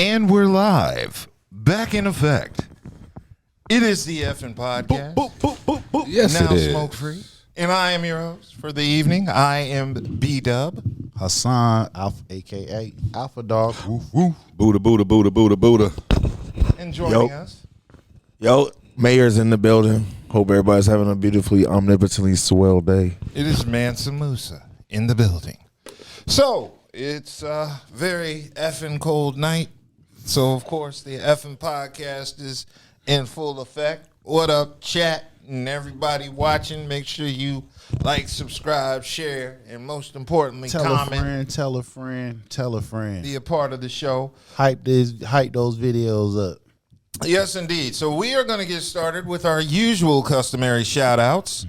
And we're live, back in effect. It is the Effin' Podcast. Yes, now it is. smoke free. And I am your host for the evening. I am B-Dub. Hassan, Alpha, a.k.a. Alpha Dog. Woof, woof. Buddha. And joining us. Yo, Mayor's in the building. Hope everybody's having a beautifully, omnipotently swell day. It is Mansa Musa in the building. So, it's a very effing cold night. So, of course, the Effin' Podcast is in full effect. What up, chat, and everybody watching? Make sure you like, subscribe, share, and most importantly, comment. Tell a friend. Be a part of the show. Hype those videos up. Yes, indeed. So we are going to get started with our usual customary shout-outs.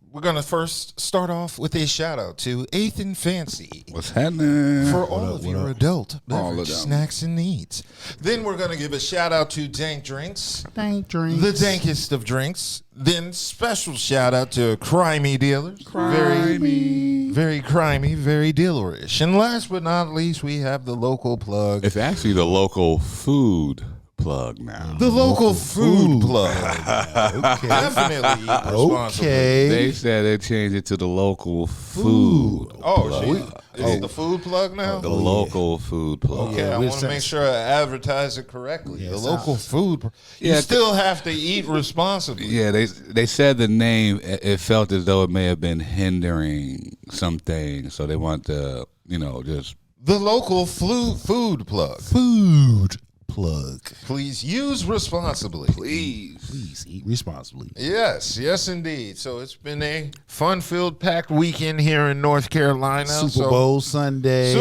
We're going to first start off with a shout-out to Eighth and Fancy. What's happening? For all of your adult beverage snacks and needs. Then we're going to give a shout-out to Dank Drinks. Dank Drinks. The dankest of drinks. Then special shout-out to Crimey Dealers. Very crimey, very dealerish. And last but not least, we have the local plug. It's actually the local food plug now. The local food plug. Okay. Definitely eat responsibly. Okay. They said they changed it to the local food plug. Is it the food plug now? The local food plug. Okay, I want to make sure I advertise it correctly. Yeah, the local food. You Yeah, still have to eat responsibly. Yeah, they said the name, it felt as though it may have been hindering something, so they want to, just... The local food plug. Food plug. Please use responsibly. Please eat responsibly. Yes, indeed. So it's been a fun-filled, packed weekend here in North Carolina. Super Bowl Sunday.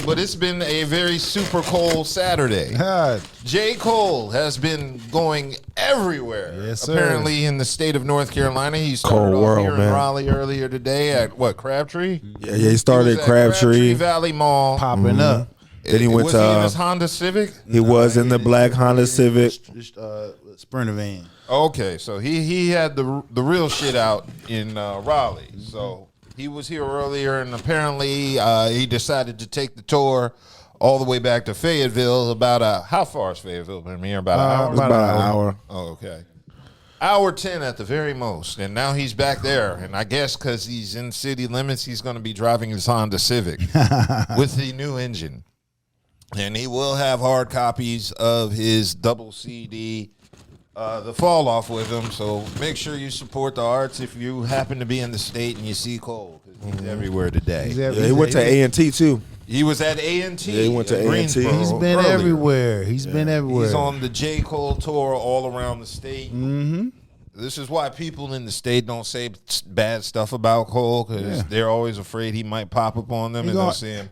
But it's been a very super cold Saturday. God. J. Cole has been going everywhere. Yes, sir. Apparently in the state of North Carolina. He started Cold off world, here in man. Raleigh earlier today at Crabtree? Yeah, he started at Crabtree. Valley Mall. Popping up. Then he went was to. he in his Honda Civic? He was in the black Honda Civic. Sprinter van. Okay, so he had the real shit out in Raleigh. So he was here earlier, and apparently he decided to take the tour all the way back to Fayetteville. How far is Fayetteville from here? About an hour? About an hour. Oh, okay. Hour 10 at the very most, and now he's back there. And I guess because he's in city limits, he's going to be driving his Honda Civic with the new engine. And he will have hard copies of his double CD, the Fall Off with him. So make sure you support the arts if you happen to be in the state and you see Cole, because he's everywhere today. Yeah, he went to A&T too. He was at A&T. Yeah, he went to A&T. Greensboro He's been earlier. everywhere. He's been everywhere. He's on the J. Cole tour all around the state. Mm-hmm. This is why people in the state don't say bad stuff about Cole, because they're always afraid he might pop up on them and they'll see him.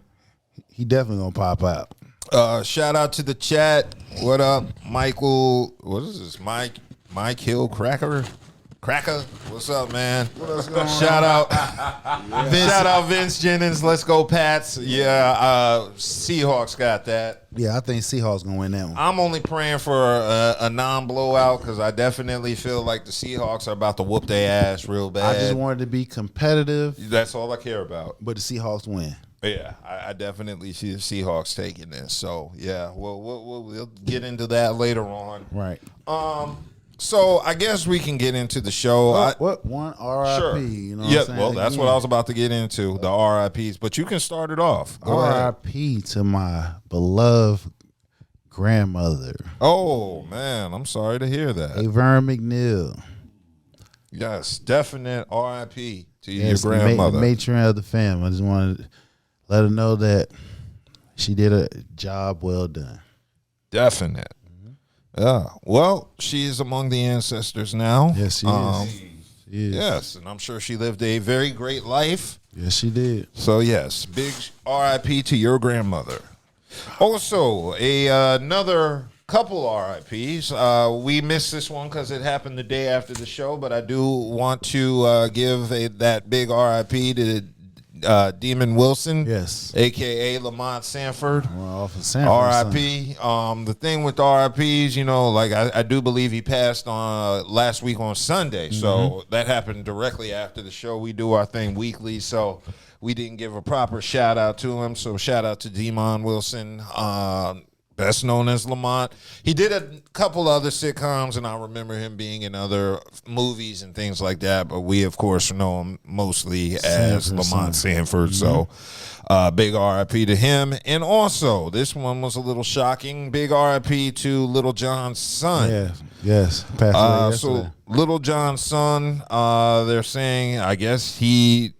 He definitely gonna pop out. Shout out to the chat. What up, Michael? What is this? Mike Hill Cracker? What's up, man? Shout out. Shout out Vince Jennings. Let's go, Pats. Yeah, Seahawks got that. Yeah, I think Seahawks gonna win that one. I'm only praying for a non-blowout, because I definitely feel like the Seahawks are about to whoop their ass real bad. I just wanted to be competitive, That's all I care about. but the Seahawks win. Yeah, I definitely see the Seahawks taking this. So, yeah, we'll get into that later on. Right. So, I guess we can get into the show. What one RIP? Sure. You know what I'm saying? Well, that's what I was about to get into, the RIPs. But you can start it off. Go ahead. RIP to my beloved grandmother, Oh, man, I'm sorry to hear that. Avern McNeil. Yes, definite RIP to your Yes, the grandmother. matron of the family. I just wanted to let her know that she did a job well done. Definite. Yeah. Well, she is among the ancestors now. Yes, she is. She is. Yes, and I'm sure she lived a very great life. Yes, she did. So, yes, big RIP to your grandmother. Also, another couple RIPs. We missed this one because it happened the day after the show, but I do want to give that big RIP to Demon Wilson, Yes. a.k.a. Lamont Sanford. We're off of Sanford. RIP. The thing with RIPs, like I do believe he passed on last week on Sunday. So that happened directly after the show. We do our thing weekly. So we didn't give a proper shout out to him. So shout out to Demon Wilson, best known as Lamont. He did a couple other sitcoms, and I remember him being in other movies and things like that. But we, of course, know him mostly as Lamont Sanford. So big RIP to him. And also, this one was a little shocking. Big RIP to Little John's son. Yes. Passed away yesterday. So Little John's son, they're saying, I guess he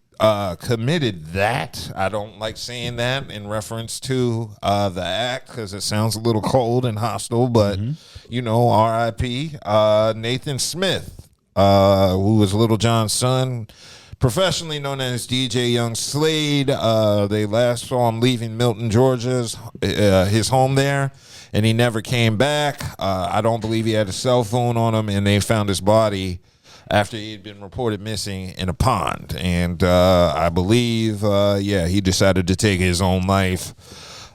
committed that. I don't like saying that in reference to the act because it sounds a little cold and hostile, but you know, R.I.P. Nathan Smith, who was Little John's son, professionally known as DJ Young Slade. They last saw him leaving Milton, Georgia's his home there, and he never came back. I don't believe he had a cell phone on him, and they found his body after he had been reported missing in a pond. And I believe, he decided to take his own life.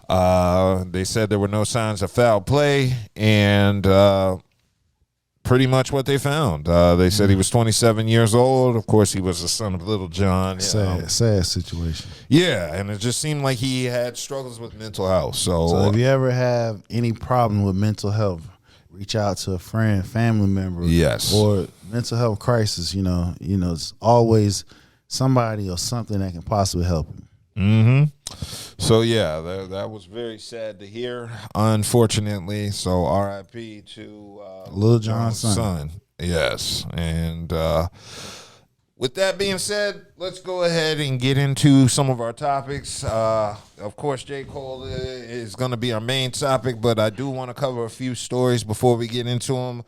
They said there were no signs of foul play, and pretty much what they found. They said he was 27 years old. Of course, he was the son of Little John. Sad situation. Yeah, and it just seemed like he had struggles with mental health. So if you ever have any problem with mental health, reach out to a friend, family member, or mental health crisis. You know, it's always somebody or something that can possibly help you. So that was very sad to hear, unfortunately. So R.I.P. to Little John's son. Yes, and with that being said, let's go ahead and get into some of our topics. Of course, J. Cole is going to be our main topic, but I do want to cover a few stories before we get into them.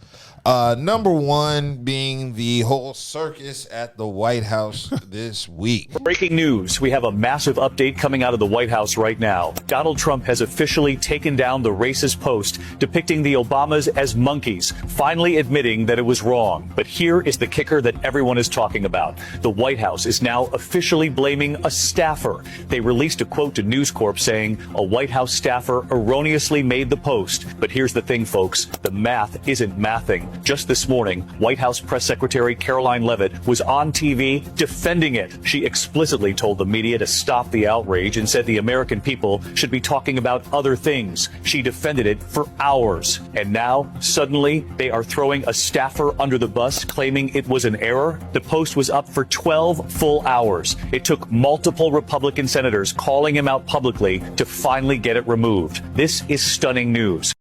Number one being the whole circus at the White House this week. Breaking news. We have a massive update coming out of the White House right now. Donald Trump has officially taken down the racist post depicting the Obamas as monkeys, finally admitting that it was wrong. But here is the kicker that everyone is talking about. The White House is now officially blaming a staffer. They released a quote to News Corp saying a White House staffer erroneously made the post. But here's the thing, folks. The math isn't mathing. Just this morning, White House Press Secretary Caroline Leavitt was on TV defending it. She explicitly told the media to stop the outrage and said the American people should be talking about other things. She defended it for hours. And now, suddenly, they are throwing a staffer under the bus, claiming it was an error. The post was up for 12 full hours. It took multiple Republican senators calling him out publicly to finally get it removed. This is stunning news.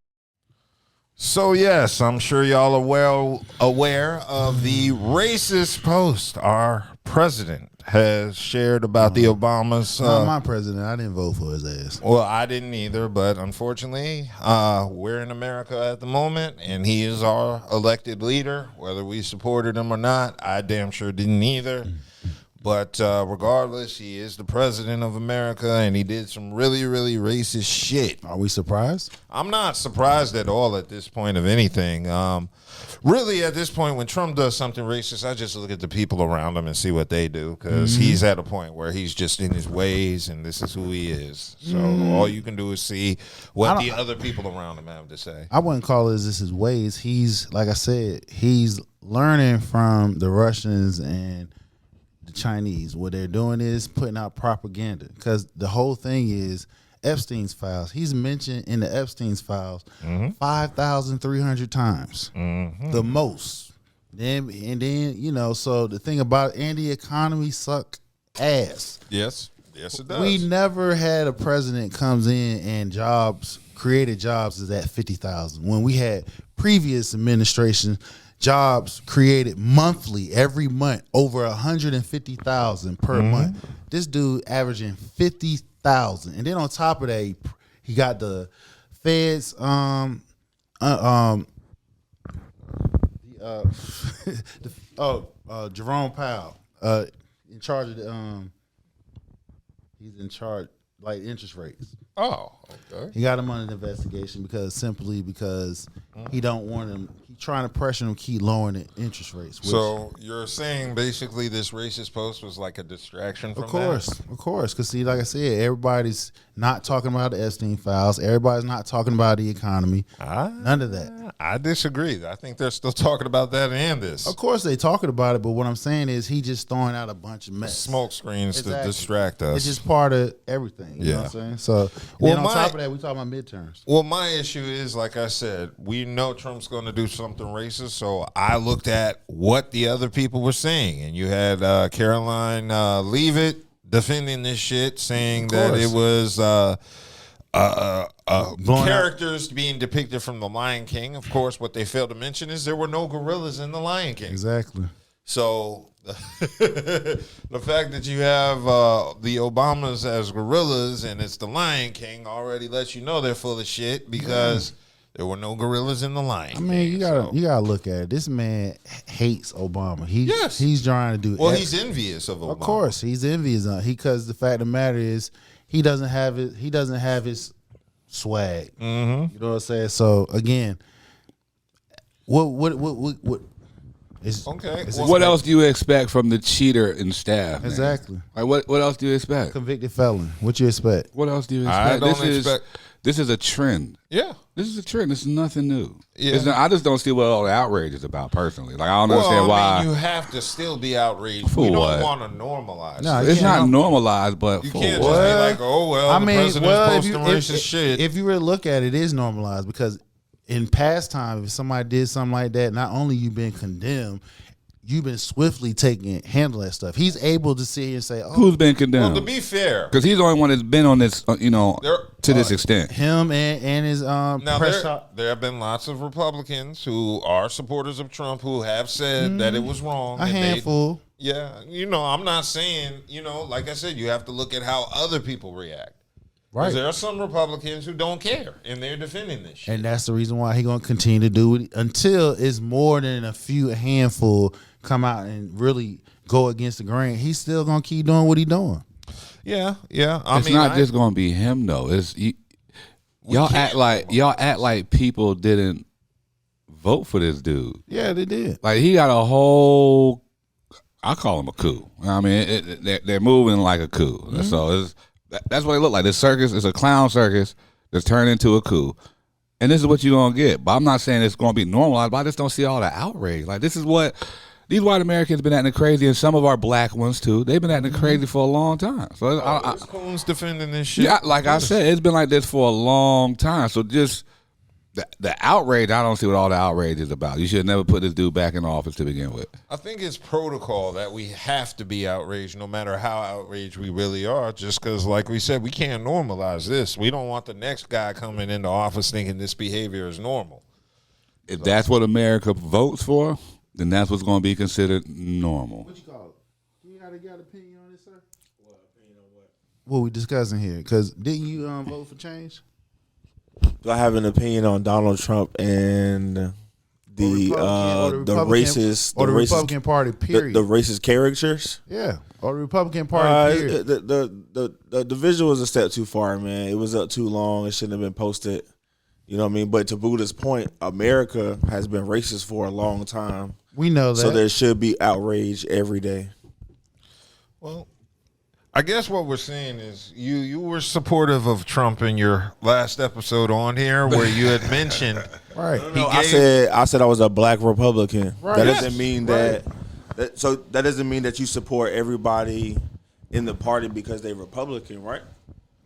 So yes, I'm sure y'all are aware of the racist post our president has shared about the Obamas. Not my president. I didn't vote for his ass. Well, I didn't either, but unfortunately, we're in America at the moment, and he is our elected leader. Whether we supported him or not, I damn sure didn't either. But regardless, he is the president of America, and he did some really, really racist shit. Are we surprised? I'm not surprised at all at this point of anything. Really, at this point, when Trump does something racist, I just look at the people around him and see what they do, because he's at a point where he's just in his ways, and this is who he is. So all you can do is see what the other people around him have to say. I wouldn't call this his ways. He's, like I said, he's learning from the Russians and the Chinese. What they're doing is putting out propaganda, because the whole thing is Epstein's files. He's mentioned in the Epstein's files 5,300 times, the most. Then so the thing about it, and the economy suck ass. Yes, it does. We never had a president comes in and created jobs is at 50,000. When we had previous administration, jobs created monthly, every month, over 150,000 per month. This dude averaging 50,000, and then on top of that, he got the feds, Jerome Powell, in charge of the, he's in charge like interest rates. Oh, okay. He got him under investigation because he don't want him. He trying to pressure them to keep lowering the interest rates. Which, So you're saying basically this racist post was like a distraction from of course, because see, like I said, everybody's not talking about the Epstein files. Everybody's not talking about the economy. None of that. I disagree. I think they're still talking about that and this. Of course, they talking about it, but what I'm saying is he just throwing out a bunch of mess. Smoke screens to Exactly. distract us. It's just part of everything. You know what I'm saying? So, Well, then on top of that, we talking about midterms. Well, my issue is, like I said, we know Trump's going to do something racist, so I looked at what the other people were saying, and you had Caroline Leavitt defending this shit, saying that it was characters being depicted from The Lion King. Of course, what they failed to mention is there were no gorillas in The Lion King. Exactly. So the fact that you have the Obamas as gorillas and it's The Lion King already lets you know they're full of shit because there were no gorillas in The Lion King. I mean, you gotta look at it. This man hates Obama. He's trying to do. Well, he's envious of Obama. Of course, he's envious of because the fact of the matter is he doesn't have it. He doesn't have his swag. Mm-hmm. You know what I'm saying? So again, what? Okay. What else do you expect from the cheater and staff? Man? Exactly. Like what else do you expect? Convicted felon. What you expect? What else do you expect? I don't expect. This is a trend. Yeah. This is a trend. This is nothing new. Yeah. I just don't see what all the outrage is about personally. Like I don't understand why. You have to still be outraged. For we don't what? want to normalize. No, it. It's not normalized, but You for can't what? just be like, oh well, the president's posting racist shit. If you really look at it, it is normalized because in past time, if somebody did something like that, not only you been condemned, you've been swiftly handle that stuff. He's able to sit here and say, "Oh, Who's been condemned?" Well, to be fair, because he's the only one that's been on this, to this extent. him and his now press there have been lots of Republicans who are supporters of Trump who have said that it was wrong. a handful." I'm not saying, like I said, you have to look at how other people react. Right. There are some Republicans who don't care, and they're defending this shit. And that's the reason why he's going to continue to do it until it's more than a handful come out and really go against the grain. He's still going to keep doing what he's doing. Yeah. It's not just going to be him though. It's y'all act like people didn't vote for this dude. Yeah, they did. Like he got a whole. I call him a coup. I mean, they're moving like a coup. Mm-hmm. So that's what it looked like. This circus is a clown circus that's turned into a coup. And this is what you're going to get. But I'm not saying it's going to be normalized, but I just don't see all the outrage. Like, this is what these white Americans been acting crazy, and some of our black ones, too. They've been acting crazy for a long time. So Coons defending this shit. Yeah, like I said, it's been like this for a long time. So just the outrage, I don't see what all the outrage is about. You should never put this dude back in office to begin with. I think it's protocol that we have to be outraged no matter how outraged we really are, just because, like we said, we can't normalize this. We don't want the next guy coming into office thinking this behavior is normal. If that's what America votes for, then that's what's going to be considered normal. What you call it? You got an opinion on this, sir? What opinion on what? What we discussing here? Because didn't you vote for change? Do I have an opinion on Donald Trump and the racist or the Republican Party? Period. The racist characters. Yeah, or the Republican Party. Period. The visual was a step too far, man. It was up too long. It shouldn't have been posted. You know what I mean? But to Buddha's point, America has been racist for a long time. We know that. So there should be outrage every day. Well, I guess what we're saying is you were supportive of Trump in your last episode on here where you had mentioned right. I said I was a black Republican. Right. That doesn't mean that doesn't mean that you support everybody in the party because they're Republican, right?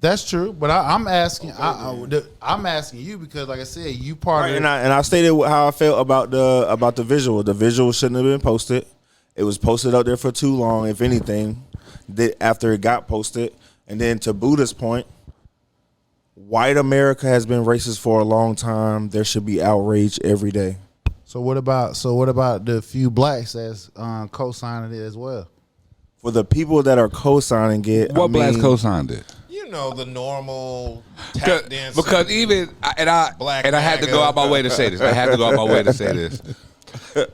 That's true, but I'm asking. I'm asking you because, like I said, you part of. And I stated how I felt about the visual. The visual shouldn't have been posted. It was posted up there for too long. If anything, after it got posted, and then to Buddha's point, white America has been racist for a long time. There should be outrage every day. So what about the few blacks that's co-signing it as well? For the people that are co-signing it, what blacks co-signed it? You know, the normal tap dance. Because I had to go out my way to say this.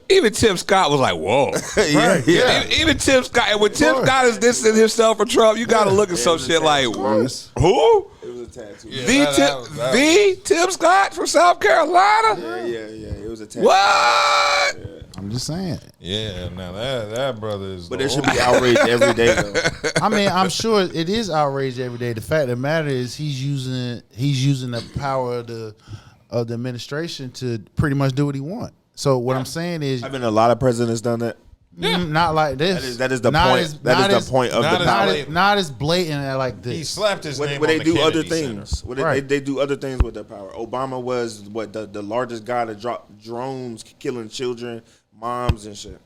Even Tim Scott was like, "Whoa!" Yeah. Even Tim Scott, and when Tim Scott is distancing himself from Trump, you got to look at some shit like, "Who?" It was a tattoo. The Tim Scott from South Carolina. Yeah. It was a tattoo. What? just saying. Yeah, now that brother is. But there should be outrage every day, though. I mean, I'm sure it is outrage every day. The fact of the matter is he's using the power of the administration to pretty much do what he wants. So what I'm saying is, Haven't a lot of presidents done that? not like this. That is the Not point. as- That not is as- the point of not the as power. blatant. Not as blatant like this. He slapped his name When on they the do other Kennedy Center. things, when Right. they do other things with their power. Obama was the largest guy to drop drones killing children, moms and shit.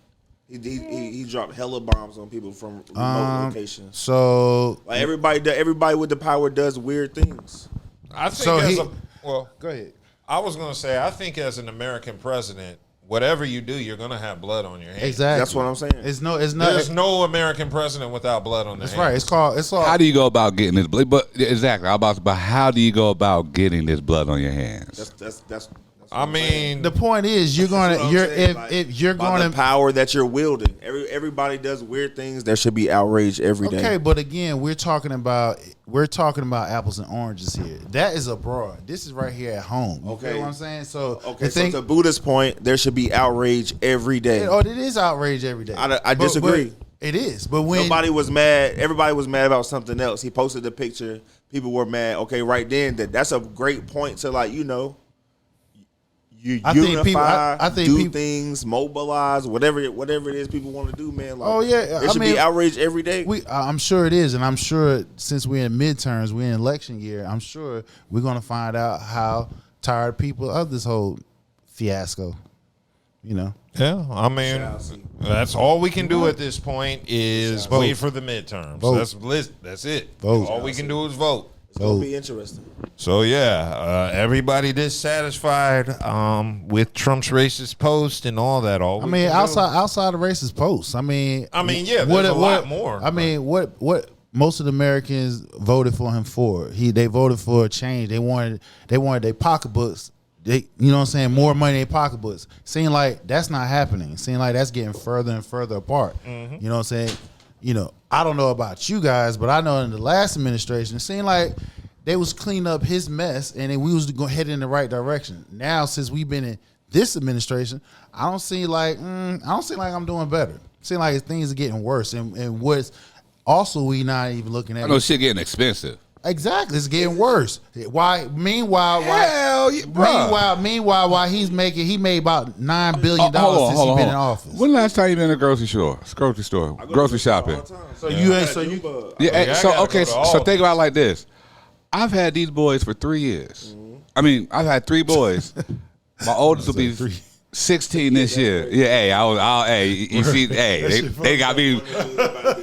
He dropped hella bombs on people from remote locations. So Like everybody with the power does weird things. I think So as he- well, go ahead. I was going to say, I think as an American president, whatever you do, you're going to have blood on your hands. Exactly. That's what I'm saying. It's not. There's no American president without blood on their That's hands. right. It's called. How do you go about getting this blood? But exactly, but how do you go about getting this blood on your hands? That's what I I'm saying. mean, The point is, you're That's what gonna. I'm You're saying, like, if you're by gonna. the power that you're wielding. Everybody does weird things. There should be outrage every day. Okay, but again, we're talking about apples and oranges here. That is abroad. This is right here at home. You Okay. feel what I'm saying? So Okay, so to Buddha's point, there should be outrage every day. it is outrage every day. I disagree. But it is, but when Nobody was mad. Everybody was mad about something else. He posted the picture. People were mad. Okay, right then, that's a great point to you I think unify, people- I think do people- things, mobilize, whatever it is people want to do, man. Like, Oh, yeah, there I should mean, be outrage every day. I'm sure it is, and I'm sure since we're in midterms, we're in election year. I'm sure we're gonna find out how tired people of this whole fiasco. You know, yeah, I mean, that's all we can do at this point is Vote. wait for the midterms. Vote. That's it. Vote. All we can do is vote. It's gonna be interesting. So yeah, everybody dissatisfied with Trump's racist post and all that. All I we mean, can do- outside of racist posts. I mean, yeah, there's a lot more. I mean, what most of the Americans voted for him for? They voted for a change. They wanted their pocketbooks. You know what I'm saying? More money in their pocketbooks. Seemed like that's not happening. Seemed like that's getting further and further apart. Mm-hmm. You know what I'm saying? You know, I don't know about you guys, but I know in the last administration, it seemed like they was cleaning up his mess, and then we was heading in the right direction. Now, since we've been in this administration, I don't see like I'm doing better. Seem like things are getting worse, and what's also we not even looking at. I know shit getting expensive. Exactly, it's getting worse. Why? Meanwhile, while he made about $9 billion since he's been in office. When last time you been in a grocery store? Grocery shopping. So Yeah. you I So gotta okay. go to all So of think about it like this. I've had these boys for 3 years. I mean, I've had 3 boys. My oldest will be 16 this year. Yeah, hey, you see, hey, they got me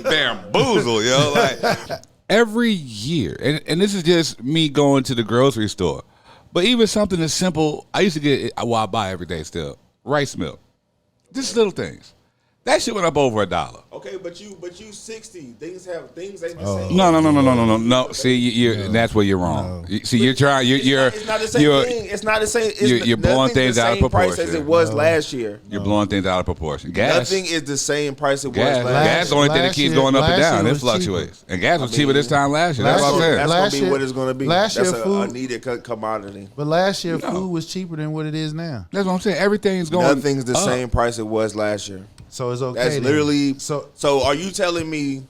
bamboozled, yo. Like every year, and this is just me going to the grocery store. But even something as simple, I used to get, I buy every day still, rice milk. Just little things. That shit went up over $1. Okay, but you 60. Things ain't the same. No. See, that's where you're wrong. See, you're trying. It's not the same thing. It's not the same. You're blowing things out of Price as proportion. it was last year. You're blowing things out of proportion. Gas. Nothing is the same price it was Gas, last gas year. is the only thing that keeps going up and down. It was fluctuates. And gas was cheaper this time last year. That's last what I'm year- saying. That's Last gonna be year- what it's gonna be. last That's year a food- needed commodity. But last year, food was cheaper than what it is now. That's what I'm saying. Everything's going Nothing's the up. same price it was last year. So it's okay. That's then. literally so. are you telling me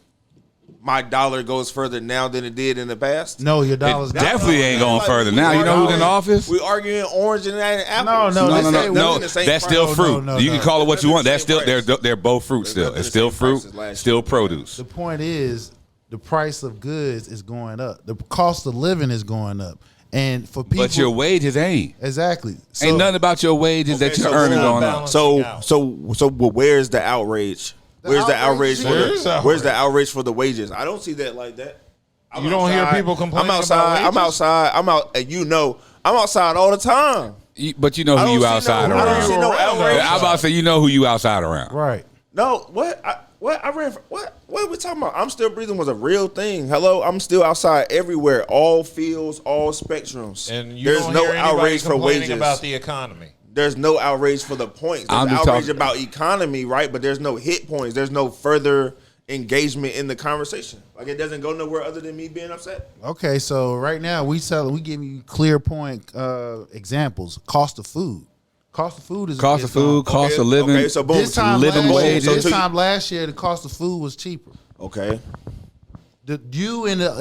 my dollar goes further now than it did in the past? No, your dollars Definitely ain't going further now. You know who's in office? We arguing orange and apples. No, No. Nothing the same That's price. still fruit. no, You can call it what you want. Nothing That's the still same they're both fruit still. nothing It's the still same fruit, price as last still year. produce. The point is, the price of goods is going up. The cost of living is going up, and for people, But your wages ain't. exactly. So, Ain't nothing about your wages that Okay, you're so earning we're not going up. balancing So where's the outrage? Where's the outrage for Where's the outrage? Where's the outrage for the wages? I don't see that like that. I'm You don't hear outside. people complaining I'm outside. about I'm wages? outside. I'm out. And I'm outside all the time. But you know I who don't you see outside no, I don't around. see no outrage. I'm about to say you know who you outside around. right. No, what? I ran. What are we talking about? I'm still breathing was a real thing. Hello, I'm still outside everywhere, all fields, all spectrums. And you there's don't no hear anybody outrage for complaining wages. about the economy. There's no outrage for the points. There's I'm just outrage talking- about economy, right? But there's no hit points. There's no further engagement in the conversation. Like it doesn't go nowhere other than me being upset. Okay, so right now we giving you clear point examples. Cost of food. Cost of food is Cost of food, cost of living. Okay, so boom. This time, living last, wages. this time last year, the cost of food was cheaper. Okay. You and the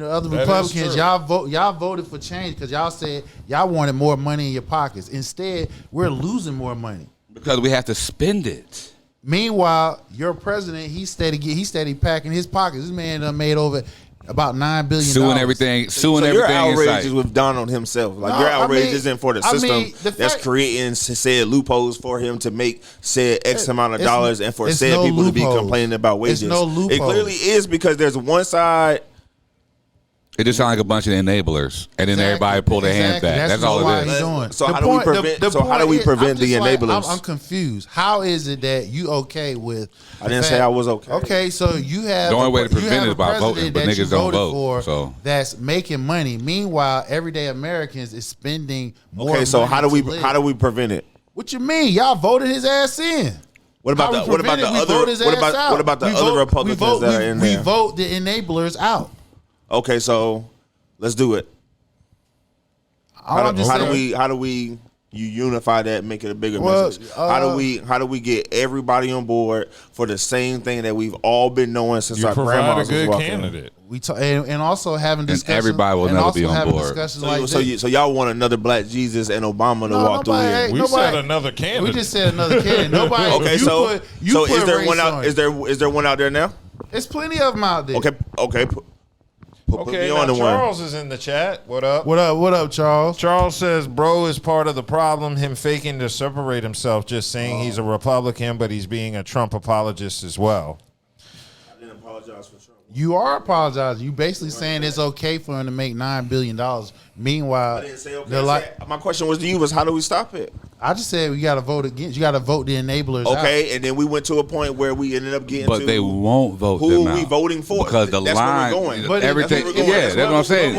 other That is Republicans, true. y'all voted for change because y'all said y'all wanted more money in your pockets. Instead, we're losing more money Because we have to spend it. Meanwhile, your president, he's steady packing his pockets. This man done made over about $9 billion. Suing everything So your in outrage sight. is with Donald himself. Like No, your outrage I mean- isn't for the I system mean, the that's fact- creating said loopholes for him to make said X amount of It's- dollars and for it's said no people to be loopholes. complaining about wages. It's no It loopholes. clearly is because there's one side. It just sounds like a bunch of enablers, and then everybody pull their hands Exactly. back. That's all why it he's is. doing. So The how do we point- prevent- the so how do point we is- prevent I'm just the like, enablers? I'm confused. How is it that you okay with? I didn't say I was okay. Okay, so you have The only way to you prevent have it is a by president voting, but that you niggas don't voted vote, for so. that's making money. Meanwhile, everyday Americans is spending more. Okay, so money how do to live. we prevent it? What you mean? Y'all voted his ass in. What about How the we what about prevent the it? We other vote his what ass about out. what about the We other vote- Republicans we vote, that are in we there? vote the enablers out. Okay, so let's do it. All I'm just How do saying- we you unify that and make it a bigger Well, message? How do we get everybody on board for the same thing that we've all been knowing since You our provide a grandmas was good walking? candidate. We talk, and also having discussions. everybody will and never also be on having board. discussions So, like so, this. so y'all want another Black Jesus and Obama to No, walk through nobody here? ain't- We nobody- said another candidate. We just said another candidate. Nobody. Okay, you so put, you so put is there race one on out? it. Is there one out there now? There's plenty of them out there. Okay, put Okay, me now on the one. Charles is in the chat. What up? What up? What up, Charles? Charles says, bro is part of the problem, him faking to separate himself, just saying he's a Republican, but he's being a Trump apologist as well. I didn't apologize for Trump. You are apologizing. You basically saying it's okay for him to make $9 billion. Meanwhile, I didn't say okay. they're like, My question was to you was how do we stop it? I just said we got to vote against. You got to vote the enablers out. Okay, and then we went to a point where we ended up getting But to they won't vote who them are we out. voting for? Because the That's line, where we're going. But everything, That's where we're going. yeah, that's what I'm saying.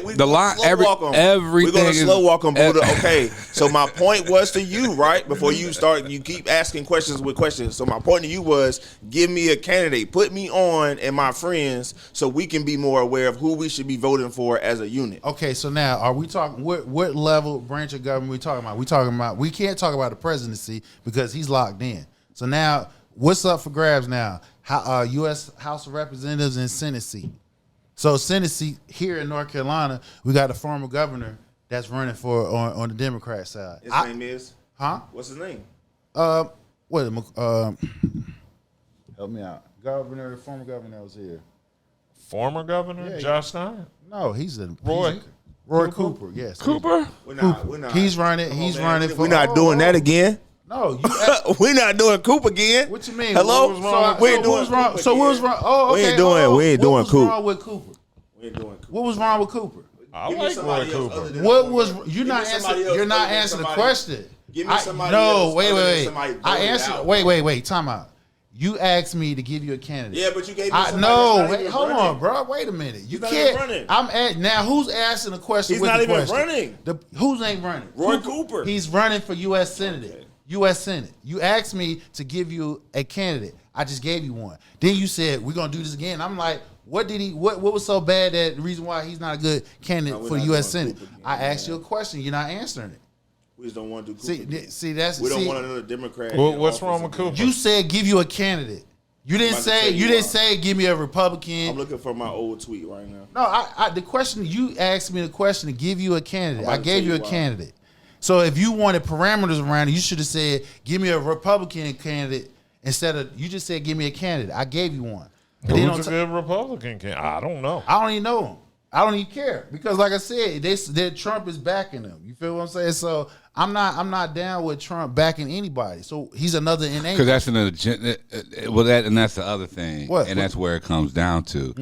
We The gonna line, slow walk 'em. everything We're gonna is slow walk them, Buddha. Okay, so my point was to you, right? Before you start, you keep asking questions with questions. So my point to you was, give me a candidate, put me on and my friends, so we can be more aware of who we should be voting for as a unit. Okay, so now are we talking what level branch of government we talking about? We can't talk about the presidency because he's locked in. So now what's up for grabs now? How, U.S. House of Representatives and Senate seat. So Senate seat here in North Carolina, we got a former governor that's running for on the Democrat side. His name is What's his name? Help me out. Former governor was here. Former governor, Yeah, Josh Stein? No, he's Roy Cooper. Yes, Cooper. We're not. He's running. Come on, He's man. running for. We're not doing that again. No, We're not doing Coop again. What you mean? Hello? What was wrong? We ain't So what doing was wrong? Coop So what was again. wrong? Oh, We okay. ain't doing- we ain't doing What was Coop. wrong with Cooper? We ain't doing Coop. What was wrong with Cooper? I Give me like somebody Roy else other Cooper. than What a was former- you're not Give me answering? somebody else You're not other than answering the somebody- question. Give me somebody No, else wait, other than wait, somebody wait. I voted answered. out. Wait. Time out. You asked me to give you a candidate. Yeah, but you gave me I somebody no. that's not Wait, even hold running. on, bro. Wait a minute. You He's not can't. even running. I'm at now. Who's asking the question? He's with not the even question? running. Who's ain't running? Roy Cooper. He's running for U.S. Senate. Okay. U.S. Senate. You asked me to give you a candidate. I just gave you one. Then you said we're gonna do this again. I'm like, what did he? What was so bad that the reason why he's not a good candidate No, we're for the not U.S. doing Senate? Cooper again, I asked man. you a question. You're not answering it. We just don't want to do Cooper. again. See that's We don't see, want another Democrat. Well, in what's office wrong with again. Cooper? You said give you a candidate. You didn't I'm about to say tell you you didn't why. say give me a Republican. I'm looking for my old tweet right now. No, I the question you asked me the question to give you a candidate. I'm about I to gave tell you a you why. candidate. So if you wanted parameters around it, you should have said give me a Republican candidate instead of you just said give me a candidate. I gave you one. And then on Who's a good Republican candidate? I don't know. I don't even know him. I don't even care because, like I said, they Trump is backing them. You feel what I'm saying? So I'm not down with Trump backing anybody. So he's another enabler. Because that's an agenda. Well, that's the other thing, What? and that's where it comes down to.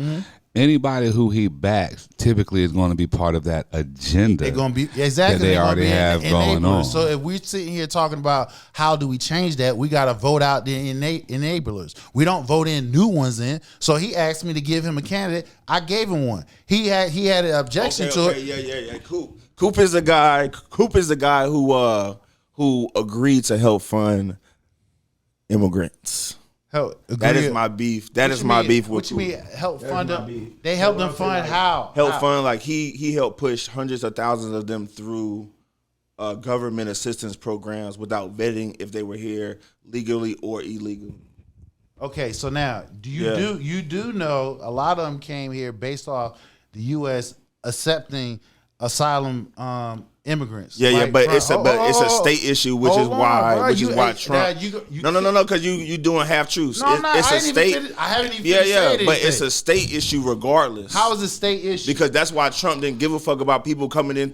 Anybody who he backs typically is going to be part of that agenda. They're gonna be exactly that they they're gonna already be have going enablers. on. So if we're sitting here talking about how do we change that, we got to vote out the enablers. We don't vote in new ones in. So he asked me to give him a candidate. I gave him one. He had an objection to it. Yeah. Coop is the guy. Coop is the guy who agreed to help fund immigrants. That is my beef. That is my beef with What you Coop. mean help That is fund my them? beef. They help them fund how? Help How? fund like he helped push hundreds of thousands of them through government assistance programs without vetting if they were here legally or illegally. Okay, so now you do know a lot of them came here based off the U.S. accepting asylum immigrants. Yeah, but it's a state issue, which is why Trump. No, because you doing half truths. No, it's a state. I haven't even said but it's a state issue regardless. How is it a state issue? Because that's why Trump didn't give a fuck about people coming in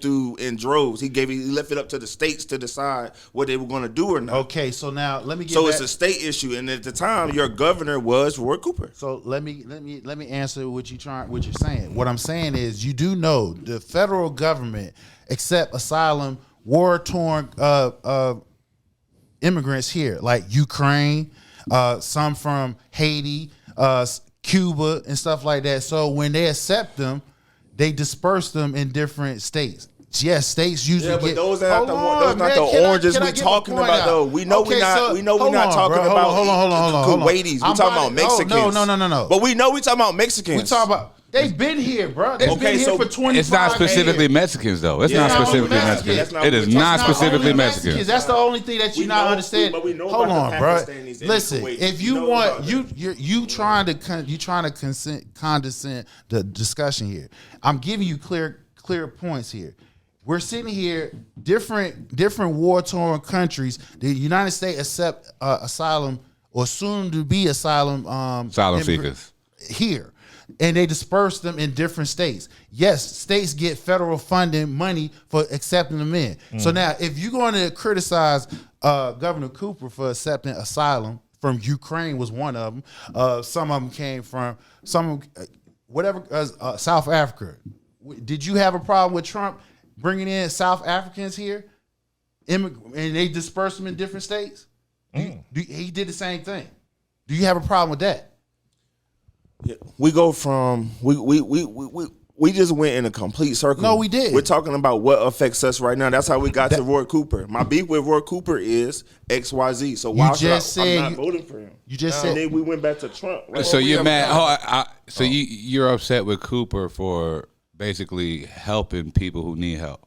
droves. He left it up to the states to decide what they were going to do or not. Okay, so now let me get. So it's a state issue, and at the time, your governor was Roy Cooper. So let me answer what you're saying. What I'm saying is, you do know the federal government accept asylum war-torn immigrants here, like Ukraine, some from Haiti, Cuba, and stuff like that. So when they accept them, they disperse them in different states. Yes, states usually but those are not the oranges we talking about, though. We know we're not talking about Kuwaitis. We're talking about Mexicans. No. But we know we're talking about Mexicans. We talking about. They've been here, bro. They've been here for 25 It's not specifically years. Mexicans, though. It's not specifically Mexicans. It is not specifically Mexicans. That's the only thing that you're not understanding. But we know Hold about on, the bro. Pakistanis and Listen, Kuwaitis. if you want, you trying to condescend the discussion here. I'm giving you clear points here. We're sitting here, different war-torn countries. The United States accept asylum or soon to be asylum seekers here. And they disperse them in different states. Yes, states get federal funding money for accepting them in. So now, if you're going to criticize Governor Cooper for accepting asylum from Ukraine, was one of them. Some of them came from South Africa. Did you have a problem with Trump bringing in South Africans here, and they disperse them in different states? He did the same thing. Do you have a problem with that? Yeah, we go from we just went in a complete circle. No, we did. We're talking about what affects us right now. That's how we got to Roy Cooper. My beef with Roy Cooper is XYZ. So why I'm not voting for him? You just said. And then we went back to Trump. Right? So you're mad. You're upset with Cooper for basically helping people who need help.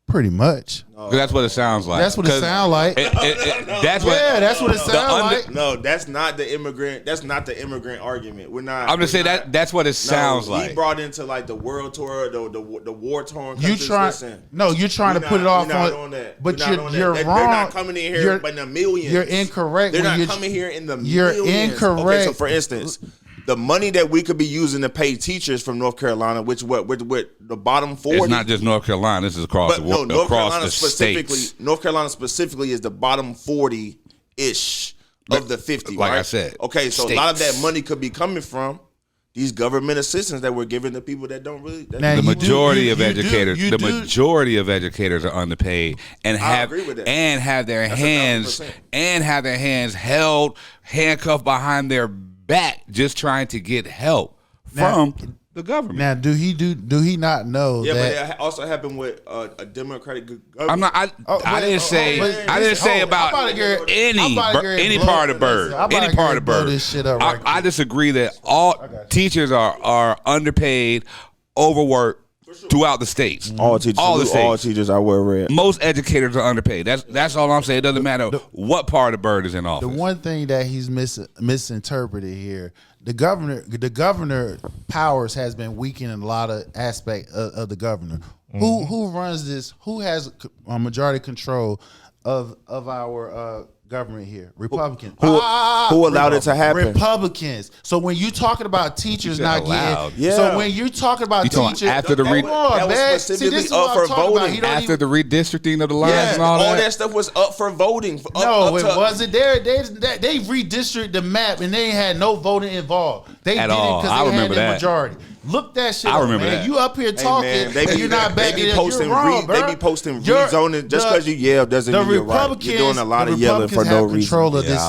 Pretty much. 'Cause that's what it sounds like. That's what it sounds like. That's what it sounds like. No, that's not the immigrant. That's not the immigrant argument. We're not. I'm just saying that's what it sounds like. He brought into like the world tour, the war torn. You're trying to put it off on that. But you're wrong. They're not coming in here in the millions. You're incorrect. They're not coming here in the millions. You're incorrect. Okay, so for instance, the money that we could be using to pay teachers from North Carolina, which with the bottom 40. It's not just North Carolina. This is across the states. North Carolina specifically is the bottom 40-ish of the 50. Like right? I said. Okay, so states. a lot of that money could be coming from these government assistance that we're giving to people that don't really. The majority of educators are underpaid and have their hands held, handcuffed behind their back, just trying to get help from the government. Now, do he not know that? Yeah, but it also happened with a Democratic government. I'm not. I didn't say about any part of bird. Any part of bird. I disagree that all teachers are underpaid, overworked throughout the states. All teachers are well read. Most educators are underpaid. That's all I'm saying. It doesn't matter what part of bird is in office. The one thing that he's misinterpreted here, the governor powers has been weakening a lot of aspect of the governor. Who runs this? Who has majority control of our government here? Republicans. Who allowed it to happen? Republicans. So when you talking about teachers not getting, so when you're talking about teachers after the voting, after the redistricting of the lines and all that stuff was up for voting. It wasn't. They redistricted the map and they ain't had no voting involved. They did it because they had the majority. Look that shit. I remember that. You up here talking, and you're not back there. You're wrong, bro. They be posting rezoning just because you yell doesn't mean you're right. You're doing a lot of yelling for no reason. Control of this,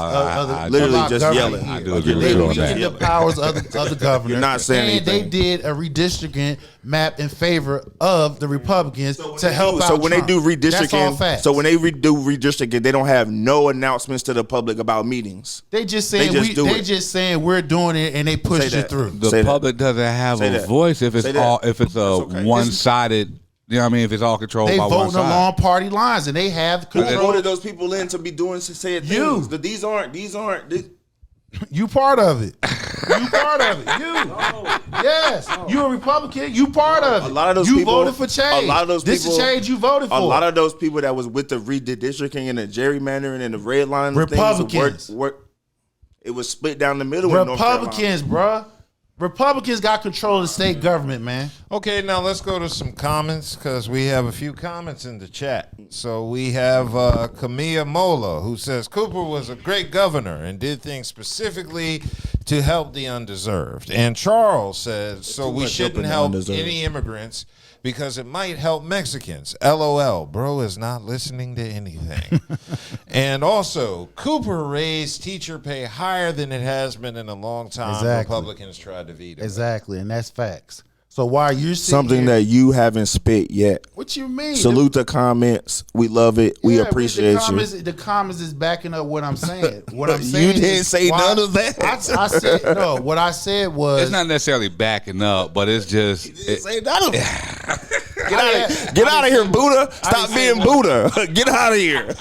literally just yelling. I do agree with you on that. They the powers of the governor. You're not saying anything. And they did a redistricting map in favor of the Republicans to help out. So when they do redistricting, that's all facts. So when they do redistricting, they don't have no announcements to the public about meetings. They just saying we're doing it, and they push it through. The public doesn't have a voice if it's a one-sided, You know what I mean? If it's all controlled They by one voting side. along party lines, and they have Who control. voted those people in to be doing said You. things? These aren't. You part of it. You part of it. You. Yes. You a Republican. You part of it. A lot of those you people voted for change. A lot of those this people. is change you voted for. A lot of those people that was with the redistricting and the gerrymandering and the redlining Republicans. things, it was split down the middle. In North Republicans, bruh. Republicans got control of the state government, man. Okay, now let's go to some comments because we have a few comments in the chat. So we have Camilla Mola, who says Cooper was a great governor and did things specifically to help the undeserved. And Charles says, so we shouldn't help any immigrants because it might help Mexicans. LOL, bro is not listening to anything. And also, Cooper raised teacher pay higher than it has been in a long time. Exactly. Republicans tried to veto it. Exactly, and that's facts. So why are you something that you haven't spit yet? What you mean? Salute the comments. We love it. We appreciate you. The comments is backing up what I'm saying. What I'm saying You didn't say none of that. I said no. What I said was It's not necessarily backing up, but it's just. Say none of that. Get out of here, Buddha. Stop being Buddha. Get out of here.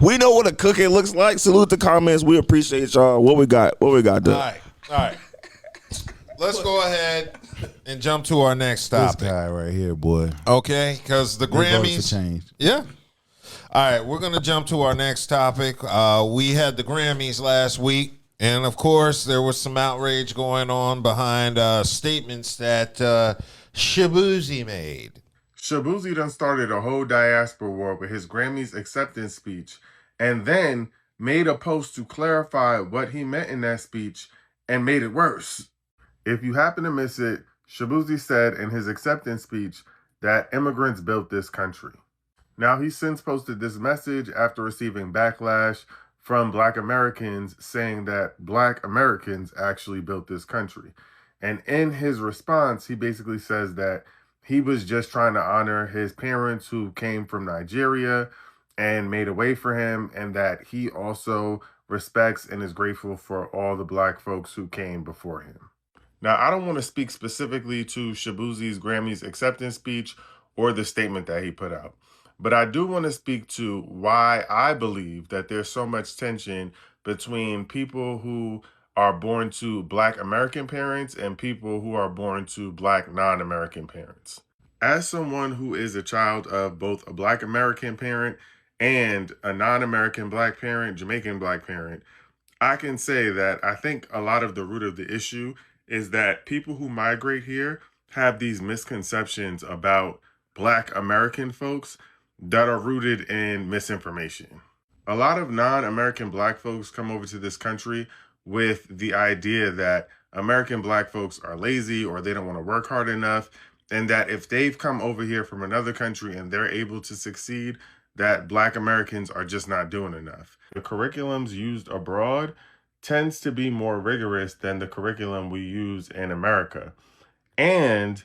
We know what a cookie looks like. Salute the comments. We appreciate y'all. What we got? What we got, Doug? All right. Let's go ahead and jump to our next this topic. guy right here, boy. Okay, because the They voted Grammys. for change. Yeah. All right, we're going to jump to our next topic. We had the Grammys last week, and of course, there was some outrage going on behind statements that Shabuzi made. Shabuzi done started a whole diaspora war with his Grammys acceptance speech and then made a post to clarify what he meant in that speech and made it worse. If you happen to miss it, Shabuzi said in his acceptance speech that immigrants built this country. Now, he's since posted this message after receiving backlash from Black Americans saying that Black Americans actually built this country. And in his response, he basically says that he was just trying to honor his parents who came from Nigeria and made a way for him, and that he also respects and is grateful for all the Black folks who came before him. Now, I don't want to speak specifically to Shabuzi's Grammys acceptance speech or the statement that he put out, but I do want to speak to why I believe that there's so much tension between people who are born to Black American parents and people who are born to Black non-American parents. As someone who is a child of both a Black American parent and a non-American Black parent, Jamaican Black parent, I can say that I think a lot of the root of the issue is that people who migrate here have these misconceptions about Black American folks that are rooted in misinformation. A lot of non-American Black folks come over to this country with the idea that American Black folks are lazy or they don't want to work hard enough, and that if they've come over here from another country and they're able to succeed, that Black Americans are just not doing enough. The curriculums used abroad tends to be more rigorous than the curriculum we use in America. And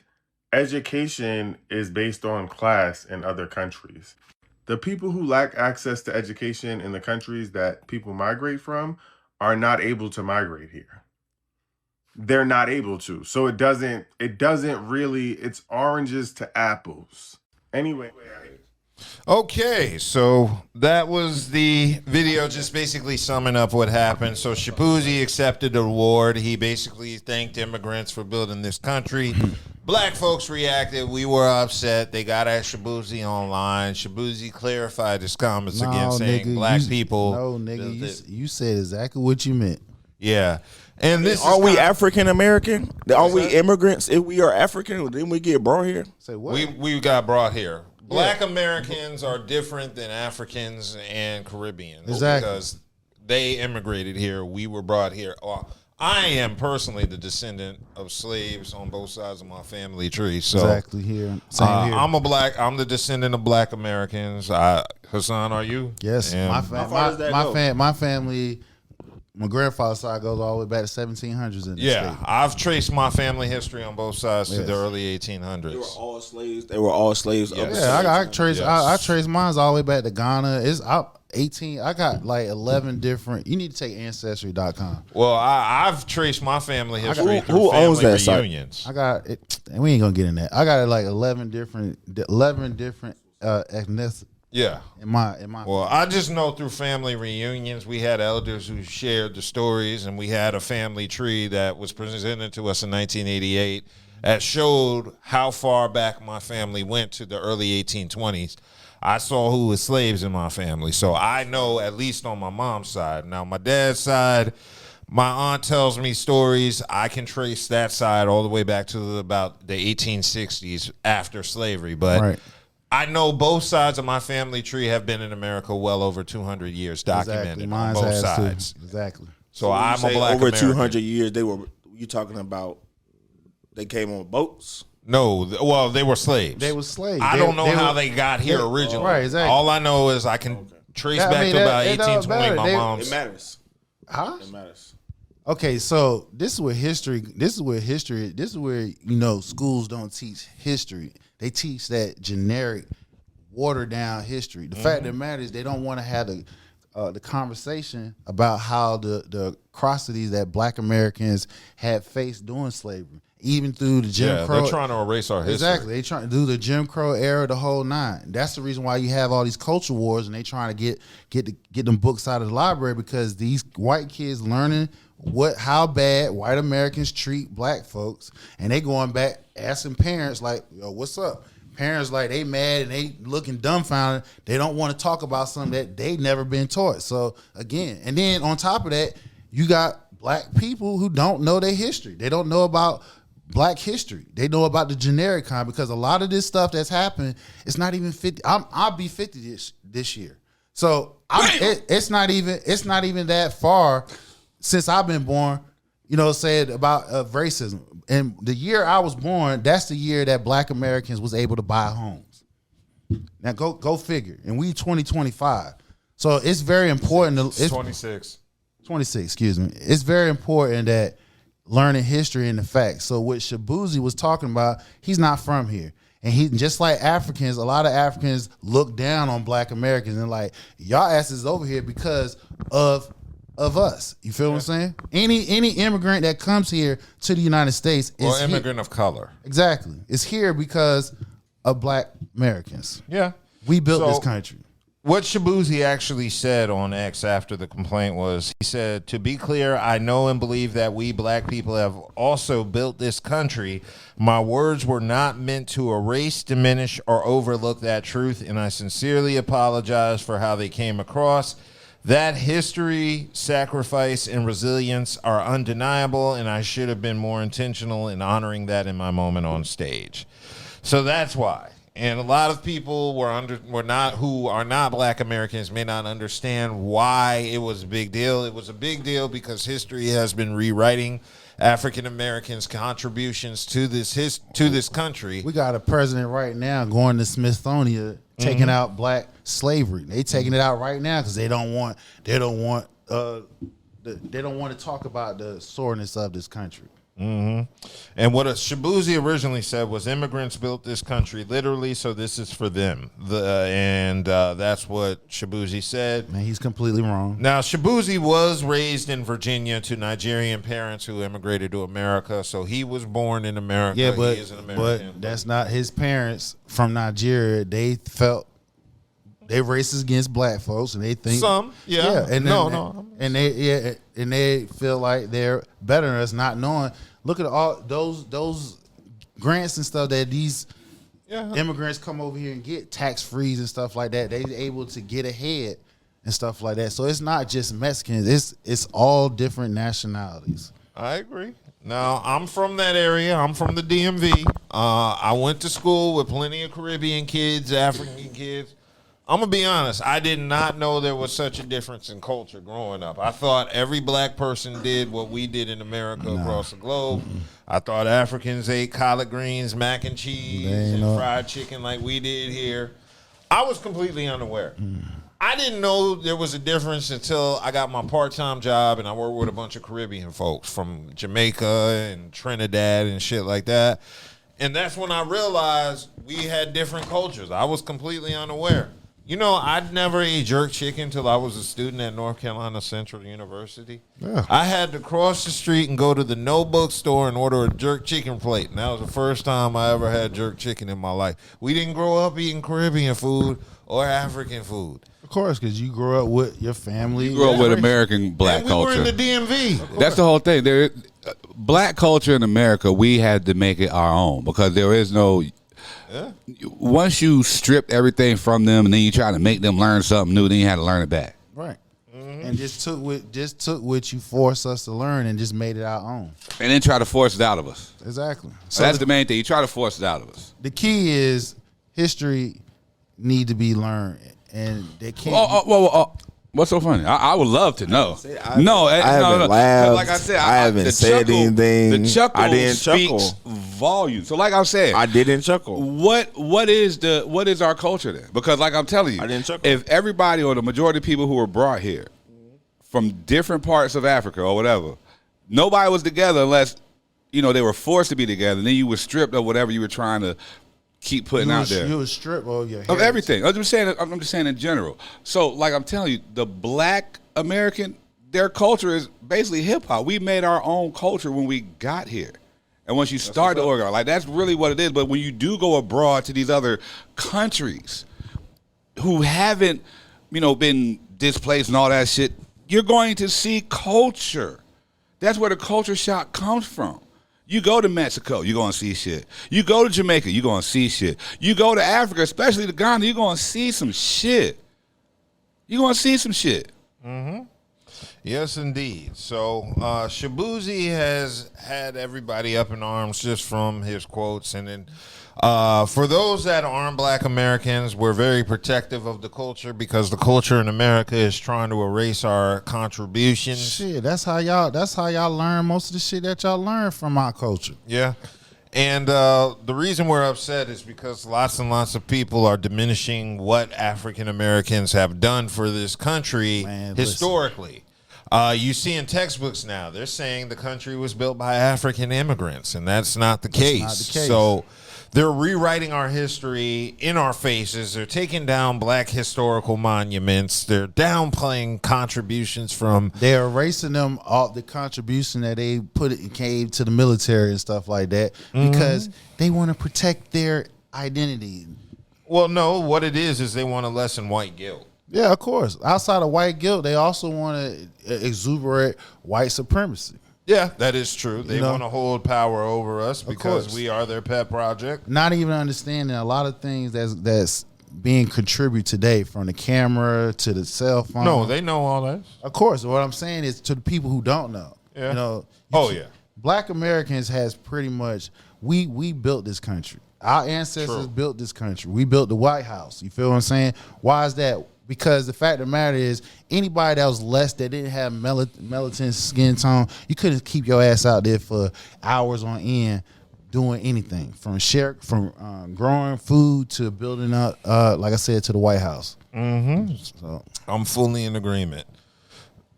education is based on class in other countries. The people who lack access to education in the countries that people migrate from are not able to migrate here. They're not able to. So it doesn't really, it's oranges to apples. Anyway. Okay, so that was the video just basically summing up what happened. So Shabuzi accepted the award. He basically thanked immigrants for building this country. Black folks reacted. We were upset. They got at Shabuzi online. Shabuzi clarified his comments again, saying nigga, Black people. No, nigga, you said exactly what you meant. Yeah. And this Are is we African American? Are we immigrants? If we are African, didn't we get brought here? Say what? we got brought here. Black Americans are different than Africans and Caribbeans. Exactly. Because they immigrated here. We were brought here. I am personally the descendant of slaves on both sides of my family tree. So exactly here. Same here. I'm the descendant of Black Americans. Hassan, are you? Yes, And my far does that go? my family my grandfather's side goes all the way back to 1700s in the Yeah, state. I've traced my family history on both sides to Yes. the early They were 1800s. all slaves. They were all slaves. Of the Yeah, I slaves. trace Yes. I trace mine all the way back to Ghana. It's up 18. I got like 11 different. You need to take ancestry.com. Well, I've traced my family history through who owns family that site? reunions. I got it. And we ain't gonna get in that. I got like 11 different ethnicities Yeah. in my. Well, I just know through family reunions, we had elders who shared the stories, and we had a family tree that was presented to us in 1988 that showed how far back my family went to the early 1820s. I saw who was slaves in my family, so I know at least on my mom's side. Now, my dad's side, my aunt tells me stories. I can trace that side all the way back to about the 1860s after slavery, but Right. I know both sides of my family tree have been in America well over 200 years, documented on Mine's both has too. sides. Exactly. So When you I'm a say black over American. 200 years. You talking about? They came on boats. No, well, they were slaves. They were slaves. I don't know how they got here they- originally. right, exactly. All I know is I can trace Yeah, I back mean, to that- about it don't 1820. matter. My They- mom's. It matters. Huh? It matters. Okay, so this is where schools don't teach history. They teach that generic, watered down history. The fact of the matter is they don't want to have the conversation about how the atrocities that Black Americans had faced during slavery, even through the Jim Crow. They're trying to erase our history. Exactly. They trying to do the Jim Crow era, the whole nine. That's the reason why you have all these culture wars, and they trying to get them books out of the library, because these white kids learning how bad white Americans treat black folks, and they going back asking parents like, "Yo, what's up?" Parents like they mad and they looking dumbfounded. They don't want to talk about something that they never been taught. So again, and then on top of that, you got black people who don't know their history. They don't know about black history. They know about the generic kind, because a lot of this stuff that's happened, it's not even 50. I'll be 50 this year. So it's not even that far since I've been born, said about racism. And the year I was born, that's the year that Black Americans was able to buy homes. Now go figure. And we 2025. So it's very important. It's 26. 26, excuse me. It's very important that learning history and the facts. So what Shabuzi was talking about, he's not from here. And he, just like Africans, a lot of Africans look down on Black Americans and like, y'all asses over here because of us. You feel what I'm saying? Any immigrant that comes here to the United States is Or immigrant of color. Exactly. It's here because of Black Americans. Yeah. We built So- this country. What Shabuzi actually said on X after the complaint was, he said, "To be clear, I know and believe that we black people have also built this country. My words were not meant to erase, diminish, or overlook that truth, and I sincerely apologize for how they came across. That history, sacrifice, and resilience are undeniable, and I should have been more intentional in honoring that in my moment on stage." So that's why. And a lot of people who are not Black Americans may not understand why it was a big deal. It was a big deal because history has been rewriting African Americans' contributions to this country. We got a president right now going to Smithsonian taking out black slavery. They taking it out right now because they don't want to talk about the soreness of this country. And what Shabuzi originally said was, immigrants built this country literally, so this is for them. That's what Shabuzi said. Man, he's completely wrong. Now, Shabuzi was raised in Virginia to Nigerian parents who immigrated to America, so he was born in America. Yeah, he is an American. but that's not his parents from Nigeria. They felt they racist against black folks, and they think and they feel like they're better than us, not knowing. Look at all those grants and stuff that these immigrants come over here and get, tax frees and stuff like that. They're able to get ahead and stuff like that. So it's not just Mexicans; it's all different nationalities. I agree. Now, I'm from that area. I'm from the DMV. I went to school with plenty of Caribbean kids, African kids. I'm going to be honest. I did not know there was such a difference in culture growing up. I thought every black person did what we did in America across the globe. I thought Africans ate collard greens, mac and cheese, and fried chicken like we did here. I was completely unaware. I didn't know there was a difference until I got my part-time job and I worked with a bunch of Caribbean folks from Jamaica and Trinidad and shit like that. And that's when I realized we had different cultures. I was completely unaware. You know, I'd never ate jerk chicken until I was a student at North Carolina Central University. Yeah. I had to cross the street and go to the No Book store and order a jerk chicken plate. And that was the first time I ever had jerk chicken in my life. We didn't grow up eating Caribbean food or African food. Of course, because you grew up with your family. You grew up with American black And we culture. were in the DMV. That's the whole thing. Black culture in America, we had to make it our own because there is no. Yeah. Once you stripped everything from them and then you try to make them learn something new, then you had to learn it back. Right. And just took what you forced us to learn and just made it our own. And then try to force it out of us. Exactly. So that's the main thing. You try to force it out of us. The key is history need to be learned, and they can't. What's so funny? I would love to know. I haven't laughed. Like I said, I haven't said anything. The chuckle I didn't speaks chuckle. volumes. So, like I said, I didn't chuckle. what is our culture then? Because, like I'm telling you, I didn't chuckle. if everybody or the majority of people who were brought here from different parts of Africa or whatever, nobody was together unless they were forced to be together. And then you were stripped of whatever you were trying to keep putting out there. You was stripped of your Of heritage. everything. I'm just saying in general. So, like I'm telling you, the black American, their culture is basically hip hop. We made our own culture when we got here. And once you start to organize, like that's really what it is. But when you do go abroad to these other countries who haven't, been displaced and all that shit, you're going to see culture. That's where the culture shock comes from. You go to Mexico, you're going to see shit. You go to Jamaica, you're going to see shit. You go to Africa, especially to Ghana, you're going to see some shit. You're going to see some shit. Yes, indeed. So Shabuzi has had everybody up in arms just from his quotes. And then for those that aren't black Americans, we're very protective of the culture because the culture in America is trying to erase our contributions. Shit, that's how y'all learn most of the shit that y'all learn from our culture. Yeah. And the reason we're upset is because lots and lots of people are diminishing what African Americans have done for this country historically. You see in textbooks now, they're saying the country was built by African immigrants, and that's not the case. So they're rewriting our history in our faces. They're taking down black historical monuments. They're downplaying contributions from. They're erasing them all the contribution that they gave to the military and stuff like that because they want to protect their identity. Well, no, what it is they want to lessen white guilt. Yeah, of course. Outside of white guilt, they also want to exuberate white supremacy. Yeah, that is true. They want to hold power over us because we are their pet project. Not even understanding a lot of things that's being contributed today, from the camera to the cell phone. No, they know all that. Of course. What I'm saying is to the people who don't know. Yeah. Black Americans has pretty much we built this country. Our ancestors built this country. We built the White House. You feel what I'm saying? Why is that? Because the fact of the matter is, anybody that was less, that didn't have melatonin skin tone, you couldn't keep your ass out there for hours on end doing anything, from growing food to building up, like I said, to the White House. So I'm fully in agreement.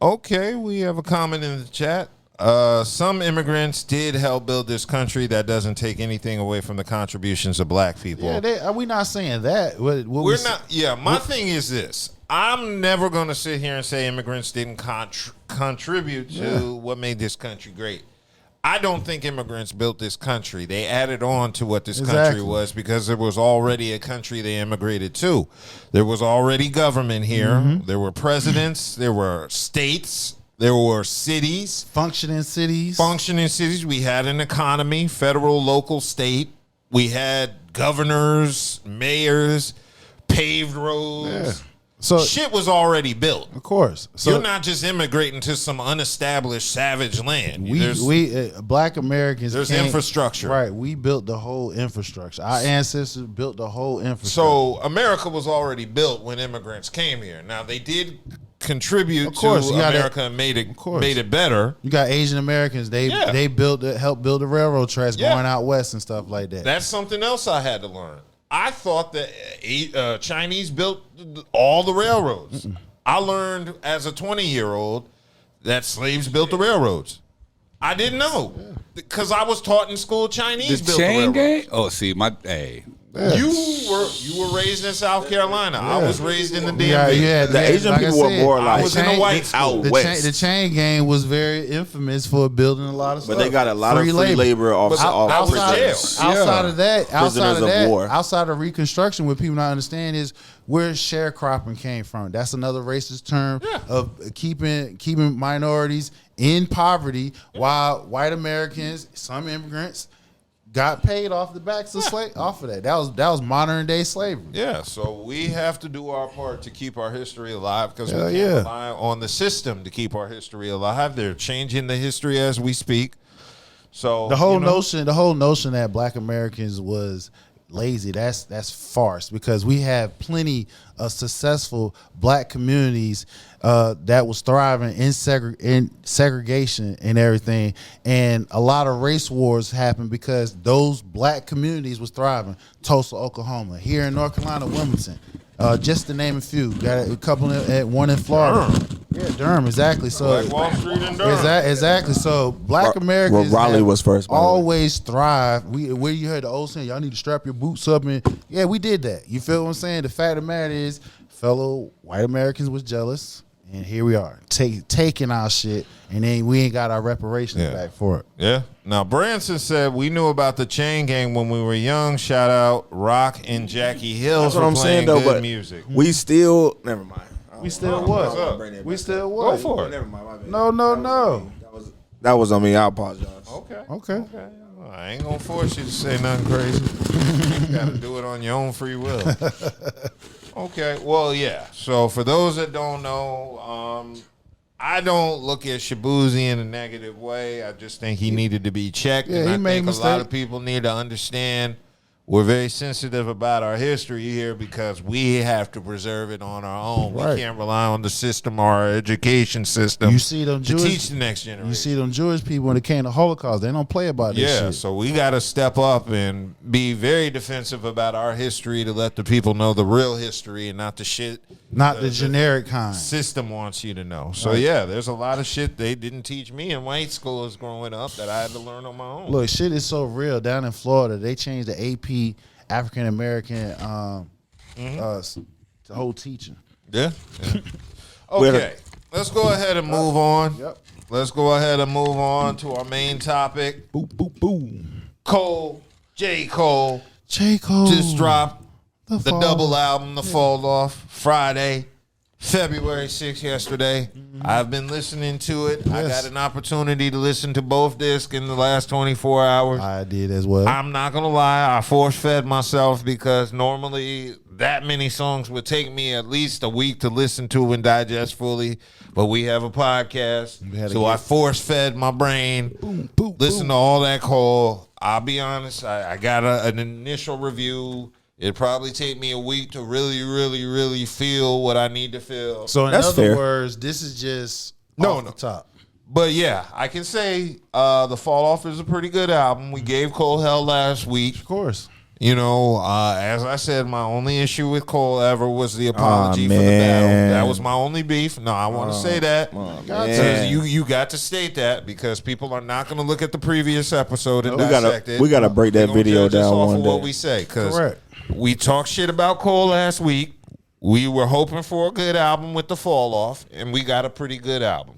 Okay, we have a comment in the chat. Some immigrants did help build this country. That doesn't take anything away from the contributes of black people. Yeah, we're not saying that. We're not. Yeah, my thing is this. I'm never going to sit here and say immigrants didn't contribute to what made this country great. I don't think immigrants built this country. They added on to what this country was because there was already a country they immigrated to. There was already government here. There were presidents. There were states. There were cities. Functioning cities. We had an economy, federal, local, state. We had governors, mayors, paved roads. Yeah. So shit was already built. Of course. So you're not just immigrating to some unestablished savage land. We black Americans. There's infrastructure. Right. We built the whole infrastructure. Our ancestors built the whole infrastructure. So America was already built when immigrants came here. Now they did contribute to America and made it better. You got Asian Americans. They helped build the railroad tracks going out west and stuff like that. That's something else I had to learn. I thought that Chinese built all the railroads. I learned as a 20-year-old that slaves built the railroads. I didn't know because I was taught in school Chinese built the chain railroads. gang? Oh, see, hey. You were raised in South Carolina. I was raised in the DMV. The Asian like I people were said, more like I was in a white school. The west. the chain gang was very infamous for building a lot of stuff. But they got a lot of free labor off But that was prisoners. jail. Outside of that, war. outside of Reconstruction, what people not understand is where sharecropping came from. That's another racist term of keeping minorities in poverty while white Americans, some immigrants, got paid off the backs of off of that. That was modern day slavery. Yeah, so we have to do our part to keep our history alive because we can't rely on the system to keep our history alive. They're changing the history as we speak. So The whole notion that Black Americans was lazy, that's farce because we have plenty of successful Black communities that was thriving in segregation and everything, and a lot of race wars happened because those Black communities was thriving. Tulsa, Oklahoma, here in North Carolina, Wilmington, just to name a few. Got a couple one in Florida. Yeah, Durham, exactly. So Black Wall Street in Durham. Exactly. So Black Americans Raleigh was first, by the way. always thrive. Where you heard the old saying, y'all need to strap your boots up, and we did that. You feel what I'm saying? The fact of the matter is, fellow white Americans was jealous, and here we are taking our shit, and then we ain't got our reparations back for it. Yeah. Now, Branson said we knew about the chain gang when we were young. Shout out Rock and Jackie Hill That's for what I'm playing saying, though. good But music. we still never mind. We still what? We still what? Go for it. Never mind. My bad. No. That was on me. I apologize. Okay. I ain't gonna force you to say nothing crazy. You gotta do it on your own free will. Okay. Well, yeah. So for those that don't know, I don't look at Shabuzi in a negative way. I just think he needed to be checked. Yeah, and he I made think a a lot mistake. of people need to understand we're very sensitive about our history here because we have to preserve it on our own. Right. We can't rely on the system or our education system You see them to Jewish, teach the next generation. you see them Jewish people when it came to Holocaust. They don't play about this shit. So we got to step up and be very defensive about our history to let the people know the real history and not the shit Not the generic kind. system wants you to know. So yeah, there's a lot of shit they didn't teach me in white schools growing up that I had to learn on my own. Look, shit is so real. Down in Florida, they changed the AP African American the whole teaching. Yeah. Okay, let's go ahead and move on. Yep. Let's go ahead and move on to our main topic. Boom, boom, boom. J. Cole J. Cole just dropped The the Fall double album, The Fall Off, Friday, February 6th yesterday. I've been listening to it. I Yes. got an opportunity to listen to both discs in the last 24 hours. I did as well. I'm not going to lie. I force-fed myself because normally that many songs would take me at least a week to listen to and digest fully. But we have a podcast, so I force-fed my brain. Listen to all that Cole. I'll be honest. I got an initial review. It'd probably take me a week to really, really, really feel what I need to feel. So in That's other fair. words, this is just No, off no. the top. But yeah, I can say The Fall Off is a pretty good album. We gave Cole hell last week. Of course. You know, as I said, my only issue with Cole ever was the apology for the battle. man. That was my only beef. No, I want to say that. man. You got to state that because people are not going to look at the previous episode and We dissect it. gotta break They that gonna video judge us down off one of day. what we say because Correct. we talked shit about Cole last week. We were hoping for a good album with The Fall Off, and we got a pretty good album.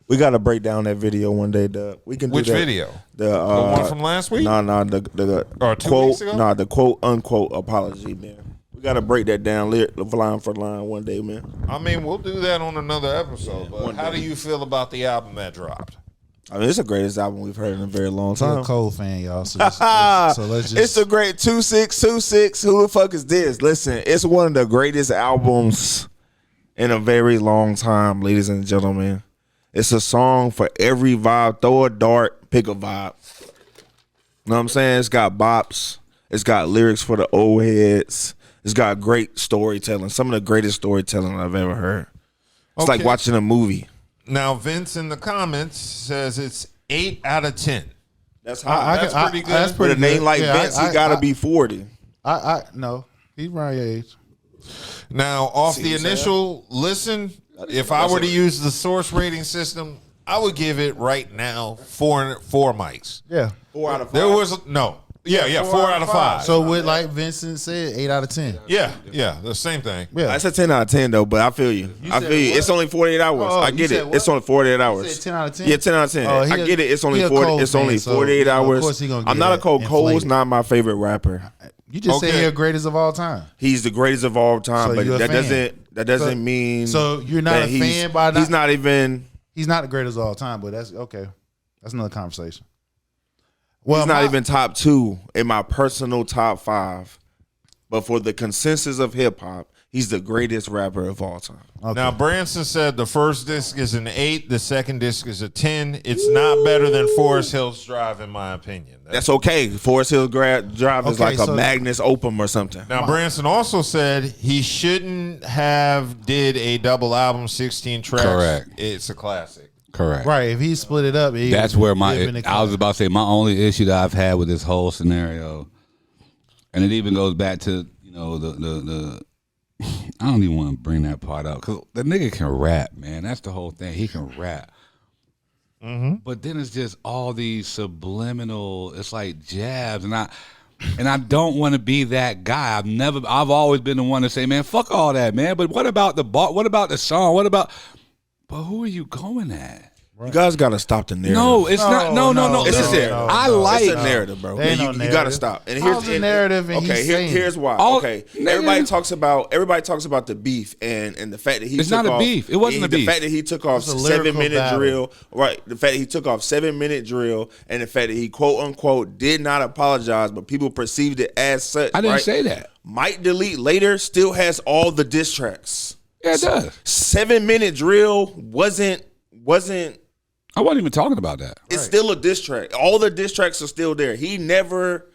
We gotta break down that video one day, Doug. We can do Which that. video? The one from last week? No, the Or 2 quote, weeks ago? no, the quote unquote apology, man. We gotta break that down line for line one day, man. I mean, we'll do that on another episode. But one how day. do you feel about the album that dropped? I mean, it's the greatest album we've heard in a very long I'm time. a Cole fan, y'all. So let's just. It's a great 2626. Who the fuck is this? Listen, it's one of the greatest albums in a very long time, ladies and gentlemen. It's a song for every vibe. Throw a dart, pick a vibe. You know what I'm saying? It's got bops. It's got lyrics for the old heads. It's got great storytelling. Some of the greatest storytelling I've ever heard. It's like Okay. watching a movie. Now, Vince in the comments says it's 8 out of 10. That's That's pretty good. That's With pretty a name good. like Yeah, Vince, he gotta be 40. No, he's around your age. Now, off the initial listen, if I were to use the source rating system, I would give it right now four mics. Yeah. 4 out of 5. There was no. Yeah, 4 out of 5. So with like Vincent said, 8 out of 10. Yeah, the same thing. Yeah. That's a 10 out of 10 though, but I feel you. I feel you. what? It's only 48 hours. Oh, I you get said it. what? It's only 48 hours. You said 10 out of 10? Yeah, 10 out of 10. Oh, I get it. It's only he a 40. Cole It's only fan, so, 48 you know, hours. of course he gonna I'm get not a Cole. Cole's inflated. not my favorite rapper. You just Okay. say you're greatest of all time. He's the greatest of all time, So but you're a that fan. doesn't mean. So you're not that a fan by he's not even. He's not the greatest of all time, but that's okay. That's another conversation. Well, He's not even top 2 in my personal top 5. But for the consensus of hip hop, he's the greatest rapper of all time. Okay. Now, Branson said the first disc is an 8, the second disc is a 10. It's not better than Forest Hills Drive, in my opinion. That's okay. Forest Hills Drive is Okay, like a so- Magnus Opum or something. Now, Branson also said he shouldn't have did a double album, 16 tracks. Correct. It's a classic. Correct. Right. If he split it up, That's where I was about to say my only issue that I've had with this whole scenario, and it even goes back to the I don't even want to bring that part up because the nigga can rap, man. That's the whole thing. He can rap. But then it's just all these subliminal. It's like jabs, and I don't want to be that guy. I've always been the one to say, man, fuck all that, man. But what about the bar? What about the song? What about? But who are you going at? You guys gotta stop the narrative. No, it's not. No. It's Listen, a I like. It's a narrative, bro. There ain't no You narrative. gotta stop. And How's the narrative and okay, he's saying here's why. All- okay, nigga. everybody talks about the beef and the fact that he It's took not a off, beef. It wasn't a the beef. fact that he took off It's a lyrical 7-minute battle. drill, right? The fact that he took off 7-minute drill, and the fact that he quote unquote did not apologize, but people perceived it as such. I didn't right? say that. Might Delete Later still has all the diss tracks. Yeah, it does. 7-minute drill wasn't. I wasn't even talking about that. It's still a diss track. All the diss tracks are still there. He never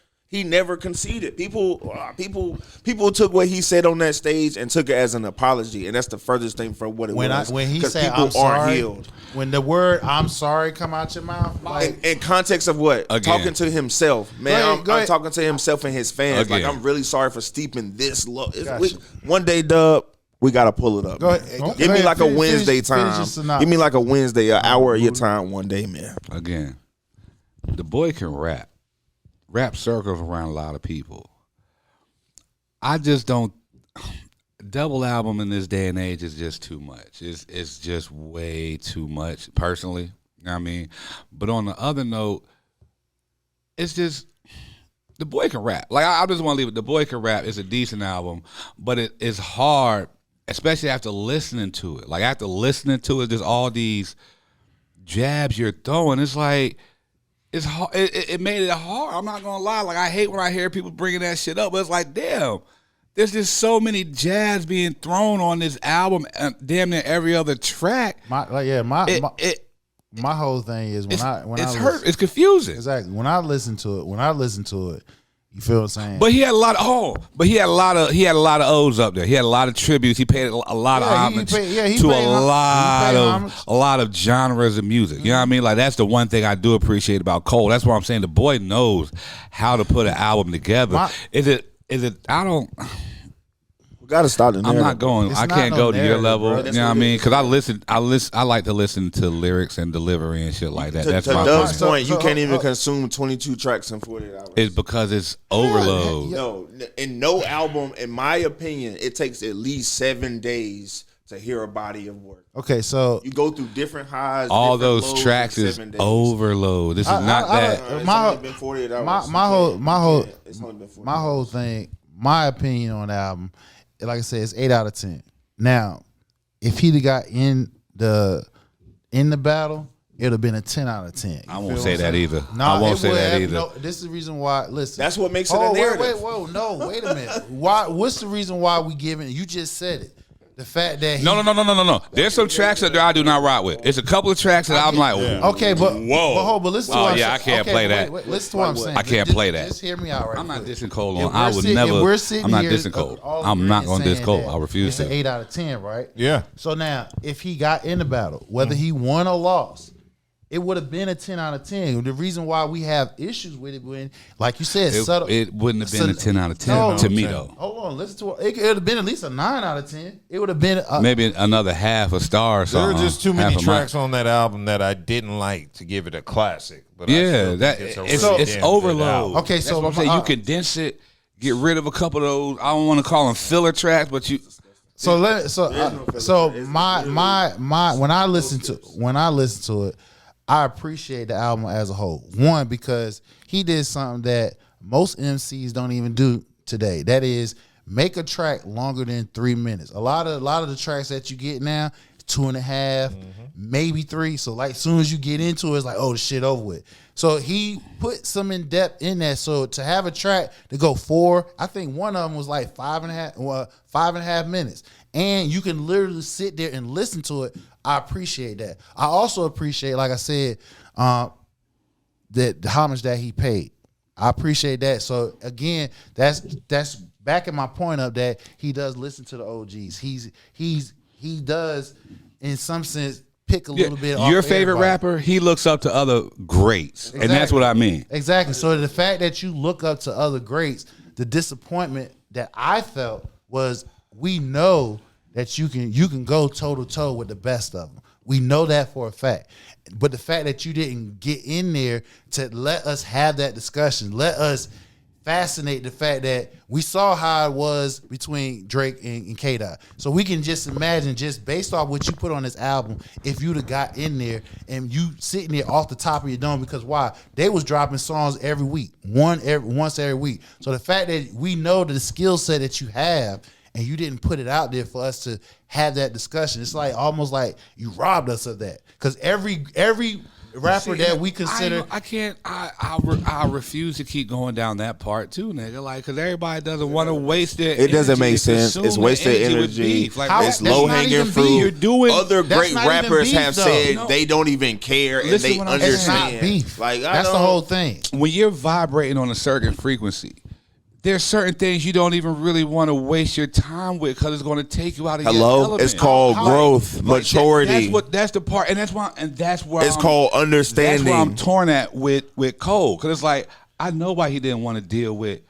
conceded. People took what he said on that stage and took it as an apology, and that's the furthest thing from what it was. When he 'Cause said people I'm sorry, aren't healed. when the word I'm sorry come out your mouth, like In context of what? Again. Talking to himself. Man, Go I'm ahead. talking to himself and his fans. Again. Like, I'm really sorry for steeping this low. Gotcha. One day, Dub, we got to pull it up. Go man. ahead. Go Give me ahead. like a Finish- Wednesday finish your time. synopsis. Give me like a Wednesday, an hour of your time one day, man. Again, the boy can rap. Rap circles around a lot of people. I just don't. Double album in this day and age is just too much. It's just way too much, personally. You know what I mean? But on the other note, it's just the boy can rap. Like I just want to leave it. The boy can rap. It's a decent album, but it's hard, especially after listening to it. Like after listening to it, there's all these jabs you're throwing. It's like it's hard. It made it hard. I'm not gonna lie. Like I hate when I hear people bringing that shit up. But it's like, damn, there's just so many jabs being thrown on this album. Damn near every other track. my whole thing is It's hurt. It's confusing. Exactly. When I listen to it, you feel what I'm saying? But he had a lot of O's up there. He had a lot of tributes. He paid a lot of homage to a lot of genres of music. You know what I mean? Like that's the one thing I do appreciate about Cole. That's why I'm saying the boy knows how to put an album together. Is it? I don't. We got to stop the I'm narrative. not going. It's I not can't no go to your narrative, level. bro. You That's know what I what it mean? is. Because I like to listen to lyrics and delivery and shit like that. To That's my Doug's point. point, you can't even consume 22 tracks in 48 hours. It's because it's overload. No, in no album, in my opinion, it takes at least 7 days to hear a body of work. Okay, so You go through different highs. All different those lows tracks in is 7 days. overload. This is not that. It's My- only been 48 hours. It's only been 48 my whole thing, my opinion on the album, like I said, it's 8 out of 10. Now, if he'd have got in the battle, it'd have been a 10 out of 10. I won't say that either. No, I won't it say would that have- either. No, this is the reason why. Listen, That's what makes it a wait, narrative. wait a minute. Why? What's the reason why we giving? You just said it. The fact that he, No. There's some tracks that I do not rock with. It's a couple of tracks that I'm like, Okay, but Whoa. but listen to Oh, what I'm yeah, saying. I can't Okay, play that. Listen to what I'm saying. I can't play that. Just hear me out right I'm not quick. dissing Cole If on. I we're would sit- if never. we're sitting I'm not here, dissing Cole. all I'm not agreeing going to diss saying Cole. that I refuse It's to. an 8 out of 10, right? Yeah. So now, if he got in the battle, whether he won or lost, it would have been a 10 out of 10. The reason why we have issues with it, when, like you said, it wouldn't have been a 10 out of 10 to me, though. Hold on, listen to it. It would have been at least a 9 out of 10. It would have been maybe another half a star or There something. were just too many tracks on that album that I didn't like to give it a classic. But it's overload. Okay, That's so what I'm saying. You condense it, get rid of a couple of those. I don't want to call them filler tracks, but you. So when I listen to it, I appreciate the album as a whole. One, because he did something that most MCs don't even do today. That is, make a track longer than 3 minutes. A lot of the tracks that you get now, 2.5, maybe 3. So like, soon as you get into it, it's like, oh, the shit over with. So he put some in depth in that. So to have a track to go 4, I think one of them was like 5.5 minutes, and you can literally sit there and listen to it. I appreciate that. I also appreciate, like I said, that the homage that he paid. I appreciate that. So again, that's backing my point up that he does listen to the OGs. He does, in some sense, pick a little bit off your favorite everybody. rapper, he looks up to other greats. And that's what I mean. Exactly. So the fact that you look up to other greats, the disappointment that I felt was, we know that you can go toe to toe with the best of them. We know that for a fact. But the fact that you didn't get in there to let us have that discussion, let us fascinate the fact that we saw how it was between Drake and K-Dot. So we can just imagine, just based off what you put on this album, if you'd have got in there and you sitting there off the top of your dome, because why? They was dropping songs every week, once every week. So the fact that we know the skill set that you have, and you didn't put it out there for us to have that discussion, it's like almost like you robbed us of that. Because every rapper that we consider, I refuse to keep going down that part too, nigga. Like, because everybody doesn't want to waste their. It doesn't make sense. It's wasted energy. Like, it's low hanging fruit. You're doing other great rappers beef, have though. said they don't even care and they understand. it's not beef. Like, that's the whole thing. When you're vibrating on a certain frequency, there's certain things you don't even really want to waste your time with, because it's going to take you out of your element. It's called growth, maturity. That's the part, and that's where it's called understanding. That's where I'm torn at with Cole, because it's like, I know why he didn't want to deal with.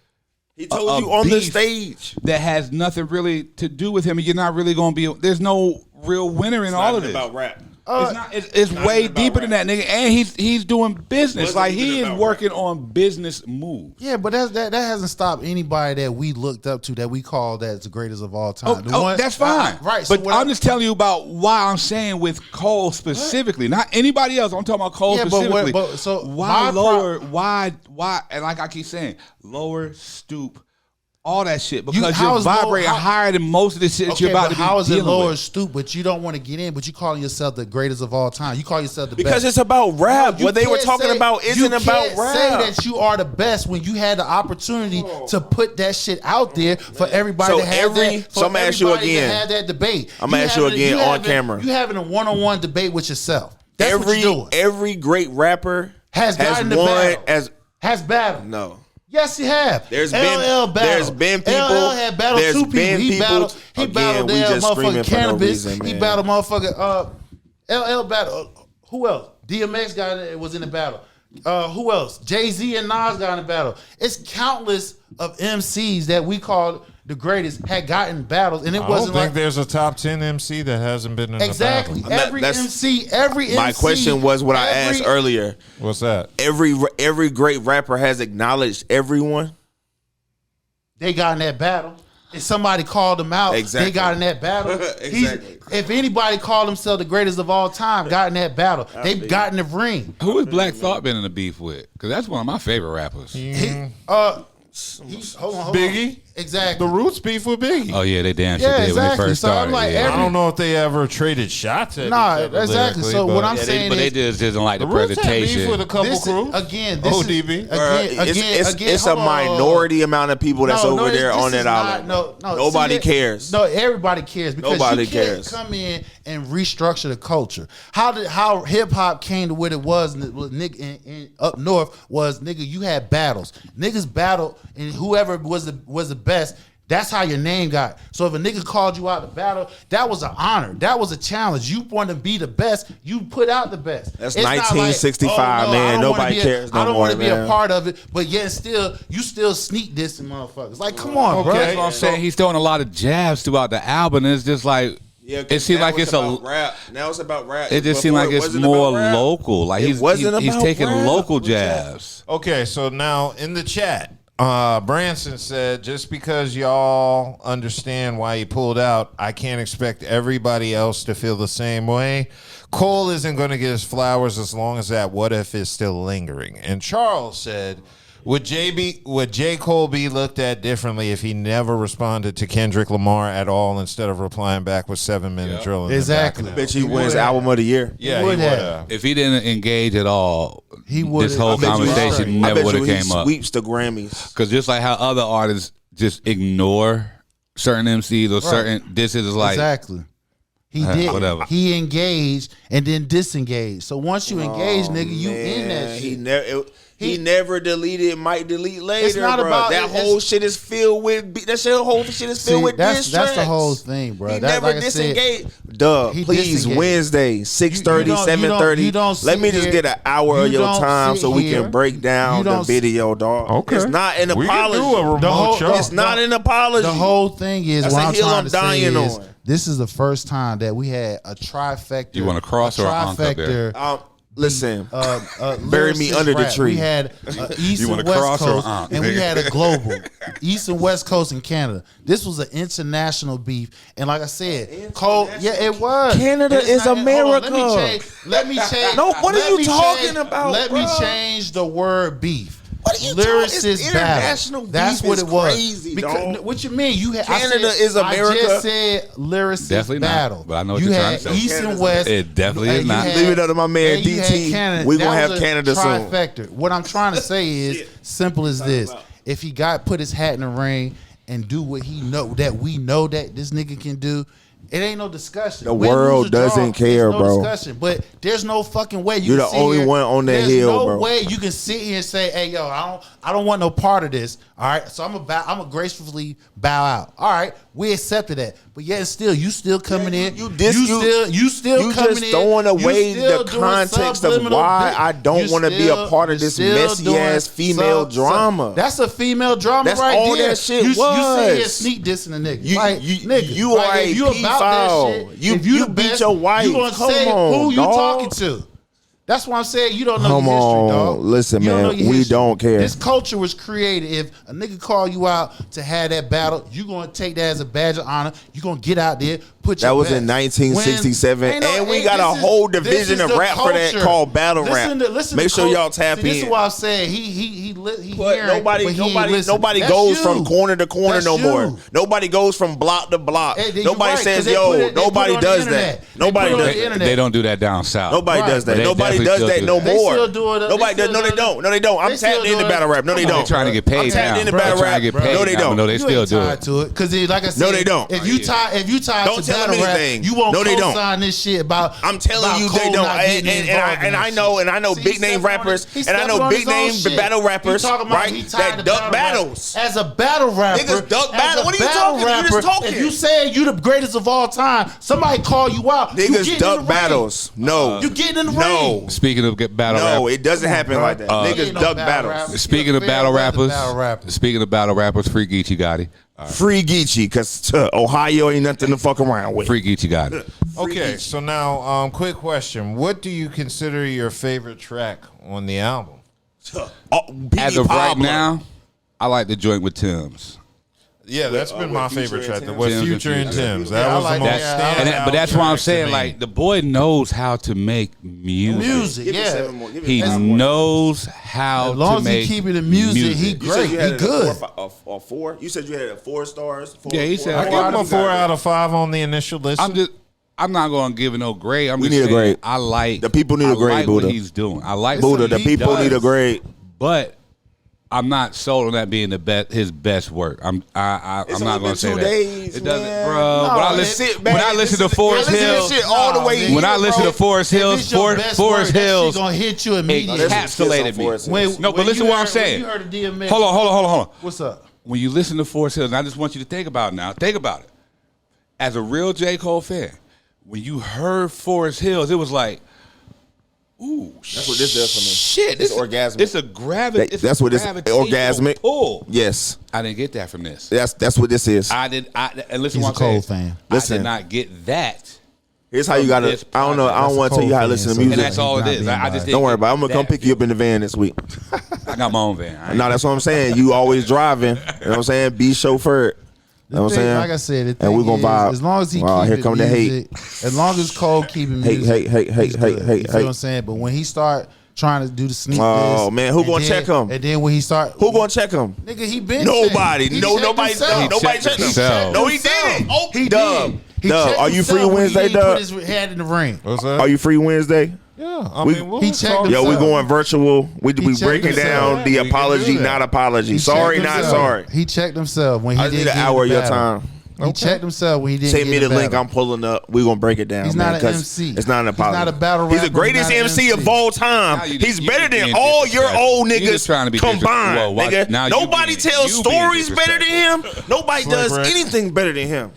He told you on the stage that has nothing really to do with him, and you're not really going to be. There's no real winner in all of this. About rap. It's not. It's way deeper than that, nigga. And he's doing business. Like, he is working on business moves. Yeah, but that hasn't stopped anybody that we looked up to, that we call that's the greatest of all time. That's fine. Right. But so I'm just telling you about why I'm saying with Cole specifically, not anybody else. I'm talking about Cole specifically. So why lower? Why? And like I keep saying, lower, stoop, all that shit, because you're vibrating higher than most of the shit that you're about to be dealing with. How is it lower stoop, but you don't want to get in, but you calling yourself the greatest of all time? You call yourself the best. Because it's about rap. What they were talking about isn't about rap. You can't say that you are the best when you had the opportunity to put that shit out there for everybody to have that. So I'm going to ask you again. Have that debate. I'm going to ask you again on camera. You having a one-on-one debate with yourself. That's what you're doing. Every great rapper has won battle. Has battle. No. Yes, he have. There's LL been people. LL had battled two people. He battled motherfucking Cannabis. He battled motherfucking LL battle. Who else? DMX was in the battle. Who else? Jay-Z and Nas got in the battle. It's countless of MCs that we call the greatest had gotten battles, and it wasn't I don't think there's a top 10 MC that hasn't been in exactly. a battle. Every MC. My question was what I asked earlier. What's that? Every great rapper has acknowledged everyone. They got in that battle. If somebody called them out, they got in that battle. Exactly. If anybody called himself the greatest of all time, got in that battle. They've got in the ring. Who has Black Thought been in a beef with? Because that's one of my favorite rappers. Hold on. Biggie? Exactly. The Roots beef with Biggie. Oh, yeah, they damn sure did when they first started. I don't know if they ever traded shots at each other exactly. So what I'm saying is, they just didn't like the presentation. Beef with a couple crews. ODB. It's a minority amount of people that's over there on that island. Nobody cares. No, everybody cares, because nobody cares. Come in and restructure the culture. How hip hop came to what it was, nigga, up north was, nigga, you had battles. Niggas battled, and whoever was the best That's how your name got. So if a nigga called you out to battle, that was an honor. That was a challenge. You want to be the best. You put out the best. That's It's not 1965, man. Nobody cares no I don't more, want to be man. a part of it, but yet still, you still sneak dissing motherfuckers. Like, come on, bro. That's what I'm saying. He's throwing a lot of jabs throughout the album. And it's just like it seems like it's about rap. Now it's about rap. It just seems like it's more local. Like he's taking rap. local jabs. Okay, so now in the chat, Branson said, just because y'all understand why he pulled out, I can't expect everybody else to feel the same way. Cole isn't going to get his flowers as long as that what if is still lingering. And Charles said, would J. Cole be looked at differently if he never responded to Kendrick Lamar at all instead of replying back with 7-minute drill? Exactly. Bitch, he wins album of the year. Yeah, He he would would have. have. If he didn't engage at all, This whole conversation never would have came up. Sweeps the Grammys. Because just like how other artists just ignore certain MCs or certain disses, is like Exactly. He did. whatever. He engaged and then disengaged. So once you engage, nigga, you in that shit. He never deleted. Might delete later. It's not bro. about- that it's- whole shit is filled with. Whole shit is filled with diss that's the tracks. whole thing, bro. He That, never like I said, disengaged. Duh, he please, disengaged. Wednesday, 6:30, You don't- 7:30. you don't Let me sit just here- get an hour of you your don't time sit so we here- can break down you the don't video, dog. Okay. It's not an We can apology. do a remote The whole- show. It's not an apology. The whole thing is That's what a I'm hill trying I'm to say dying is on. this is the first time that we had a trifecta. You want a cross or a hunk up there? Listen, bury me under the tree. We had East You want and a West cross or a Coast, hunk? and we had a global East and West Coast in Canada. This was an international beef, and like I said, Cole. Yeah, it was. Canada It's is not- hold on, America. Let me change. No, what are let you me talking change- about, Let me bro? change the word beef. What are you Lyricist talking? It's international battle. That's beef what is it was. crazy, Because, dog. what you mean? You had Canada I said, is America. I just said lyricist Definitely not, battle. but I know what you you're had trying to say. East and Canada's- West. It definitely is you not. Leave it up to my man and you had DT. Canada. We That gonna was have a Canada soon. trifecta. What I'm trying to say is simple as this: if he put his hat in the ring and do what he know that we know that this nigga can do. It ain't no discussion. The Win, world lose, or draw, doesn't it's care, no bro. Discussion. But there's no fucking way You're can the sit only here- one on that there's hill, no bro. way you can sit here and say, "Hey, yo, I don't want no part of this." All right, so I'm gonna gracefully bow out. All right, we accepted that, but yet still, you still coming in. You still coming just in. throwing You away still the doing context of subliminal why dick. I don't You want to be still- a part of you this still messy doing ass female drama. That's a female drama That's right all there. that shit You sit here was. sneak dissing a nigga. You- Like, you- nigga, you like, are if a you about that pedophile. shit, You- if you you the beat best, your wife. You gonna Come say on, who you dog. talking to? That's why I'm saying you don't know Come your history, on. dog. Listen, You don't man, know your we history. don't care. This culture was created. If a nigga call you out to have that battle, you gonna take that as a badge of honor. You gonna get out there, put your That was best. in 1967, When- ain't and we hey, got a this whole this division is of the rap for that culture. called battle rap. Make sure y'all tap This is in. why I'm saying he But hearing, nobody but he ain't listening. nobody That's goes you. from corner to corner That's no more. you. Nobody goes from block to block. Hey, you're Nobody right, 'cause says, they yo, put it- they nobody put it on does the that. internet. They Nobody put it on does the that. internet. They don't do that down south. Nobody Right. does that. But they Nobody definitely does still that do no that. They more. still do it. Nobody They does. No, still they do it. don't. No, they don't. I'm They still tapped do into it. battle rap. No, they Come on, don't. They trying to get paid I'm tapped now. into Bro, battle trying to rap. get Bro. paid No, they now. don't. No, they You still ain't do tied it. to it because, like I said, No, they don't. If you tie Don't to tell them battle rap, anything. you won't No, they don't. co-sign this shit about. I'm telling about you, they Cole don't. not getting involved in And I that know, shit. and I know See, big he name stepping on rappers, his- he and I stepping know on big his own name shit. battle rappers, He talking about right? he tied That to duck battle rap. battles. As a battle rapper, Niggas duck as battle. a What are you battle talking? You just rapper, talking. If you say you the greatest of all time, somebody call you out. you Niggas getting in duck the ring. battles. No. You getting in the No. ring. Speaking of battle rap, No, it doesn't happen bro. like that. Ain't Niggas no duck battle battles. rap. speaking of Fair battle weather rappers, battle rappers. speaking of battle rappers, Free Geechee Gotti. Free Geechee, because Ohio ain't nothing to fuck around with. Free Geechee Gotti. Okay, so now, quick question: what do you consider your favorite track on the album? As of right now, I like the joint with Tim's. Yeah, that's been my with Future favorite and track. Tim's? With Tim's and Future and Future. Tim's. Yeah, That I was like the most that. standout But that's why I'm track to saying, me. like, the boy knows how to make music. Music, Give me yeah. 7 more. Give me He 7 more. knows how As long to as make he keep it in music, he You said great. you had He it good. a 4? You said you had it at 4 stars? Yeah, he said- I I give him a 4 out of 5 on the initial listen. I'm not going to give it no grade. I'm We just need a saying, grade. I like The people need a grade, like Buddha. what he's doing. I like Buddha, what the he people does, need a grade. but I'm not sold on that being his best work. I'm not only going been to say 2 that. days, It doesn't, man. bro. No, when I man, listen, sit when back. I listen to Listen Forest to this Hills, shit all the way. when I listen to Forest If Hills, it's your best Forest work, that Hills, shit gonna hit you it immediately. that's- encapsulated me. Forest Hills. When- No, but when listen you what I'm heard- when saying. you heard of DMX, Hold on. What's up? when you listen to Forest Hills, and I just want you to think about it now. Think about it. As a real J. Cole fan, when you heard Forest Hills, it was like, ooh, That's what this does for me. shit. It's orgasmic. It's a gravity. That's what this orgasmic pull. Yes, I didn't get that from this. that's what this is. And listen, He's what a I'm Cole saying. fan. I Listen. did not get that. Here's how you gotta. This I don't know. I That's don't a want to tell you how to Cole listen to fan, music. And that's all it He's is. not I being just biased. Don't worry about it. I'm gonna come that pick you up in the van this week. I got my own van. No, that's what I'm saying. You always driving. You know what I'm saying? Be chauffeured. You know what I'm thing, saying? like I said, the thing And we gonna is, vibe. as long as he Wow, keep here it come the hate. music, as long as Cole keeping Hate, music, hate, he's good. You hate. feel what I'm saying? But when he start trying to do the sneak Oh, this, man, who and gonna then- check him? And then when he start, Who gonna check him? nigga, he been Nobody. checked. He No, checked nobody. himself. Nobody checked checked him. himself. No, he didn't. Oh, he Dub. did. He Dub. checked Are you free himself when Wednesday, he didn't Dub? put his head in the ring. What's that? Are you free Wednesday? Yeah, I We- mean, we'll he checked talk- himself. Yo, we going virtual. We checked breaking himself. down the We can apology, do that. not apology. He Sorry, checked not himself. sorry. He checked himself when he I just didn't need an get in hour of the your battle. time. He checked himself when he didn't. Send get me in the link. battle. I'm pulling up. We gonna break it down. He's man, not an 'cause MC. It's not an He's apology. not a battle He's the rapper. greatest He's not an MC of MC. all time. Now you He's just- better you than being all your disrespectful. old You just niggas trying to be combined. disrespectful. Well, Nigga, now you nobody being- tells you being stories better than him. Nobody Slick does Rick. anything better than him.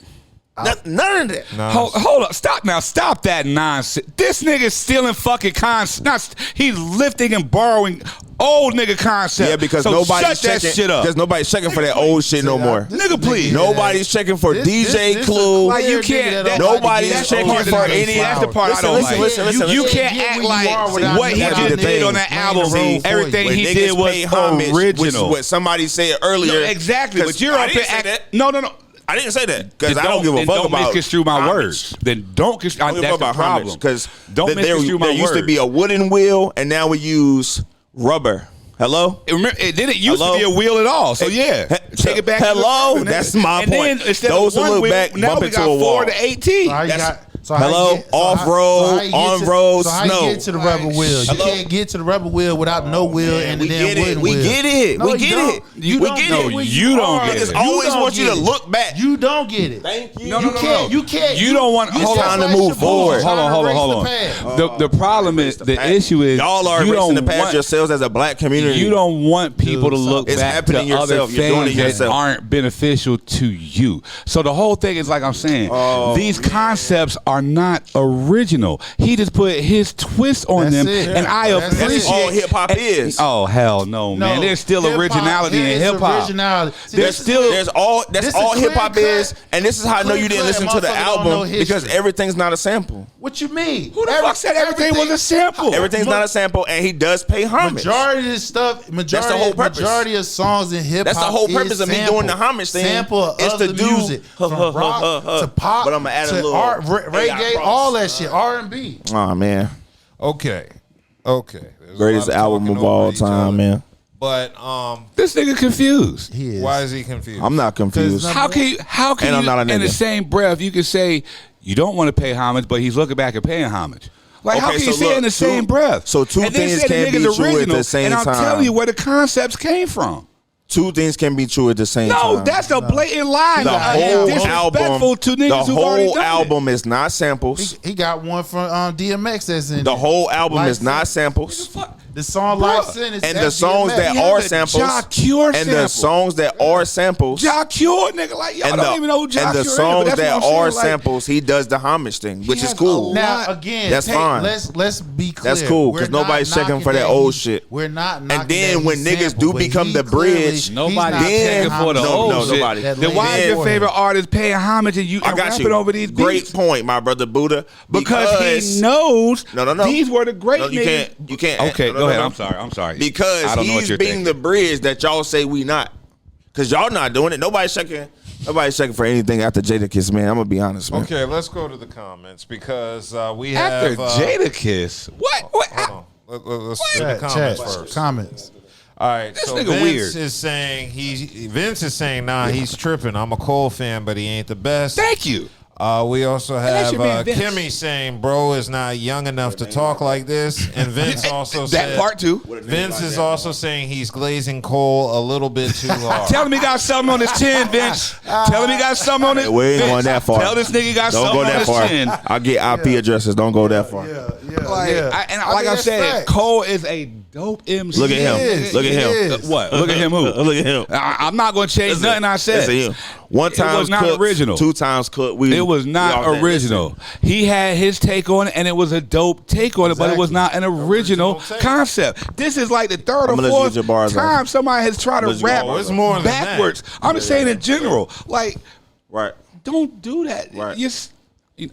None of that. Nah. Hold up. Stop now. Stop that nonsense. This nigga's stealing fucking concepts. He's lifting and borrowing old nigga concepts. Yeah, because so nobody's shut that checking. shit up. Because nobody's checking for that old shit no more. Nigga, please. Nobody's checking for DJ this Clue. Like, you can't- that- Nobody's that's the checking part for that- any. That's the part I don't Listen, like. listen, listen, You listen. can't get act where you like are without what he that just be the did thing. on that Playing album. the role for Everything you. he When did niggas was pay homage, which is original. what somebody said earlier. No, exactly. 'Cause But you're I up didn't here say that. No. I didn't say that because Then I don't give a then fuck don't about misconstrue my homage. words. Then don't. That's I don't give a fuck the about problem. because Don't misconstrue my there used to be a wooden wheel and now we use rubber. Hello? It didn't used Hello? to be a wheel at all. So yeah, take it back. to the Hello? river, nigga. That's my and point. Then instead Those of who one look wheel, back now bump we into got a 4 wall. to 18. So how you That's- got- so how you hello? get- so how- Off-road, so how you get to- on-road, so how you snow. get to the rubber wheel? You Hello? can't get to the rubber wheel without no wheel and the we damn get it. wooden We wheel. get it. No, We you get don't. it. You We don't get get it. where You don't are. get it. Niggas always don't want you get to it. look back. You don't get it. Thank you. No, You can't. You can't. You don't want. you Hold just trying to on. like move your boy forward. trying to Hold erase on. the past. The problem is the issue is Y'all are you erasing don't the past want. yourselves as a black community. You don't want people to look It's back happening to other yourself. You're doing things it that yourself. aren't beneficial to you. So the whole thing is like I'm saying, these concepts are not original. He just put his twist on That's them, it. and I That's it. appreciate. That's all hip hop is. Oh hell no, man! There's still originality in hip hop. There's still That's all This all is hip hop clear is, cut. and this is how I know you didn't Clear listen cut, to the motherfucker don't know album history. because everything's not a sample. What you mean? Who the fuck said everything was a sample? Everything's not a sample, and he does pay homage. Majority of this stuff, That's the whole purpose. Majority of songs in hip hop. That's the whole purpose of me doing the homage thing. Sample is of to the do music, from rock to pop, But I'ma add a to little art, AI reggae, props. all that shit, R&B. Oh man, Okay. There's a greatest lot of album talking of all over each other. time, man. But This nigga confused. He is. why is he confused? I'm not confused. Cause How can And you I'm not a in the nigga. same breath you can say you don't want to pay homage, but he's looking back and paying homage? Like how Okay, can you so say it in the look, same two- breath? so two and then things say the can't be nigga's true at the original, same and I'll time. tell you where the concepts came from. Two things can be true at the same No, time. that's a blatant lie. the whole disrespectful album. to The niggas who've already whole done album is not samples. he got one from DMX that's in The it. whole album Life is not Sentence. samples. The song Bro, Life Sentence And the that's songs DMX. that He has are a samples, Ja Cure and the sample. songs that are samples, Ja Cure, nigga, like y'all and don't even know who Ja and the Cure is, but songs that's that what I'm are saying, like, samples, he does the homage thing, which is has cool. a Now lot. again, That's fine. Let's be clear. That's cool, 'cause We're not nobody's checking knocking for that old he- shit. We're not. And knocking then that when he niggas sampled, do but become he the clearly- bridge, he's Nobody not checking paying for the homage. old no, shit. nobody. That Then why is lady your for favorite him. artist paying homage and you I got rapping you. over these Great beats? point, my brother Buddha. Because he knows No. these were the great No, you niggas. can't. You can't. Okay, No, go ahead. no. I'm sorry. Because I don't know what he's you're being thinking. the bridge that y'all say we not. Because y'all not doing it. Nobody's checking for anything after Jadakiss, man. I'm going to be honest, man. Okay, let's go to the comments because we have After Jadakiss. What? Hold on. Let's do the comments first. Comments. All right, This so nigga Vince weird. is saying Vince is saying he's tripping. I'm a Cole fan, but he ain't the best. Thank you. We also that's have your man, Vince. Kimmy saying, "Bro is not young enough to talk like this," and Vince also That said, part too. Vince is also saying he's glazing Cole a little bit too hard. Tell him he got something on his chin, Vince. Tell him he got something on it. We ain't Vince, going that far. Tell this nigga he got Don't something go on that his far. chin. I'll get IP addresses. Don't go that far. like, Yeah. like I that's said, facts. Cole is a dope MC. Look at him. is. Look at He him. is. What? Look at him. Who? Look at him. I'm not going to change nothing I said. Listen, one time It was not cooked, original. 2 times cooked. It was not original. He had his take on it, and it was a dope take on it, but it was not an original take. concept. This is like the third or I'ma let you fourth get your bars time off. somebody has tried to Let you rap go. It's more than that. backwards. I'm just saying in general. Like, Right. don't do that. Right.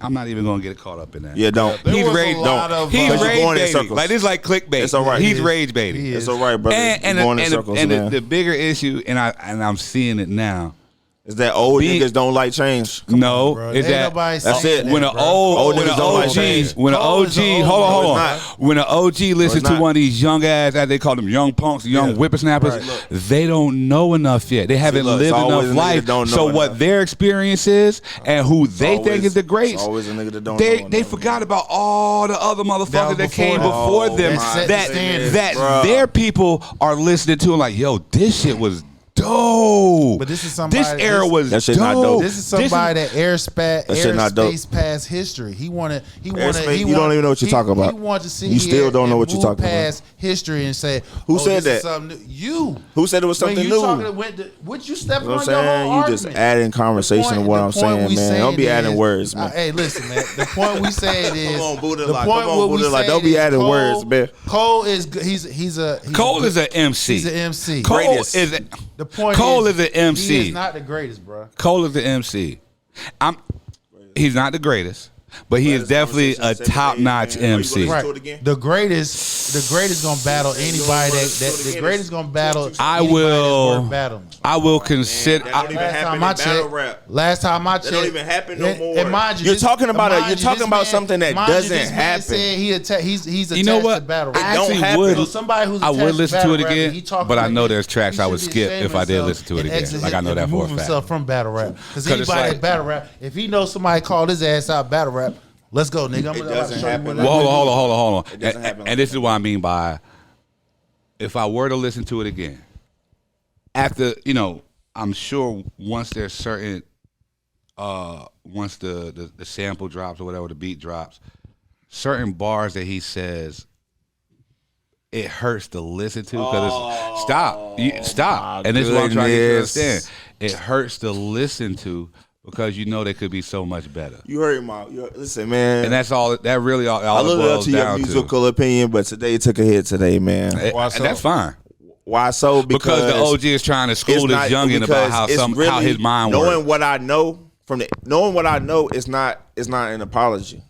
I'm not even going to get caught up in that. Yeah, don't. There He's was a rage. lot of, He's But you're rage going in baiting. circles. Like this, is like clickbait. It's all right. He's He rage baiting. He is. It's all right, brother. And You're going in circles, man. the bigger issue, and I'm seeing it now. Is that old Being- niggas don't like change? No, Bro, is ain't that nobody That's saying it. that, when an bro. old when niggas an don't like OG change. when an Cole OG is old. hold No, on it's not. when an OG listen to not. one of these young ass, as they call them, young punks, young whippersnappers, they don't know enough yet. They haven't look, it's lived always a enough nigga life. that don't know So what enough. their experience is and who they think always- is the greats, it's always a nigga that don't they know they enough. forgot about all the other motherfuckers that came before before them them. Oh, my that goodness, that bruh. their people are listening to and like, yo, this shit was dope. But this is somebody- This era was That shit dope. not dope. This is somebody that shit not dope. airspace past history. He wanted. Airspace, you don't even know what you're talking about. He wanted to see. You still don't know what you're talking about. Past history and say, Who oh, said this is that? something new. You. Who said it was something when you new? Would you step You know on what your I'm whole saying? You argument? just adding conversation to what I'm saying, man. Don't be adding words, man. Hey, listen, man. The point we saying is. Come on, Buddha the like, point come on, what we Buddha like, saying don't be is adding Cole- words, man. Cole is good. He's a Cole is an MC. He's an MC. Cole Greatest. is a, The point Cole is an MC. He is not the greatest, bro. Cole is the MC. He's not the greatest, but he is definitely a top-notch MC. Right. to it again? The greatest gonna battle anybody that the greatest gonna battle. I anybody will- that's worth battling. I will consider. that don't even Last happen time in I battle checked, rap. last time I checked, That don't even happen no and- more. And mind you, You're this- talking about mind you're you, talking this about man- something that mind you, doesn't this man happen. said he's attached You know what? to battle I rap. don't actually happen. would. So somebody who's I attached would listen to battle it rap, again, and he talking but I like know this, there's tracks he I should would be skip ashamed if I did himself listen to it and again. exit Like, I know and that for a remove fact. himself from battle rap because 'Cause it's anybody like- that battle rap, if he knows somebody called his ass out battle rap, let's go, nigga. I'm It gonna doesn't show you happen what like I Well, do. hold on. It doesn't happen like And this is what I mean by if I were to listen to it again, after, I'm sure once there's certain once the sample drops or whatever, the beat drops, certain bars that he says, it hurts to listen to because it's stop. And this is what I'm trying to get you to goodness. understand. It hurts to listen to because they could be so much better. You heard him out. Listen, man. And that's all. That really all I it look up boils to your down to. musical opinion, but today took a hit today, man. And that's fine. Why so? Because the OG is trying to school this youngin about how his mind works. Knowing what I know knowing what I know is not an apology.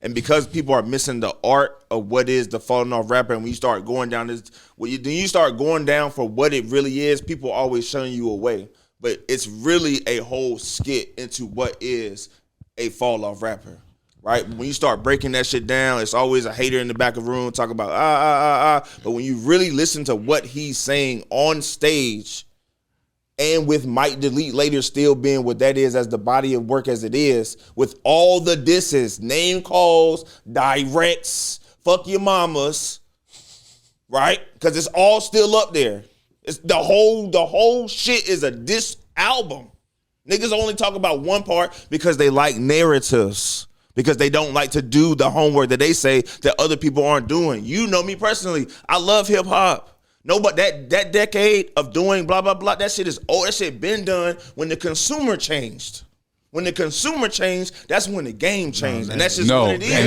And because people are missing the art of what is the falling off rapper, and when you start going down this, then you start going down for what it really is, people always shunning you away. But it's really a whole skit into what is a fall off rapper, right? When you start breaking that shit down, it's always a hater in the back of the room talking about But when you really listen to what he's saying on stage, and with Might Delete Later still being what that is as the body of work as it is, with all the disses, name calls, directs, fuck your mamas, right? Because it's all still up there. It's the whole shit is a diss album. Niggas only talk about one part because they like narratives, because they don't like to do the homework that they say that other people aren't doing. You know me personally. I love hip hop. No, but that decade of doing blah, blah, blah, that shit is old. That shit been done when the consumer changed. When the consumer changed, that's when the game changed. And that's just what it is.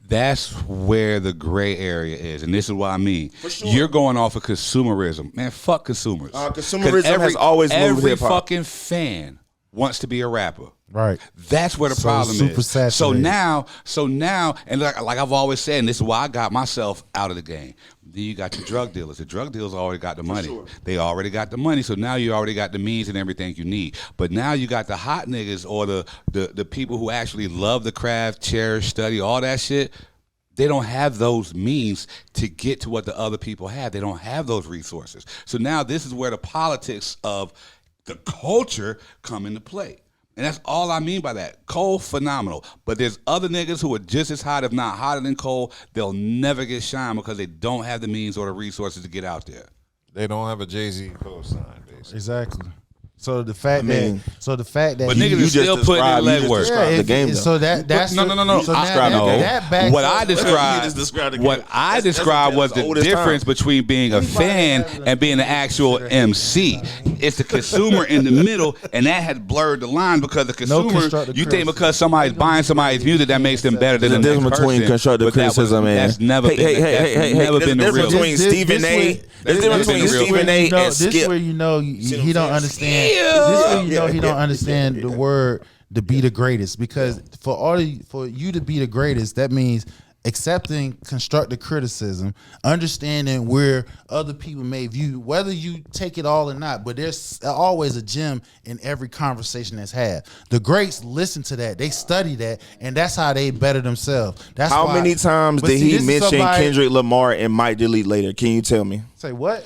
That's where the gray area is, and this is what I mean. For sure. You're going off of consumerism, man. Fuck consumers. Consumerism has always moved every hip-hop. fucking fan wants to be a rapper. Right. That's where the problem super is. saturated. So now, and like I've always said, and this is why I got myself out of the game. Then you got your drug dealers. The drug dealers already got the money. sure. They already got the money. So now you already got the means and everything you need. But now you got the hot niggas or the people who actually love the craft, cherish, study, all that shit. They don't have those means to get to what the other people have. They don't have those resources. So now this is where the politics of the culture come into play. And that's all I mean by that. Cole, phenomenal. But there's other niggas who are just as hot, if not hotter than Cole. They'll never get shine because they don't have the means or the resources to get out there. They don't have a Jay-Z co-sign, basically. Exactly. So the fact But niggas is still putting in legwork. The game, though. So that's no. So that backs What up- I described was the difference between being a fan and being an actual MC. It's the consumer in the middle, and that has blurred the line because the consumer. constructive You think criticism. because somebody's buying somebody's music that makes them better than the There's a next difference between person, constructive but that was- criticism and that's never been. Hey. Never There's been a the difference real. between Stephen A. There's a difference between Stephen A. and This Skip. where you know he don't understand. This where you know he don't understand the word to be the greatest. Because for you to be the greatest, that means accepting constructive criticism, understanding where other people may view, whether you take it all or not. But there's always a gem in every conversation that's had. The greats listen to that, they study that, and that's how they better themselves. That's How why- many times But did see, he this is mention somebody- Kendrick Lamar and might delete later? Can you tell me? Say what?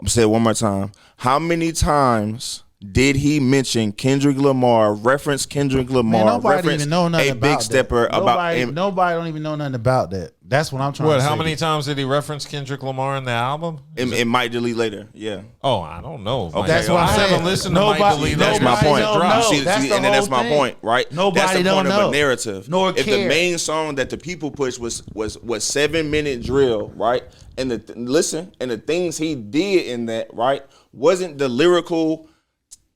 I'm saying it one more time. How many times did he mention Kendrick Lamar, reference Kendrick Lamar, Man, nobody reference even know nothing a about big that. stepper Nobody don't even know nothing about that. That's what I'm trying to say. How many times did he reference Kendrick Lamar in the album? It might delete later. Yeah. Oh, I don't know. Okay, That's what I'm I saying. haven't listened to Nobody- Mike Delete. That's my Nobody point. don't know. See, That's the and then that's whole my thing. point, right? Nobody that's the don't point know. of a narrative. Nor if the care. main song that the people pushed was 7-minute drill, right? And the things he did in that, right, wasn't the lyrical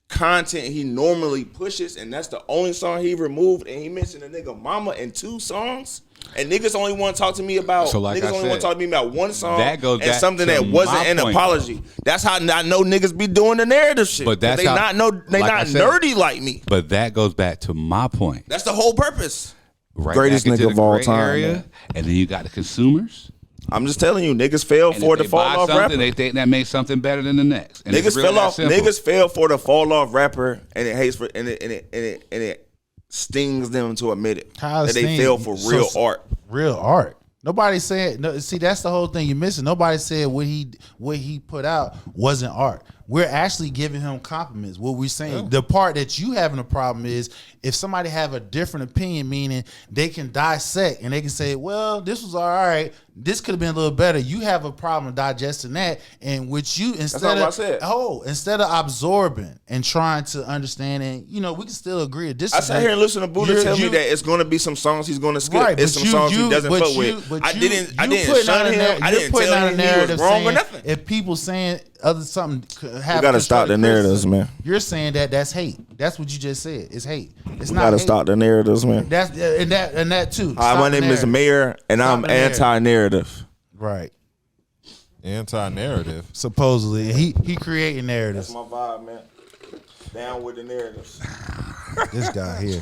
content he normally pushes, and that's the only song he removed. And he mentioned a nigga mama in 2 songs. And niggas only want to talk to me about So like I niggas only said, want to talk to me about one song that goes and back something to that wasn't my an point, apology. That's how I know niggas be doing the narrative shit. But that's they how- not like I not said. nerdy like me. But that goes back to my point. That's the whole purpose. Right Greatest back into nigga the of all gray time, area, man. and then you got the consumers. I'm just telling you, niggas fell And for if the they fall buy off something, rapper. they think that makes something better than the next. And it's Niggas really fell that off. simple. Niggas fell for the fall off rapper, and it hates for and it stings them to admit it How it that they stings? fell for real art. Real art. Nobody said. No, see, that's the whole thing you're missing. Nobody said what he put out wasn't art. We're actually giving him compliments. What we're saying, the part that you having a problem is if somebody have a different opinion, meaning they can dissect and they can say, well, this was all right. This could have been a little better. You have a problem digesting that, and which you instead not what I said. instead of absorbing and trying to understand, and we can still agree or disagree. I sat here and listened to Buddha tell me that it's going to be some songs he's going to skip. Right, it's but some songs he doesn't but fuck with. but I you- didn't you putting shun out a him. narrative- I you're didn't putting tell out a him he was narrative wrong or saying nothing. If people saying something could have, We gotta stop the narratives, man. You're saying that's hate. That's what you just said. It's hate. It's We not. got to hate. stop the narratives, man. That's and that too. Hi, Stop my the name is narrative. Mayor, and Stop I'm the narrative. anti-narrative. Right. Anti-narrative. Supposedly, he creating narratives. That's my vibe, man. Down with the narratives. This guy here.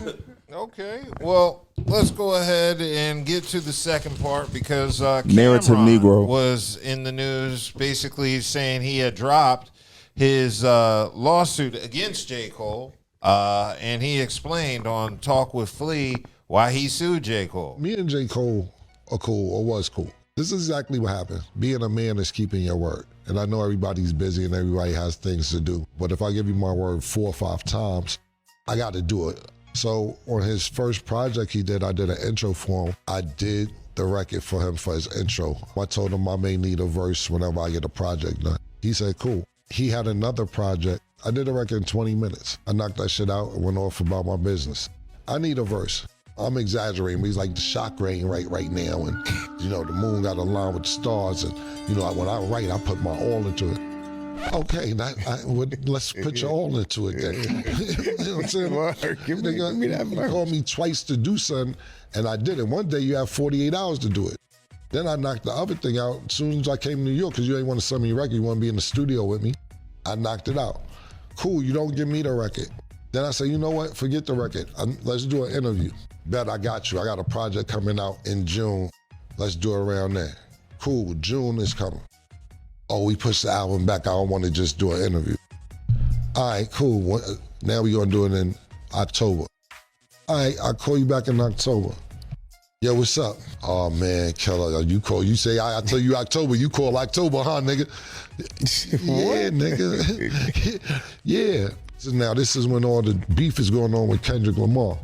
Okay, well, let's go ahead and get to the second part because Narrative Cameron Negro was in the news basically saying he had dropped his lawsuit against J. Cole, and he explained on Talk with Flea why he sued J. Cole. Me and J. Cole are cool, or was cool. This is exactly what happened. Being a man is keeping your word. And I know everybody's busy and everybody has things to do. But if I give you my word 4 or 5 times, I got to do it. So on his first project he did, I did an intro for him. I did the record for him for his intro. I told him I may need a verse whenever I get a project done. He said, cool. He had another project. I did a record in 20 minutes. I knocked that shit out and went off about my business. I need a verse. I'm exaggerating, but he's like the shock rain right now, and the moon got aligned with the stars, and when I write, I put my all into it. Okay, let's put your all into it then. You know what I'm saying? Give me that He verse. called me twice to do something, and I did it. One day you have 48 hours to do it. Then I knocked the other thing out as soon as I came to New York, because you ain't want to send me a record, you want to be in the studio with me. I knocked it out. Cool, you don't give me the record. Then I say, you know what, forget the record. Let's do an interview. Bet I got you. I got a project coming out in June. Let's do it around there. Cool, June is coming. Oh, we pushed the album back. I don't want to just do an interview. All right, cool. Now we're going to do it in October. All right, I'll call you back in October. Yo, what's up? Oh, man, Keller, you say I tell you October, you call October, huh, nigga? Yeah, nigga. Yeah. So now this is when all the beef is going on with Kendrick Lamar.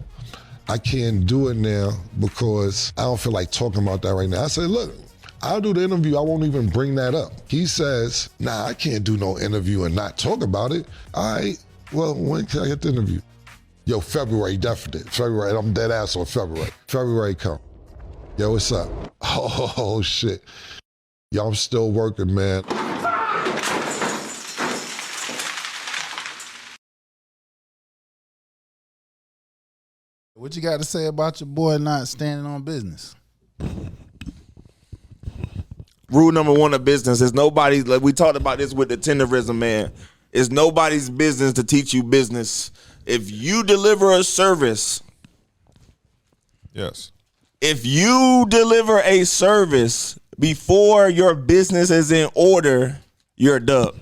I can't do it now because I don't feel like talking about that right now. I say, look, I'll do the interview. I won't even bring that up. He says, nah, I can't do no interview and not talk about it. All right, Well, when can I get the interview? Yo, February, definite. February, I'm dead ass on February. February come. Yo, what's up? Oh, shit. Yo, I'm still working, man. What you got to say about your boy not standing on business? Rule number one of business is nobody's, like we talked about this with the tenderism, man. It's nobody's business to teach you business. If you deliver a service, Yes. if you deliver a service before your business is in order, you're a dub.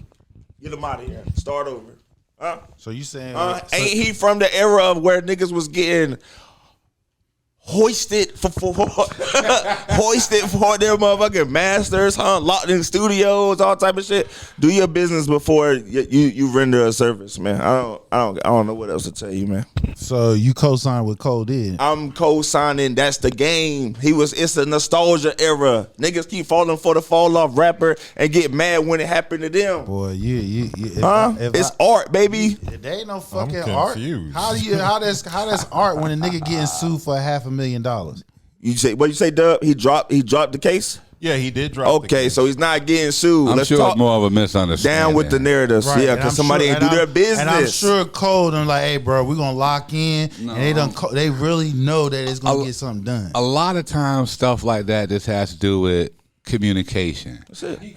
Get him out of here. Start over. Huh? So you saying Ain't he from the era of where niggas was getting hoisted for hoisted for their motherfucking masters, huh? Locked in studios, all type of shit. Do your business before you render a service, man. I don't know what else to tell you, man. So you co-signed with Cole did? I'm co-signing. That's the game. It's a nostalgia era. Niggas keep falling for the fall off rapper and get mad when it happened to them. Boy, It's art, baby. There ain't no fucking I'm art. confused. How that's art when a nigga getting sued for $500,000? You say what you say, Dub? He dropped the case. Yeah, he did drop. Okay, so he's not getting sued. I'm Let's sure talk it's more of a misunderstanding. down with the narratives. Right, Yeah, and because I'm somebody sure- ain't do and their I'm- business. And I'm sure Cole them like, hey, bro, we gonna lock in, and they really know that it's gonna get something done. A lot of times, stuff like that just has to do with communication.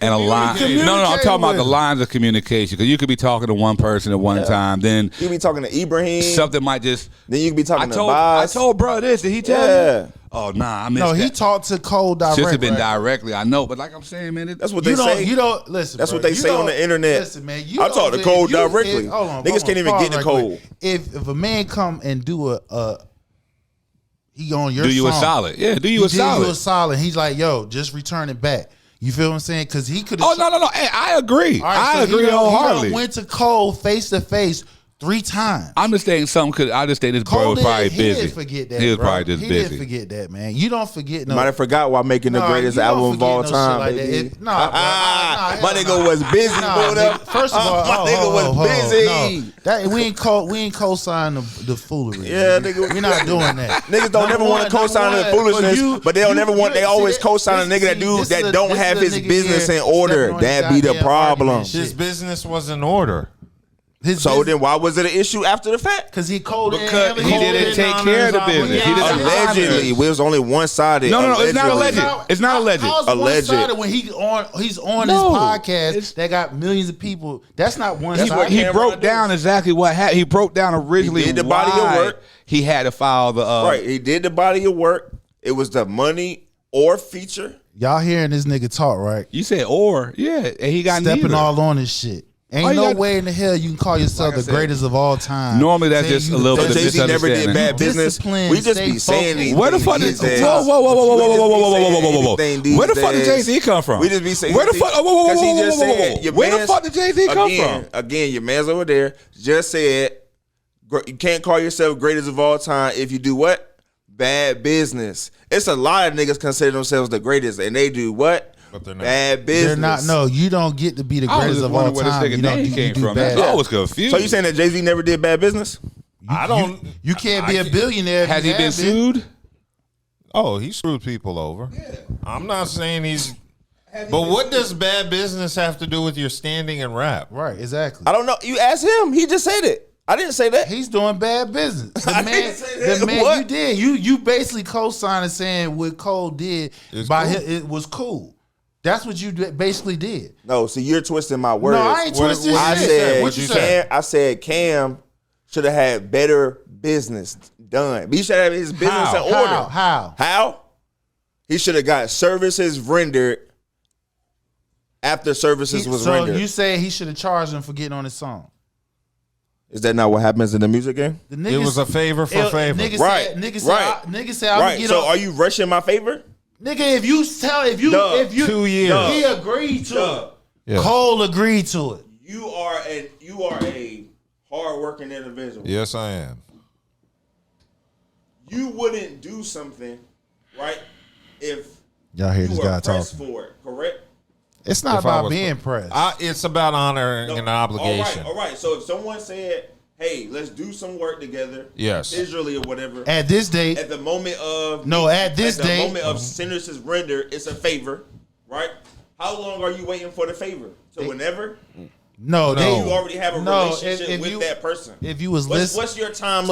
And a line. No, I'm talking about the lines of communication, because you could be talking to one person at one time, then You be talking to Ibrahim. something might just. Then you could be talking to I Boss. told bro this. Did he tell Yeah. you? Oh nah, I missed No, that. he talked to Cole direct. Should have been right? directly. I know, but like I'm saying, man, That's what they say. You don't listen. That's bro. what they You say on don't- the internet. Listen, man. I talk to Cole directly. Hold on, Niggas can't even pause get to right Cole. quick. If a man come and do he on your do you song, a solid. Yeah, do you he a did solid. you a solid. He's like, yo, just return it back. You feel what I'm saying? Because he could. Oh no. Hey, I agree. All right, I so agree he done wholeheartedly. went to Cole face to face 3 times. I'm just saying something could. I just think this bro was probably he busy. didn't forget that. He was bro. probably just he busy. didn't forget that, man. You don't forget no. Might have forgot while making the Nah, greatest you don't album of all forget no shit time, like baby. that. Nah, bro. Nah, My hell nigga nah. was busy, Nah, bro. nigga. First of all, My nigga was busy. No, we ain't co-sign the foolery. Yeah, nigga. We're not doing that. Niggas don't never want to co-sign the foolishness, but they don't never want. They always co-sign a nigga that don't have his business in order. That be the problem. His business was in order. So then, why was it an issue after the fact? Because he called Because he didn't take care of the business. He didn't- Allegedly, it was only one sided. No, it's not alleged. It's not alleged. How's Alleged. one-sided when he's on No, his podcast that got millions of people? That's not That's one-sided. what He Cameron broke did. down exactly what happened. He broke down originally He did the body of why work. he had to file the Right, he did the body of work. It was the money or feature. Y'all hearing this nigga talk, right? You said and he got Stepping neither. all on his shit. Ain't All you no got- way in the hell you can call yourself Like I the said, greatest of all time. normally that's Saying just you a little the bit of best. Jay-Z never did misunderstanding. bad business. Discipline, We just stay be saying focused. these Where the things fuck did these days. whoa. Anything Where the these fuck did days. Jay-Z come from? We just be saying Where the fuck? because he just said your Where the mans- fuck did Jay-Z come from? Again, your man's over there just said you can't call yourself greatest of all time if you do what? Bad business. It's a lot of niggas consider themselves the greatest and they do what? But they're not. Bad business. They're not. No, you don't get to be the I was greatest just of all wondering where this time. nigga You don't. name You came do from. bad. That's all I was confused. So you saying that Jay-Z never did bad business? I don't. You can't be a billionaire. if Has you he been have sued? Oh, he screwed people over. Yeah. I'm not saying he's. But what does bad business have to do with your standing in rap? Right. Exactly. I don't know. You asked him. He just said it. I didn't say that. He's doing bad business. The I man, didn't say that. the man What? you did. You basically co-signed and saying what Cole did It's by cool. him, it was cool. That's what you basically did. No, see, you're twisting my words. No, I ain't twisting I shit. said, What you said? I said Cam should have had better business done. He should have his business How? in order. How? He should have got services rendered after services was So rendered. you say he should have charged him for getting on his song? Is that not what happens in the music game? The It was a favor for favor. Nigga Right, said, nigga right. said, nigga said, I'm Right. gonna get So on. are you rushing my favor? Nigga, if you 2 years. he agreed to Duh. it. Yeah. Cole agreed to it. You are a hard-working individual. Yes, I am. You wouldn't do something, right, if Y'all hear you this were guy pressed talking. for it, correct? It's not If I about was- being pressed. It's about honoring an obligation. All right. So if someone said, hey, let's do some work together. Yes. Visually or whatever. At this date. At the moment of the moment of Sinner's render, it's a favor, right? How long are you waiting for the favor? So whenever? No, you already have a relationship with that person. If you was listening,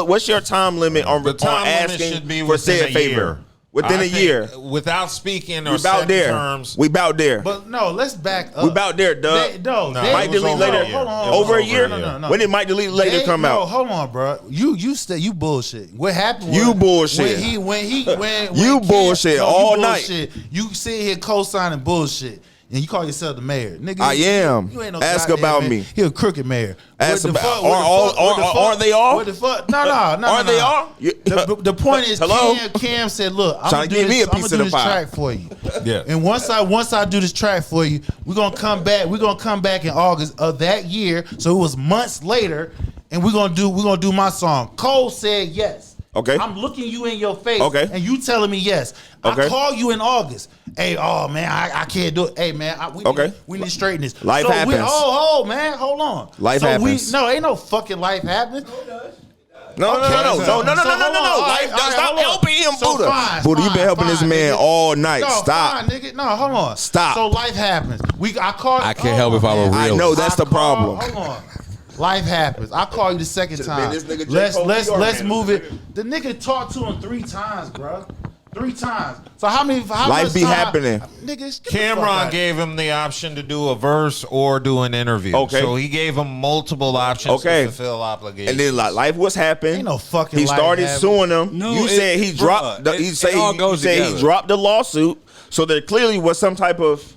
what's your time limit on asking should be for said favor? Within a year, without speaking or we about there. terms. We about there. But no, let's back up. We about there, Doug. Mike delete later. Hold on, over a year. No. When did Mike delete later come out? Hold on, bro. You bullshit. What happened? You bullshit. When you bullshit all night. You sit here co-signing bullshit. And you call yourself the mayor, nigga? I am. You ain't no Ask goddamn about mayor. me. He a crooked mayor. Ask about. Are they all? What the fuck? No. Are they all? The point is, Hello? Cam said, "Look, I'm Trying gonna to give me a piece of the this pie. track for you." Yeah. And once I do this track for you, we're gonna come back. We're gonna come back in August of that year. So it was months later, and we're gonna do my song. Cole said yes. Okay. I'm looking you in your face. Okay. And you telling me yes. Okay. I call you in August. Hey, oh man, I can't do it. Hey man, we need to straighten this. Life happens. Man, hold on. Life happens. Ain't no fucking life happening. No. Life does stop helping him, Buddha. Buddha, you been helping this man all night. Stop. Fine, nigga. No, hold on. Stop. So life happens. I can't help if I were real. I know that's the problem. Hold on. Life happens. I call you the second time. This nigga J. Cole Let's PR move it. The nigga talked to him 3 times, bro. 3 times. So how Life much be time? happening. Niggas, get the fuck Cameron out. gave him the option to do a verse or do an interview. Okay. So he gave him multiple options to fulfill obligations. And then life was happening. Ain't no fucking He life started happening. suing them. No, you said he dropped. He said he dropped the lawsuit. So there clearly was some type of.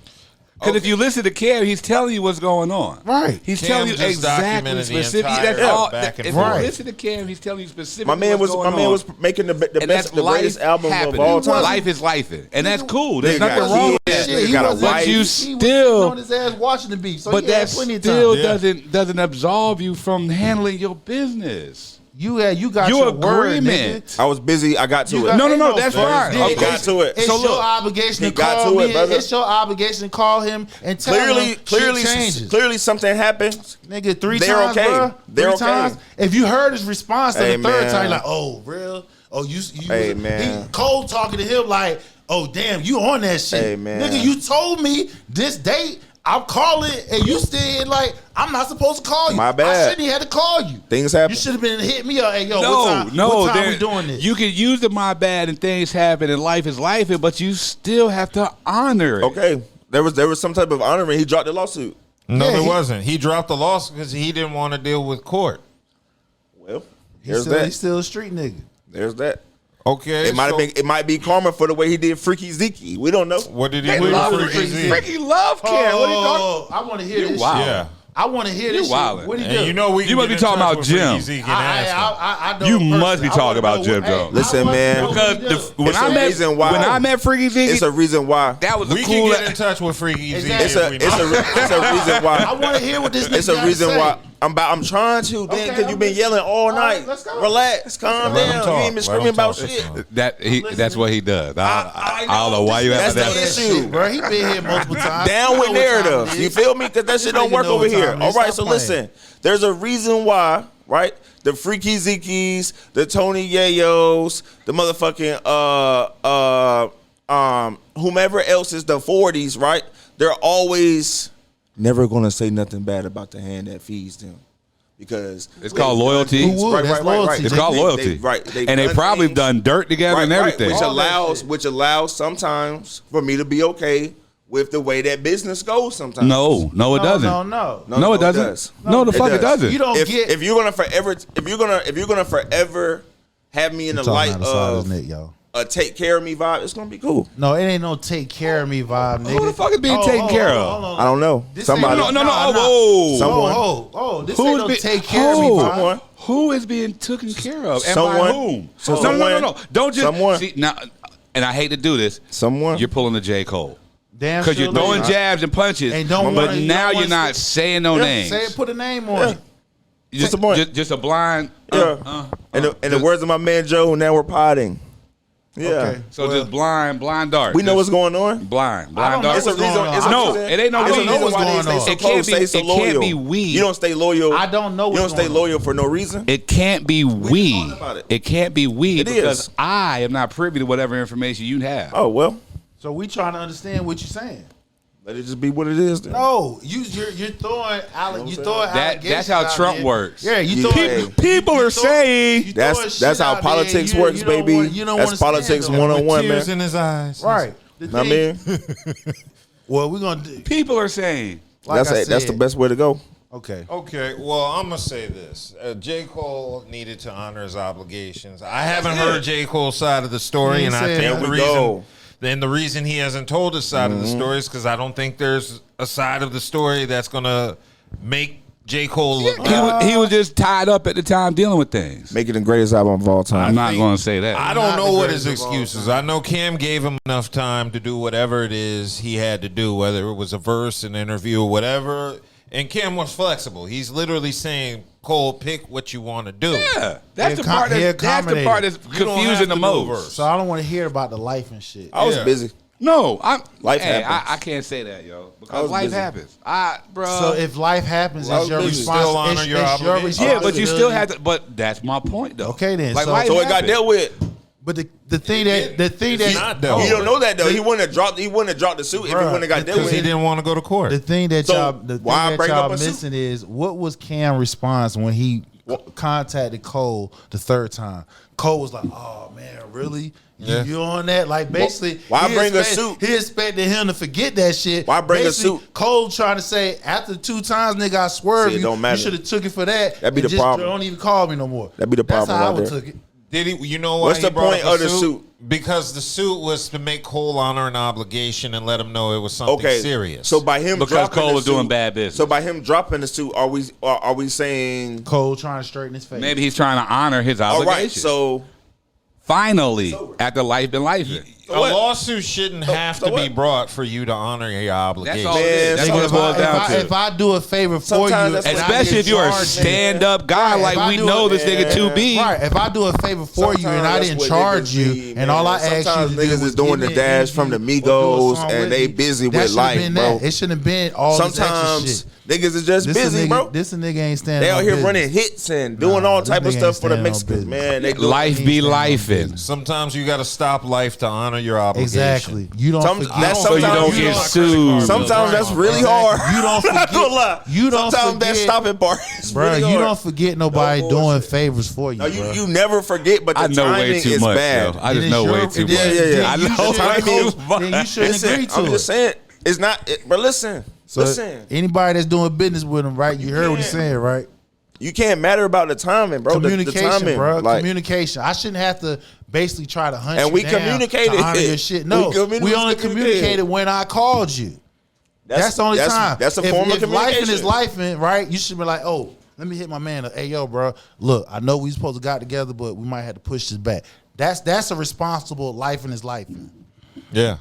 Because if you listen to Cam, he's telling you what's going on. Right. He's Cam telling you just exactly documented the specific. entire That's all. back and If forth. you listen to Cam, he's telling you specifically. My man was making the and best, the greatest album of all time. Life is life, and that's cool. There's Nigga nothing got wrong with kids. that. Nigga got a wife. But you He still, was on his ass watching the beat. So but he had that plenty of still time. doesn't absolve you from handling your business. You got Your your word, agreement. nigga. I was busy. I got to You it. got- No, ain't that's fucking fine. thing. Okay. Got to it. It's So your look, obligation he to got call to it, me. brother. It's your obligation to call him and tell him changes. Clearly something happened. Nigga, 3 They're times, okay. bro. They're 3 okay. times. If you heard his response to Hey, the 3rd man. time, you're like, oh, real? Oh, you Hey, man. Cole talking to him like, oh, damn, you on that shit. Hey, man. Nigga, you told me this date. I'm calling, and you still like, I'm not supposed to call you. My bad. I shouldn't have had to call you. Things happen. You should have been hit me up. Hey, yo, No, what time we doing this? You can use the my bad and things happen and life is life, but you still have to honor it. Okay, there was some type of honoring. He dropped the lawsuit. No, Yeah, there he- wasn't. He dropped the lawsuit because he didn't want to deal with court. Well, He's still a street nigga. There's that. Okay. It might be karma for the way he did Freaky Zeke. We don't know. What did he They do love to Freaky Freaky Z? Freaky love Cam. What are you talking? I want to hear this wild. shit. Yeah. I want to hear You this shit. wildin'. What he And do? you know we You can must get be talking in touch about with Jim. Freaky Zeke and ask him. I know You personally. must be I talking wanna about know Jim what- Jones. Listen, I wanna man. know what he Because do. when It's I a met reason why. when I met Freaky Zeke, It's a reason why. that was a We cool. can get in touch with Freaky Z. Exactly. It's if a we it's know. a it's a reason I why. want to hear what this nigga It's a gotta reason say. why. I'm trying to. Okay, Because you've been I'm yelling all All right, night. let's go. Relax, calm Let him down. talk. You ain't been Let screaming him about talk. shit. That's what he does. I don't know why you That's have the that. issue. Bro, he been here multiple times. Down You with know what time narratives. it You is. feel me? Because that shit don't nigga work know over what here. time it All is. right, Stop so listen. There's a reason why, right? The Freaky Zikis, the Tony Yayos, the motherfucking whomever else is the 40s, right? They're always never gonna say nothing bad about the hand that feeds them. Because It's called loyalty. Who would? That's loyalty. It's called loyalty. And they probably done dirt together and everything. Which allows sometimes for me to be okay with the way that business goes sometimes. No, it doesn't. No. it doesn't. does. No, the It fuck it does. doesn't. You don't get. If you're gonna forever have me in the light of y'all. a take care of me vibe, it's gonna be cool. No, it ain't no take care of me vibe, nigga. Who the fuck is being taken care of? Hold on. I don't know. This Somebody. ain't- No. Nah. Someone. This Who ain't is no being take care of me vibe. Someone. Who is being taken care of? And Someone. by whom? So No. someone- Don't just someone. see now. And I hate to do this. Someone. You're pulling the J. Cole Damn because you're sure throwing not. jabs and punches. And don't but wanna- you now don't you're wanna not saying no names. Say it, put a name on it. Just the point. Just a blind. Yeah. In the words of my man Joe, now we're potting. Yeah. Okay. So just blind dart. We know what's Just going on. blind I don't know dart. It's a what's reason. going on. It's a No, reason. it ain't no I don't reason. know what's why going they on. stay so It close. can't be- Stay so it can't loyal. be we. You don't stay loyal. I don't know You what's don't stay going on. loyal for no reason. It can't be we. talking about it. It can't be we It because is. I am not privy to whatever information you have. Oh well, So we trying to understand what you're saying. let it just be what it is. Then. No, you're throwing That's how out Trump there. works. Yeah, you Yeah. throwing People are saying you throwing That's shit how out politics there, works, you don't baby. want- you don't That's wanna stand politics on it. 101, Tears man. in his eyes. Right. The Know what I thing- mean, Well, we're gonna do. people are saying Like I that's the said. best way to go. Okay. Okay, well, I'm gonna say this: J. Cole needed to honor his obligations. I haven't heard J. Cole's side of the story, He and I said- think There the we reason, go. then the reason he hasn't told his side of the story is because I don't think there's a side of the story that's gonna make J. Cole look bad. he was just tied up at the time dealing with things. Make it the greatest album of all time. I'm not going to say that. I don't Not know the what his greatest of all excuses. I know Cam gave him enough time to do whatever it is he had to do, whether it was a verse, an interview, or whatever. And Cam was flexible. He's literally saying, "Cole, pick what you want to do." Yeah, that's He the part. he That's the accommodated. part that's You don't have confusing the to do a most. verse. So I don't want to hear about the life and shit. I was Yeah. busy. No, Life hey, happens. I can't say that, yo, I because was life busy. happens. Bro. So if life happens, Well, it's your you still honor responsibility. your obligation. yeah, but you still have to. But that's my point, though. Okay, then. Like, So- life So it got happens. dealt with. But the thing that It's not dealt You with. don't know that though. He wouldn't have dropped. He wouldn't have dropped the suit if he Bruh, wouldn't have got dealt Because with. he didn't want to go to court. the thing that So, why bring up a suit? missing is what was Cam's response when he contacted Cole the third time. Cole was like, "Oh man, really? Yeah. You on that? Like basically, Why he bring a expect- suit? He expected him to forget that shit. Why bring a Basically, suit? Cole trying to say after 2 times nigga I swerved See, it you. don't matter. You should have took it for that. That'd be and the just problem. Don't even call me no more. That'd be the That's problem how I right would there. took it. Did he? You know why? What's he the brought point up of the suit? Because the suit was to make Cole honor an obligation and let him know it was something Okay, serious. So by him Because dropping Cole the was doing suit- bad business. So by him dropping the suit, are we saying? Cole trying to straighten his face. Maybe he's trying to honor his All obligation. right. So finally, after life been life. a what? lawsuit shouldn't have so to be what? brought for you to honor your obligation. That's all it Man, is. That's nigga, all it if, boils down I, to. if I do a favor for Sometimes you, that's what and I Especially get if you're a charged, stand-up guy Right, if like I we do know it- this nigga to be. right? If I do a favor for you and I sometimes didn't that's what charge niggas you, be, and man. all I asked you Sometimes to do niggas was is doing give the me an dash from the interview or do a Migos song and with they me. busy That with should've life, been bro. that. It shouldn't have been all this extra sometimes shit. niggas is just busy, nigga, bro. This nigga ain't standing. They out on here business. running hits and doing all this type of nigga stuff ain't for the standing on Mexicans, business. man. They Life be He ain't life standing on in. Sometimes you got to stop life to honor your obligation. Exactly. You don't Some- forget. that's So you sometimes don't you get don't- sued. Sometimes that's really hard. You don't I'm not forget. gonna lie. You don't Sometimes that forget. stopping part is Bro, really you hard. don't forget nobody No doing bullshit. favors for you. No, bro. you never forget, but the I know way timing too is much, bad. yo. I It just is know your- way too much. Yeah, yeah, yeah. I You know shouldn't way agree- too much. then you shouldn't Listen, agree to I'm it. just saying, it's not. But listen, So listen. anybody that's doing business with him, right? You heard what he's can't. saying, right? You can't matter about the timing, bro. Communication, the timing, bro. like, Communication. I shouldn't have to basically try to hunt And you we down communicated. to honor your shit. No, We we only communicated. communicated when I called you. That's the only time. That's a if, form of if communication. life is life, right? You should be like, oh, let me hit my man. Hey, yo, bro. Look, I know we supposed to got together, but we might have to push this back. That's a responsible life in his life. Yeah.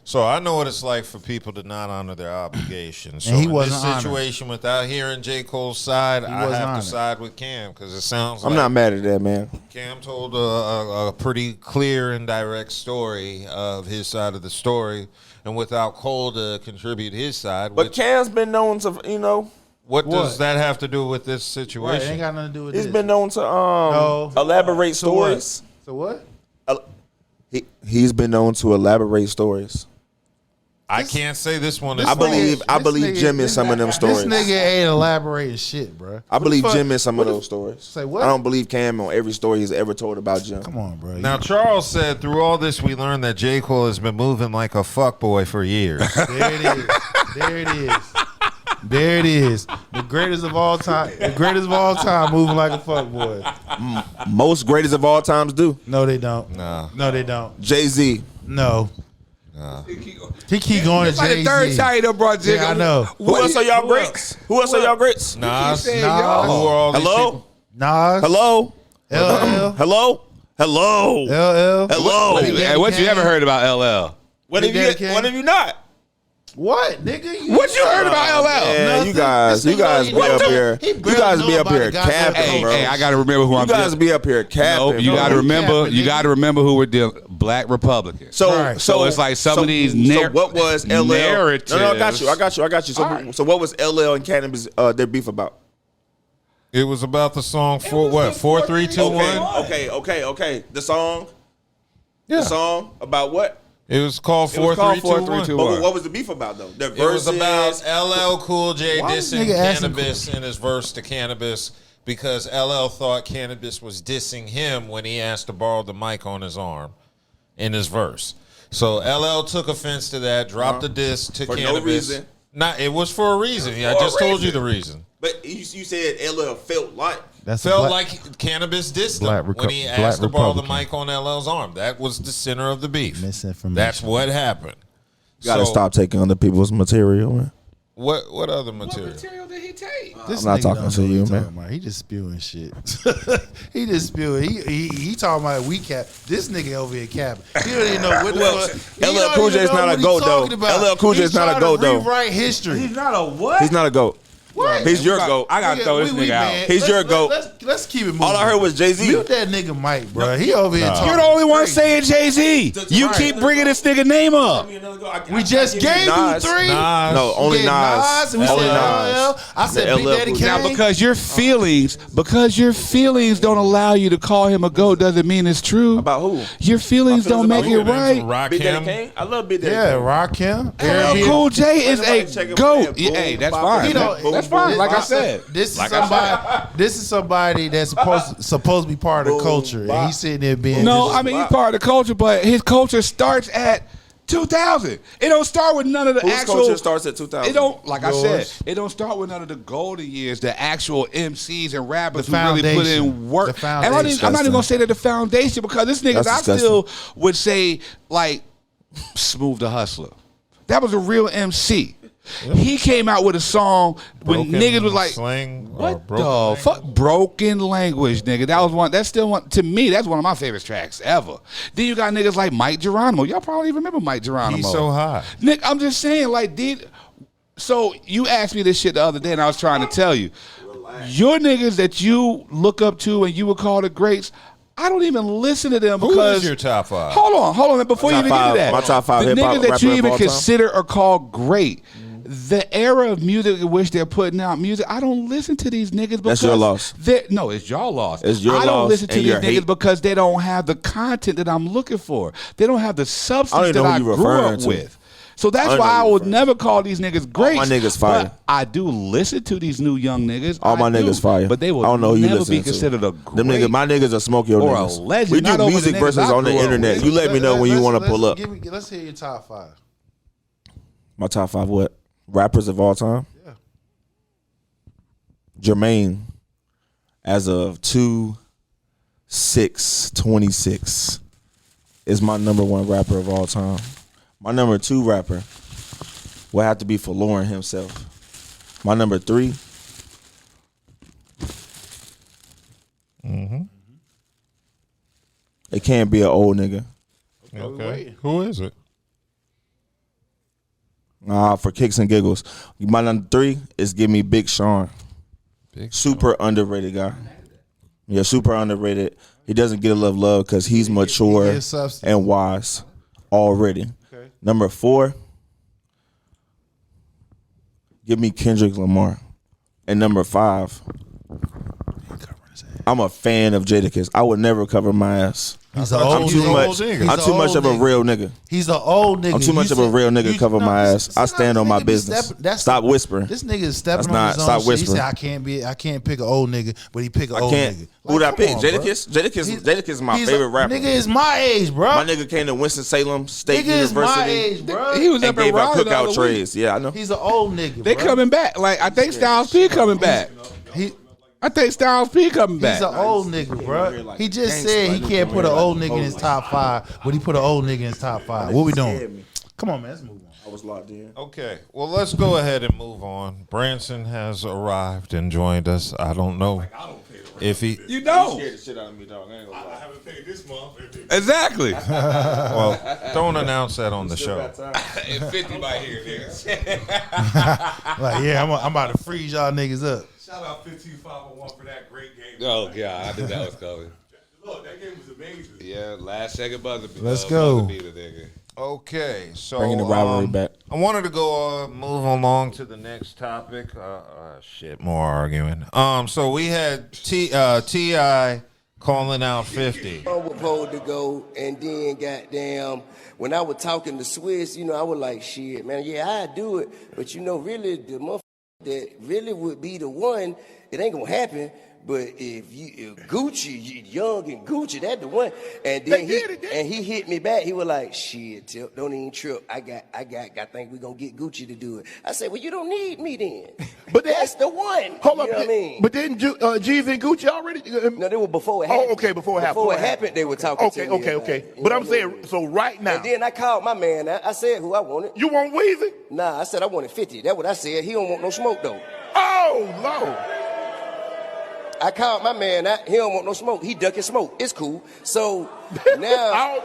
So I know what it's like for people to not honor their obligations. So And he in wasn't this honored. situation, without hearing J. Cole's side, I wasn't have honored. to side with Cam because it sounds I'm like not mad at that, man. Cam told a pretty clear and direct story of his side of the story, and without Cole to contribute his side. But Cam's been known to, what does What? that have to do with this Right, it situation? ain't got nothing to do with he's this. been known to No. elaborate So what? stories. So what? He's been known to elaborate stories. I can't say this one is I believe This Jim in some of them stories. This nigga ain't elaborating shit, bro. I believe Jim in some of those stories. Say what? I don't believe Cam on every story he's ever told about Jim. Come on, bro. Now, Charles said through all this, we learned that J. Cole has been moving like a fuckboy for years. There it is. There it is. There it is. The greatest of all time. The greatest of all time moving like a fuckboy. Most greatest of all times do. No, they don't. Nah. No, they don't. Jay-Z. No. He keep going to Like the Jay-Z. third time he done brought Jigga. Yeah, I know. Who else are y'all greats? Who else are y'all greats? Nas. saying Who y'all. are all these Hello? people? Nas. Hello? LL. Hello? Hello? LL. Hello? Hey, what you ever heard about LL? What Big have Daddy you? Kane? What have you not? What, nigga? What you heard about LL? Yeah, you guys be up here capping, bro. Hey, I gotta remember who I'm. You guys be up here capping. Nope, you gotta remember. You gotta remember who we're dealing. Black Republicans. So it's like some of these. So what was LL? narratives? No, I got you. So what was LL and Cannabis their beef about? It was about the song for what? 4, 3, 2, 1. Okay. The song. Yeah. The song about what? It was called 4, 3, 2, 1. But what was the beef about though? The It was about LL Cool J Why this dissing nigga asking Cannabis in his verse to Cannabis because LL thought Cannabis was dissing him when he asked to borrow the mic on his arm in his verse. So LL took offense to that, dropped the diss to For no Cannabis. reason. It was for a reason. I just told you the reason. But you said LL felt like. Felt like Cannabis dissed him when he asked to borrow the mic on LL's arm. That was the center of the beef. Misinformation. That's what happened. You gotta stop taking other people's material, man. What other material? What material did he take? This I'm not nigga talking don't to know you, what he man. talking about. He just spewing shit. He just spewing. He talking about we cap. This nigga over here capping. He don't even know what the fuck. He LL don't Cool even J is know not what a he GOAT, talking though. about. LL Cool J is He's not a trying GOAT, to though. Rewrite history. He's not a what? He's not a GOAT. What? He's your GOAT. I gotta throw this nigga out. man. He's your GOAT. Let's keep it moving. All I heard was Jay-Z. Mute that nigga Mike, bro. He over here talking. You're the only one crazy. saying Jay-Z. You keep bringing this nigga name up. We just gave you Nas. 3. No, only We gave Nas. and we Only said Nas. LL. I said The Big LL Daddy Cool J. Kane. Now, because your feelings don't allow you to call him a GOAT doesn't mean it's true. About who? Your feelings don't make it right. Big Daddy Kane? I love Big Daddy Yeah, Kane. Rakim. LL Cool J is Everybody check a him GOAT. for that. Boom, Hey, that's bop, fine. He don't- That's fine. Like I said. This is somebody that's supposed to be part of the culture, and he's sitting there being. No, just- I mean he's part of the culture, but his culture starts at 2000. It don't start with none of the Whose actual. culture starts at 2000? It don't, like I said, Yours. it don't start with none of the golden years, the actual MCs and rappers The who really put in foundation. work. The And I'm not even foundation. gonna say that the foundation because this nigga, That's I disgusting. still would say like Smooth the Hustler. That was a real MC. He came out with a song when niggas was like, slang "What the fuck, broken language, nigga?" That was one. That's still one to me. That's one of my favorite tracks ever. Then you got niggas like Mike Geronimo. Y'all probably even remember Mike Geronimo. He's so hot. Nick, I'm just saying, like, so you asked me this shit the other day, and I was trying to tell you, your niggas that you look up to and you would call the greats. I don't even listen to them Who because is your top 5? Hold on, before you Top even get five- to that, my top 5 the hip-hop niggas that rappers you of even all time? consider or call great. The era of music in which they're putting out music, I don't listen to these niggas because That's your loss. No, it's your loss. It's your I don't loss listen to and these your niggas hate. because they don't have the content that I'm looking for. They don't have the substance I don't even that know I who you grew referring up to. with. So that's I don't why know I who you would referring never call these niggas great. my niggas fire. But I do listen to these new young niggas. All my I do, niggas fire. But they will I don't know who you never listening be to. considered a great. Them niggas, my niggas are smoke your Or a niggas. legend, We not do over the music niggas versus I on the grew up internet. with. You let me know when you want to pull up. Let's hear your top 5. My top 5 what? Rappers of all time? Yeah. Jermaine, as of 2/6/26, is my number 1 rapper of all time. My number 2 rapper will have to be for Lauren himself. My number 3. It can't be an old nigga. Okay. Who is it? For kicks and giggles. My number 3 is give me Big Sean. Super underrated guy. Yeah, super underrated. He doesn't get enough love because he's mature gives substance. and wise already. Okay. Number 4, give me Kendrick Lamar. And number 5, I'm a fan of Jadakiss. I would never cover my ass. He's an I'm old too nigga. much. He's I'm too an much old of a nigga. real nigga. He's an old nigga. I'm too much of a real nigga to cover my ass. I stand on my business. Stop whispering. This nigga is stepping That's on not- his own stop shit. whispering. He said I can't pick an old nigga, but he pick an I old can't. nigga. Who did I come pick? on, bro. Jadakiss? Jadakiss is my He's favorite rapper. Nigga is my age, bro. My nigga came to Winston-Salem State Nigga is my University age, bro. He was and up in gave out Raleigh the other cookout week. trays. Yeah, I know. He's an old nigga. They bro. coming back. Like I think Styles P coming back. I think Styles P coming back. He's an old nigga, bro. He just said he can't put an old nigga in his top 5, but he put an old nigga in his top 5. What we doing? Come on, man. Let's move on. I was locked in. Okay. Well, let's go ahead and move on. Branson has arrived and joined us. I don't know If he You don't. Scared the shit out of me, dog. I ain't gonna lie. haven't paid this month. Exactly. well, don't announce that on the show. It's 50 by here, nigga. Like, yeah, I'm about to freeze y'all niggas up. Shout out 15501 for that great game. Oh, God. I knew that was coming. Look, that game was amazing. Yeah, last second buzzer. Let's go. Buzzer beater, nigga. Okay, so Bringing the rivalry back. I wanted to go move along to the next topic. Shit, more arguing. So we had T.I. calling out 50. I was supposed to go, and then goddamn, when I was talking to Swiss, I was like, shit, man, yeah, I do it, but really, the motherfucker that really would be the one, it ain't gonna happen. But if Gucci, Young and Gucci, that the one. And then he hit me back. He was like, shit, Tip, don't even trip. I think we gonna get Gucci to do it. I said, well, you don't need me then. But that's the one. Hold up, you know what I mean? But didn't Jeezy and Gucci already? No, they were before it happened. Oh, okay, before it happened. Before it happened, they were talking to me. Okay. You But know I'm what I saying, mean? so right now. And then I called my man. I said who I wanted. You want Weezy? Nah, I said I wanted 50. That's what I said. He don't want no smoke, though. Oh, Lord. I called my man. He don't want no smoke. He ducking smoke. It's cool. So now,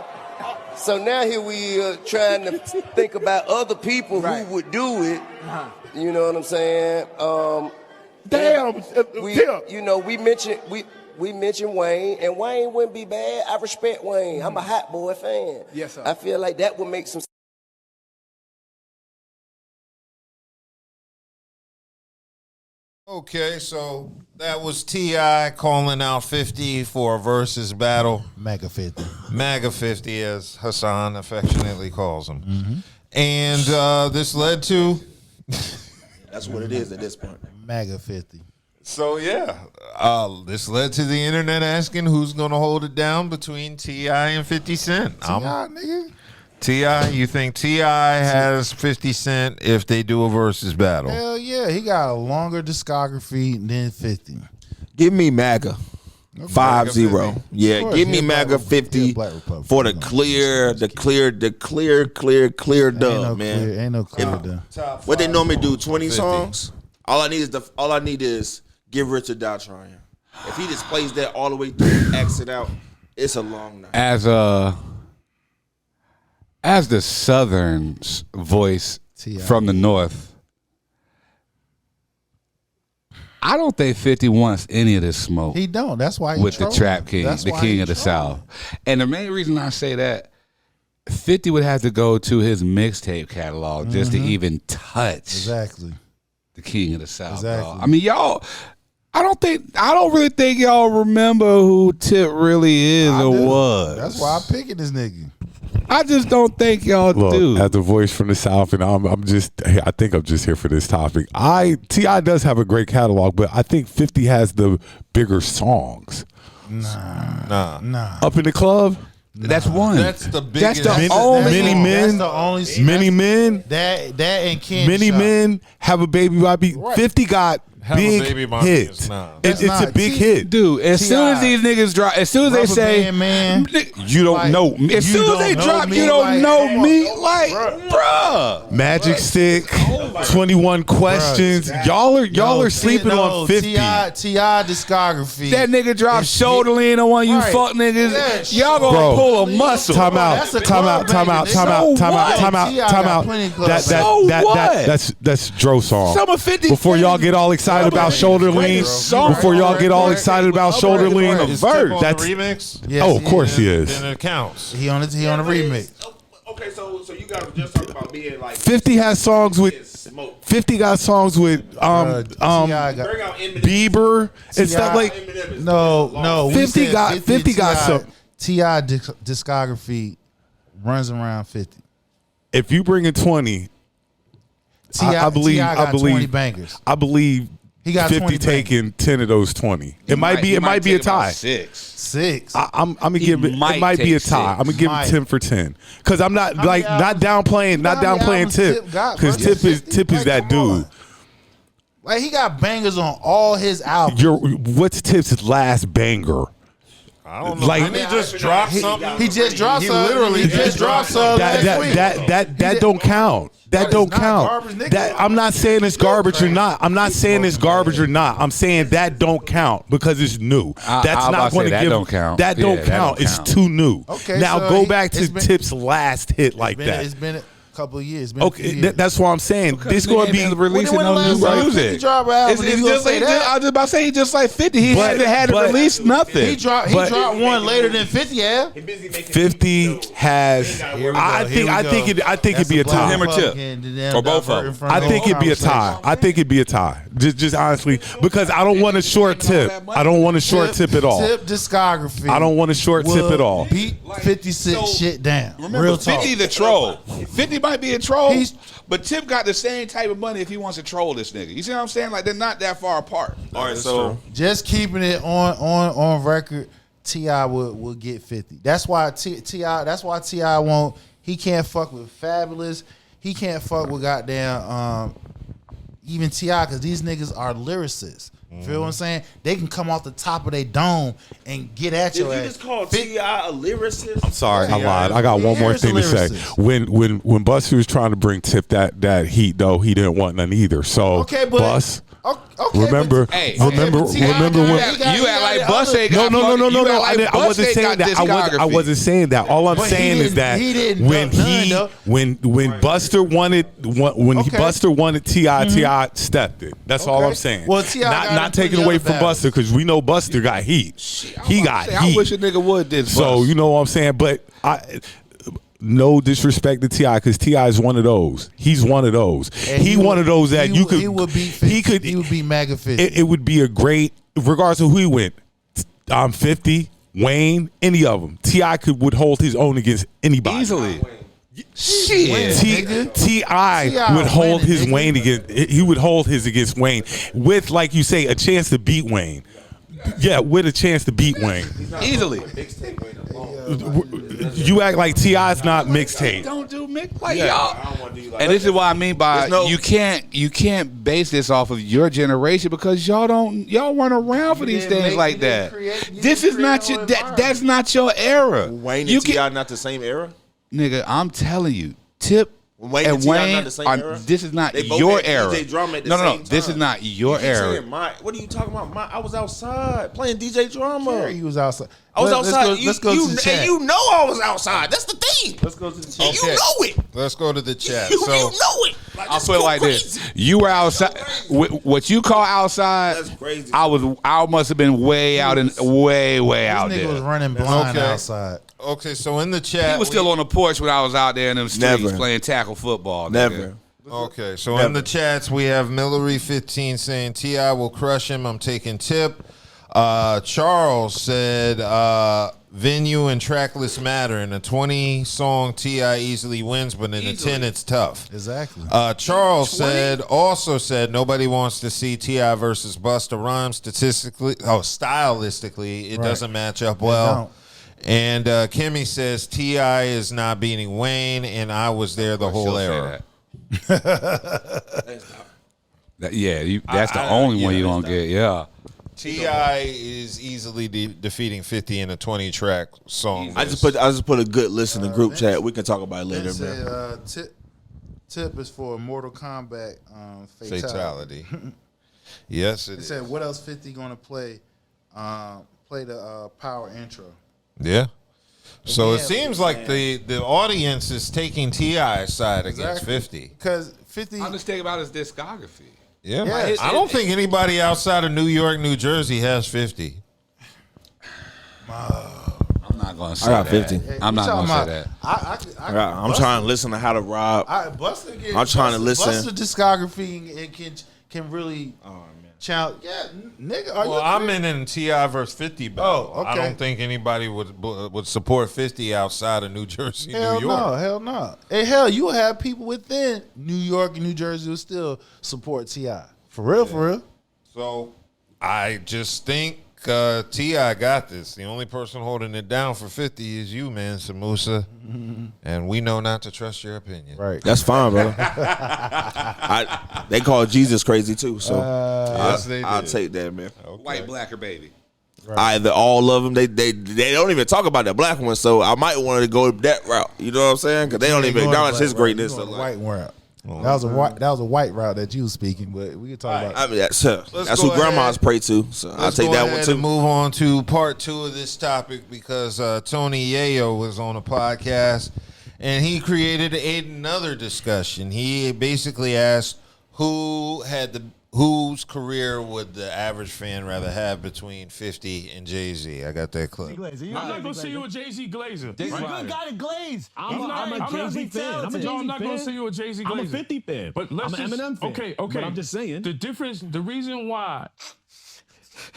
here we trying to think about other people who would do it. You know what I'm saying? Damn. We mentioned Wayne, and Wayne wouldn't be bad. I respect Wayne. I'm a Hot Boy fan. Yes, sir. I feel like that would make some. Okay, so that was T.I. calling out 50 for a versus battle. MAGA 50. MAGA 50, as Hassan affectionately calls him. And this led to... That's what it is at this point. MAGA 50. So, yeah, this led to the internet asking who's going to hold it down between T.I. and 50 Cent. Nigga. T.I., you think T.I. has 50 Cent if they do a versus battle? Hell yeah, he got a longer discography than 50. Give me MAGA. 5-0. Yeah, Of course, give me he a MAGA Black 50 Black Republican. for the clear dub, man. Ain't no clear dub. What they normally do, 20 songs? All I need is Give Richard Die Trying. If he just plays that all the way through, acts it out, it's a long night. As the Southern voice from the North, I don't think 50 wants any of this smoke. He don't. That's why he with the Trap King, the king of the South. And the main reason I say that, 50 would have to go to his mixtape catalog just to even touch the king of the South. Exactly. Dog. I mean, y'all. I don't really think y'all remember who Tip really is was. That's why I'm picking this nigga. I just don't think y'all do. As the voice from the South, and I think I'm just here for this topic. T.I. does have a great catalog, but I think 50 has the bigger songs. Nah. Up in the Club? That's one. That's the biggest. Many Men. That's the only. Many Men. That and Ken. Many Men Have a Baby Bobby. 50 got Have a big Baby Bobby hit. is not. It's a big hit. Dude, as soon as these niggas drop, as soon as they say, man, you don't know me. As soon as they drop, you don't know me. Like, bruh. Magic Stick, 21 Questions. Y'all are sleeping on 50. T.I. discography. That nigga dropped Shoulder Lean on one of you fuck niggas. Y'all gonna pull a muscle. Time out. That's Dro song. Some of 50 Before y'all get all excited about Shoulder Lean, before y'all get all excited about Shoulder Lean, Is Tip on the that's remix. Yes, of course he is. Then it counts. He on the remix. Okay, so you guys were just talking about being like 50 has songs with smoke. 50 got songs with T.I. got Bring out Eminem. Bieber and stuff like. Eminem is no. we 50 said got 50 got some. T.I. discography runs around 50. If you bring in 20, T.I. I believe T.I. got 20 bangers. I believe He got 50 20 taking 10 of those 20. It might be a tie. 6. I'm gonna give it. It might be a tie. I'm gonna give him 10 for 10 because I'm not not downplaying Tip because Tip is that dude. Like, he got bangers on all his albums. What's Tip's last banger? I don't know. Like, Didn't he just drop something? He just dropped something. Literally He just dropped something last week. That don't count. That is don't not count. garbage, nigga. That I'm not saying it's garbage or not. I'm not saying it's garbage or not. I'm saying that don't count because it's new. I That's was not about to going say to that give. don't count. That Yeah, don't that count. don't It's count. too new. Okay, now so go back to it's been- Tip's last hit like that. It's been a couple of years. It's been a few Okay, years. that's what I'm saying. This going to be releasing when no the new last time music. 50 dropped an album? It's You gonna just say like that? I was about to say he just like 50. He But- hasn't had to but- release nothing. He dropped one later than 50. Yeah. 50 has. I think it'd be a tie. Him or Tip? Or both of them? I think it'd be a tie. I think it'd be a tie. Just honestly, because I don't want a short tip. I don't want a short tip at all. Tip discography. I don't want a short tip will at all. Beat 56 shit down. Remember, Real talk. 50 the troll. 50 might be a troll, He's- but Tip got the same type of money if he wants to troll this nigga. You see what I'm saying? Like, they're not that far apart. All right, so Just keeping it on record, T.I. will get 50. That's why T.I. That's why T.I. won't. He can't fuck with Fabulous. He can't fuck with goddamn even T.I. because these niggas are lyricists. Feel what I'm saying? They can come off the top of their dome and get at your ass. call T.I. a lyricist? I'm sorry, I lied. I got one more thing to say. When Buster was trying to bring Tip that heat though, he didn't want none either. So Okay, but Bus. okay, Remember, but- remember but T.I. when You act like Bus ain't got no. you act like I Bus wasn't ain't saying got that. I wasn't saying that. All I'm But he saying is didn't- that he didn't when know none, though. when Buster wanted Okay. Buster wanted T.I. T.I. stepped it. That's all Okay. I'm saying. Well, T.I. got not him taking through the away other from battles. Buster because we know Buster got heat. He got I heat. wish a nigga would this. So Bus. you know what I'm saying, but no disrespect to T.I. because T.I. is one of those. He's one of those. And He one of those that you could. He would be. 50. He would be mega 50. It would be a great, regardless of who he went. I'm 50, Wayne, any of them. T.I. would hold his own against anybody easily. Shit. T.I. would hold his Wayne against. He would hold his against Wayne with, like you say, a chance to beat Wayne. Yeah, with a chance to beat Wayne. Easily. You act like T.I.'s not mixtape. Don't do mix like y'all. And this is what I mean by you can't base this off of your generation because y'all weren't around for these things like that. This is not your that's not your era. Wayne You and T.I. not the same era? Nigga, I'm telling you, Tip Wayne and and T.I. Wayne not the same are, era? this is not They both your had era. DJ Drama at the no, same this is time. not your You keep era. saying what are you talking about? I was outside playing DJ Drama. He was outside. I was outside. Let's go to the chat. And you know I was outside. That's the thing. Let's go to the chat. And you know it. Let's go to the chat. You So know it. I'll put it like this: you were outside. What you call outside? That's crazy. I must have been way out and way out This nigga was there. running blind Okay. outside. okay, so in the chat, He was still on the porch when I was out there in them streets Never. playing tackle football. nigga. Never. Okay, so in the chats we have Millery15 saying T.I. will crush him. I'm taking Tip. Charles said venue and track list matter. In a 20 song T.I. easily wins, but in a 10 it's tough. Exactly. Charles also said nobody wants to see T.I. versus Busta Rhymes stylistically it Right. doesn't match up They well. And Kimmy says T.I. is not beating Wayne, and I was there the whole She'll say era. That's the only one you don't get. Yeah. T.I. is easily defeating 50 in a 20-track song. I just put a good list in the group chat. We can talk about it later, It man. said, tip is for Mortal Kombat fatality. Yes, it It is. said, what else 50 going to play? Play the power intro. Yeah. So it Yeah, seems like the audience is taking T.I.'s side against Exactly. 50. Because 50. I'm just thinking about his discography. Yeah, Yeah, I don't think anybody outside of New York, New Jersey has 50. I'm not gonna say got that. 50. I'm not gonna say that. I'm trying to listen to How to Rob. I'm trying to listen. Busta discography and can really challenge. Yeah, nigga. Are Well, I'm in T.I. versus 50 battle. Oh, okay. I don't think anybody would support 50 outside of New Jersey, Hell New York. no, hell no. Hey, hell, you will have people within New York and New Jersey who still support T.I. For real, for real. So I just think T.I. got this. The only person holding it down for 50 is you, man, Samusa. And we know not to trust your opinion. Right. That's fine, bro. They call Jesus crazy too, so Yes, they I'll did. take that, man. White, black, or baby. Either all of them, they don't even talk about the black one, so I might want to go that route. You know what I'm saying? Because they don't even acknowledge his greatness. So The like, white world. That was a white route that you was speaking, but we can talk about. I mean, that's who go grandmas ahead. pray to. So I'll Let's take go that ahead one too. and move on to part 2 of this topic because Tony Yayo was on a podcast and he created another discussion. He basically asked whose career would the average fan rather have between 50 and Jay-Z. I got that clip. I'm not gonna say you a Jay-Z Glazer. He's a good guy to glaze. I'm a Jay-Z fan. I'm not gonna say you a Jay-Z Glazer. I'm a 50 fan. But I'm an Eminem fan. Okay. But I'm just saying. The difference, the reason why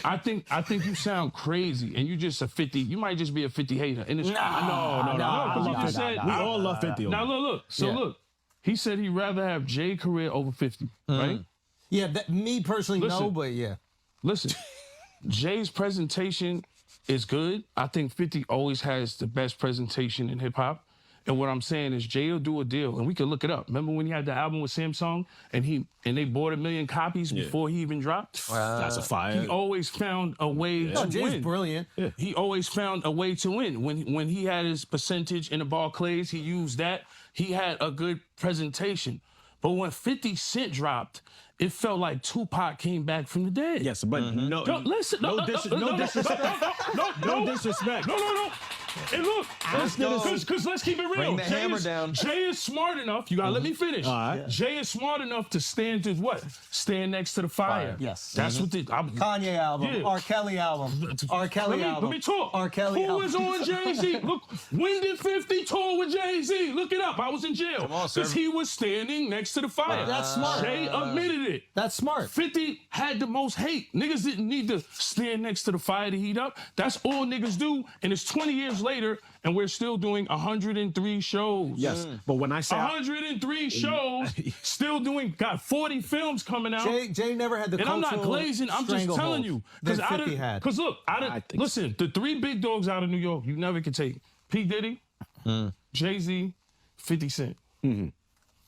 I think you sound crazy and you just a 50. You might just be a 50 hater. And it's No. We all love 50. Now look. So look, he said he'd rather have Jay career over 50, right? Yeah, me personally, no, but yeah. Listen, Jay's presentation is good. I think 50 always has the best presentation in hip hop. And what I'm saying is Jay will do a deal, and we can look it up. Remember when he had the album with Samsung and they bought 1 million copies before he even dropped? That's a fire. He always found a way to Jay's win. brilliant. Yeah. He always found a way to win. When he had his percentage in the Barclays, he used that. He had a good presentation. But when 50 Cent dropped, it felt like Tupac came back from the dead. Yes, but no disrespect. No disrespect. No. And look, because let's keep it real. Bring the hammer down. Jay is smart enough. You gotta let me finish. All right. Jay is smart enough to stand to what? Stand next to the fire. Yes. That's what the Kanye album, Yeah. R. Kelly album, R. Kelly album. Let me talk. R. Kelly Who album. was on Jay-Z? Look, when did 50 tour with Jay-Z? Look it up. I was in jail. Because he was standing next to the fire. That's smart. Jay admitted it. That's smart. 50 had the most hate. Niggas didn't need to stand next to the fire to heat up. That's all niggas do. And it's 20 years later, and we're still doing 103 shows. Yes, but when I say 103 shows, still doing, got 40 films coming out. Jay never had the And I'm not cultural glazing. I'm just telling you. that 50 had. Because look, listen, the 3 big dogs out of New York, you never can take. P. Diddy, Jay-Z, 50 Cent.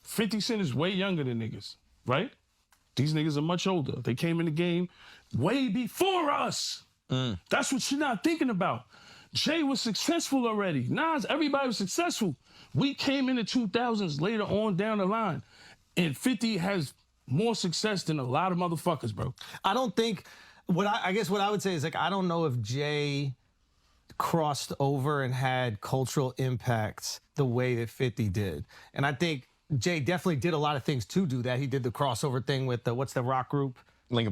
50 Cent is way younger than niggas, right? These niggas are much older. They came in the game way before us. That's what you're not thinking about. Jay was successful already. Nas, everybody was successful. We came in the 2000s later on down the line. And 50 has more success than a lot of motherfuckers, bro. I don't think, I guess what I would say is, like, I don't know if Jay crossed over and had cultural impacts the way that 50 did. And I think Jay definitely did a lot of things to do that. He did the crossover thing with what's the rock group? Linkin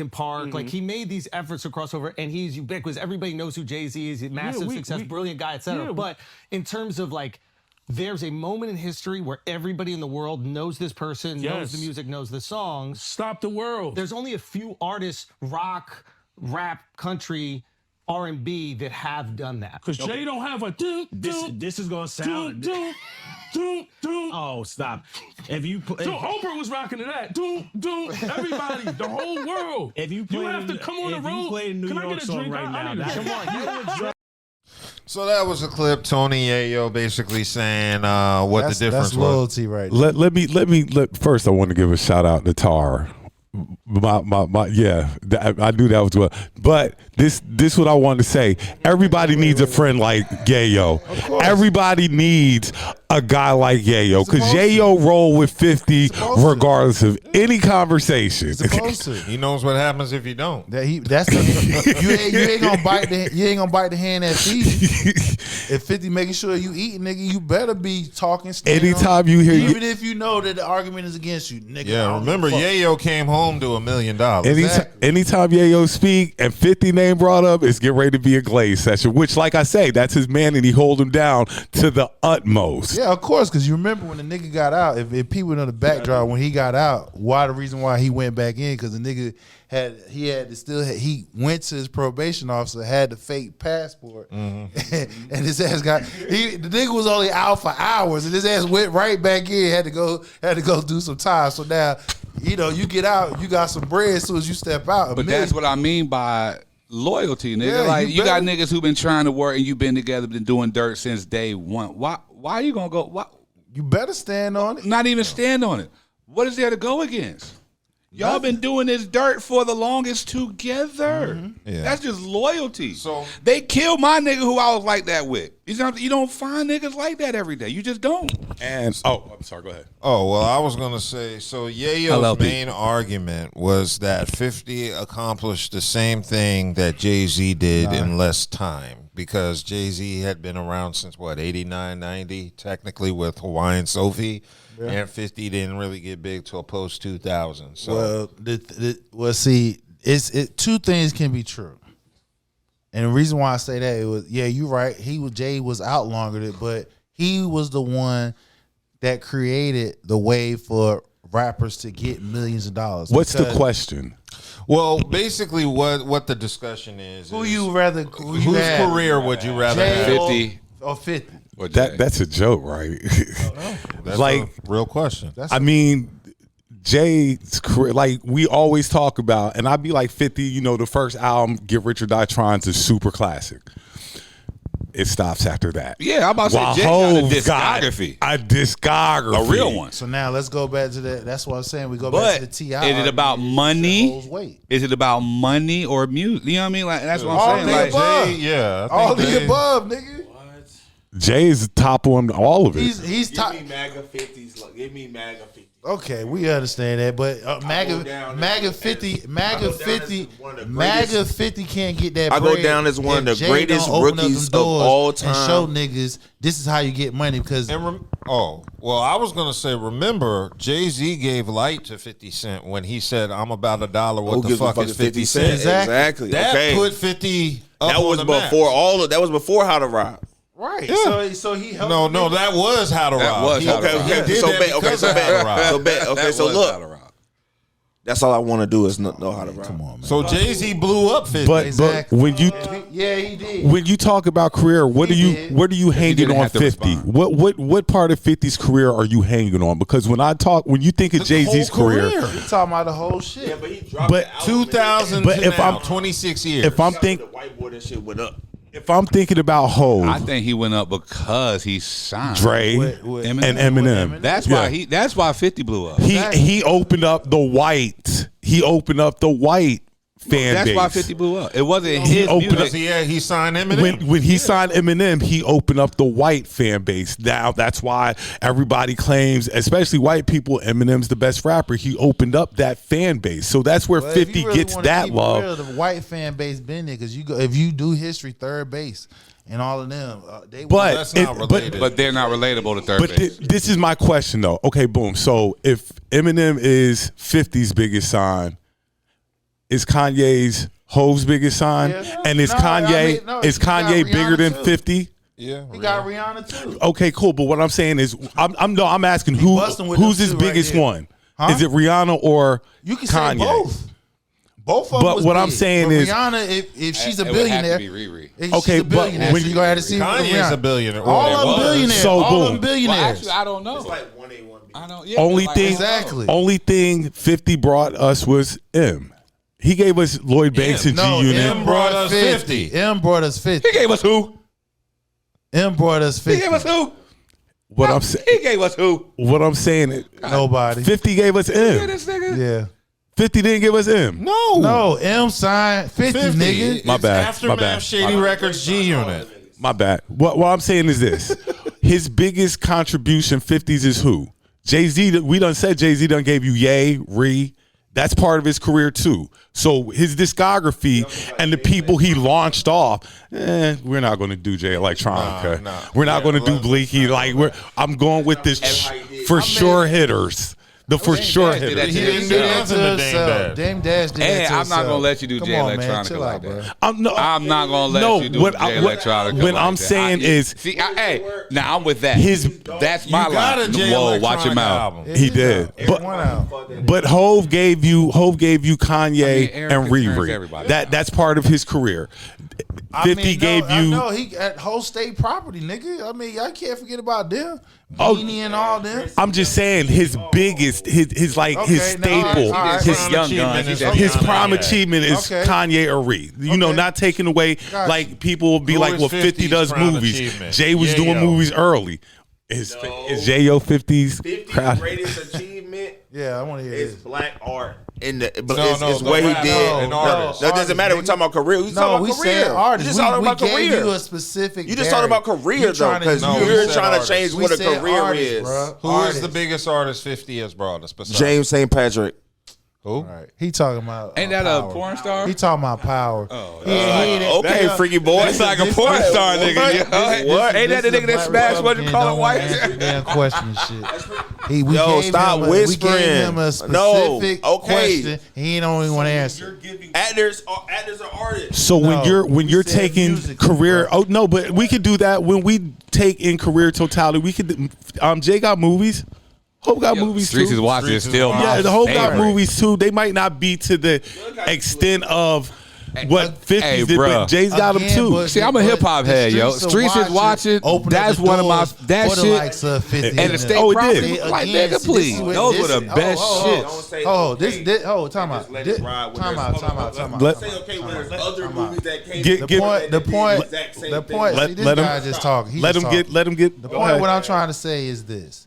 Park. Like, he made these efforts to cross over, and he's ubiquitous. Everybody knows who Jay-Z is. He's a massive success, brilliant guy, etc. Yeah, but in terms of, like, there's a moment in history where everybody in the world knows this person, knows the music, knows the songs. Stop the world. There's only a few artists, rock, rap, country, R&B that have done that. Because Jay don't have a This is gonna sound. Oh, stop! If you so Oprah was rocking to that. Everybody, the whole world. If you have to come on the road. Can I get a drink right now? Come on, So that was a clip. Tony Yayo basically saying what the difference That's was. loyalty right there. Let me first. I want to give a shout out to Tar. I knew that was well. But this what I wanted to say. Everybody needs a friend like Yayo. Everybody needs a guy like Yayo because Yayo roll with 50 regardless of any conversation. Supposed to. He knows what happens if you don't. You ain't gonna bite the hand that feeds you. If 50 making sure you eat, nigga, you better be talking. Anytime you hear, even if you know that the argument is against you, nigga. Yeah, remember Yayo came home to $1 million. Anytime Yayo speak and 50 name brought up, it's get ready to be a glaze session. Which, like I say, that's his man, and he hold him down to the utmost. Yeah, of course, because you remember when the nigga got out. If people know the backdrop when he got out, the reason why he went back in because the nigga he went to his probation officer, had the fake passport, and his ass the nigga was only out for hours, and his ass went right back in, had to go do some time. So now, you get out, you got some bread as soon as you step out. But that's what I mean by loyalty, nigga. Yeah, you got niggas who been trying to work and you been together, been doing dirt since day one. Why are you gonna go? Why? You better stand on it. Not even stand on it. What is there to go against? Y'all been doing this dirt for the longest together. Yeah. That's just loyalty. So- they killed my nigga who I was like that with. You don't find niggas like that every day. You just don't. And I'm sorry. Go ahead. Oh, well, I was going to say, so Yayo's LLP. main argument was that 50 accomplished the same thing that Jay-Z did in less time, because Jay-Z had been around since, 89, 90, technically with Hawaiian Sophie, and 50 didn't really get big till post-2000. So, See, two things can be true. And the reason why I say that, it was, you're right. Jay was out longer, but he was the one that created the way for rappers to get millions of dollars. What's the question? well, basically what the discussion is Whose career would you rather have? 50 or 50? That's a joke, right? That's like, a real question. I mean, Jay's career, like we always talk about, and I'd be like 50, the first album, Get Rich or Die Trying's a super classic. It stops after that. Yeah, I'm about to While say Jay got a Hov discography. a discography. A real one. So now let's go back to that. That's what I'm saying. We go But back to the T.I. is it about money? Holds weight. Is it about money or music? You know what I mean? Like that's what All I'm saying. the Like, above. Jay, yeah. I All think the Jay- above, nigga. Jay's top on all of it. He's top. Give me MAGA 50s. Give me MAGA 50s. Okay, we understand that, but MAGA 50 can't get that. I go bread down as one of if the Jay greatest don't open up rookies them of doors all and time. show niggas this is how you get money because I was gonna say, remember, Jay-Z gave light to 50 Cent when he said, "I'm about $1. What Who the gives a fuck fuck is is 50 Cent?" Exactly. That Okay. put 50 up That was on the map. before that was before How to Rock. right. Yeah. So he helped. No, that was How to Rock. was How to He Rock. did So that bet. Okay. because So of How to bet. Rock. So bet. Okay. that So was How to look. Rock. That's all I want to do is know How to Rock. Come on, man. So Jay-Z blew up 50. But Exactly. when you He did. when you talk about career, what are He you did. hanging didn't on have to 50? respond. What part of 50's career are you hanging on? Because when you think of Jay-Z's whole career, career. He talking about the whole shit. But he dropped But the album. 2000 But to if now, I'm- 26 years. if I'm The whiteboard and shit went up. thinking about Hov, I think he went up because he signed Dre, Eminem. and Eminem, That's why That's why 50 blew up. he opened up the white. He opened up the white fan That's base. why 50 blew up. It wasn't his opened music. because he signed Eminem. When he signed Eminem, he opened up the white fan base. Now that's why everybody claims, especially white people, Eminem's the best rapper. He opened up that fan base, so that's where Well, if 50 you really gets wanna that keep it love. real, the white fan base been there because if you do history, third base and all of them, they. But That's not related. But they're not relatable to third But base. this is my question though. Okay, boom. So if Eminem is 50's biggest sign, is Kanye's Hov's biggest sign, Yeah. and is No, Kanye I mean, no, is he got Kanye bigger Rihanna than too. 50? yeah, He got Rihanna too. Okay, cool. But what I'm saying is, I'm asking busting with who's them his two right biggest there. one? Huh? Is it Rihanna or You can Kanye? say both. Both of them. But was what I'm big. saying But is- Rihanna, if she's a It would have billionaire, to be Riri. if Okay, she's a but billionaire, when you gonna have to see Kanye's Rihanna. a billionaire. All Well, of them was. billionaires. So, all of boom. them billionaires. Well, actually, I don't know. It's like 1A, 1B. I don't. Yeah, Only like, thing- I don't know. Exactly. Only thing 50 brought us was M. He gave us Lloyd Banks and No, G Unit. M brought us 50. M brought us 50. He gave us who? M brought us 50. He gave us who? What I'm saying, He gave us who? what I'm saying, is Nobody. 50 gave us Yeah, M. this nigga. Yeah. 50 didn't give us M. No, M signed 50, 50. nigga. My bad. Aftermath, My bad. Shady Records, G Unit. My bad. What I'm saying is this: his biggest contribution 50s is who? Jay-Z. We done said Jay-Z done gave you Ye, Re. That's part of his career too. So his discography and the people he launched off, we're not going to do Jay Electronica. Nah. We're not Yeah, going to do Bleaky. I'm going with this for sure hitters. The for sure Dash did hitters. that He to didn't do himself. nothing to Dame Dash. Dame Dash did Hey, that to I'm not himself. gonna let you do Come Jay on, man. Electronica Chill like out, that. bro. I'm not gonna let you do what Jay I- what- Electronica. when like I'm that. saying is- hey, now I'm with that. That's my You got line. a Jay Whoa, watch him Electronica out. album. He did, Everyone out. but Hov gave you Kanye I mean, Aaron and concerns Riri. everybody. That's part of his career. 50 gave you. No, he at whole state property, nigga. I mean, y'all can't forget about them. Oh, Beanie and all them. I'm just saying his biggest, his like his Okay, no, staple, all right. his Prime Young achievement Guns, is he said his Rihanna. prime Yeah. achievement is Okay. Kanye or Ree. You know, Okay. not taking away Gotcha. like people will be Who like, is well, 50 50's does prime movies. achievement? Jay was doing Yayo. movies early. Is J.O. 50's 50's crowd? greatest achievement Yeah, I want to hear It's this. black art in the, but No, it's no, what he rap, did. an artist. That doesn't matter. We're talking about career. We talking about career. said artist. You just We talking about gave career. you a specific. You just talking about career though, because No, you're we said trying to artist. change We what a said career artist, is. bruh. Who Artist. is the biggest artist 50 has brought us? Besides James St. Patrick. Who? Right. He talking about. Ain't that power. a porn star? He talking about power. Oh, Okay, freaky boy. It's like a porn star nigga. Yo. What? Ain't that the nigga that smashed what you call it white? Damn question shit. We Yo, gave stop him a, whispering. We gave him a specific No, okay. question. He don't even want to answer. Actors are artists. So No, when we you're said taking musically, career, bro. oh no, but we could do that when we take in career totality. We could. Jay got movies. Hope got movies Streets too. is watching is still my Yeah, the Hope got favorite. movies too. They might not be to the extent of what 50s did, bruh. but Jay's got them Again, too. but- See, I'm a hip hop the head, yo. Streets Streets Are is watching. opened up That's the one of my doors that for the shit. likes of 50 And the state Oh, it property. did. Like Again, nigga, see, please. this is Those what- were the best shit. Don't say Oh, okay. this. Oh, time out. Just let it ride when Time there's- out. Time out. Let- Say okay when there's other movies that came. Get- The get- point. The point. The point. Let- See, this let him- guy just talking. He Let just him get. talking. Let him get. The go point ahead. what I'm trying to say is this: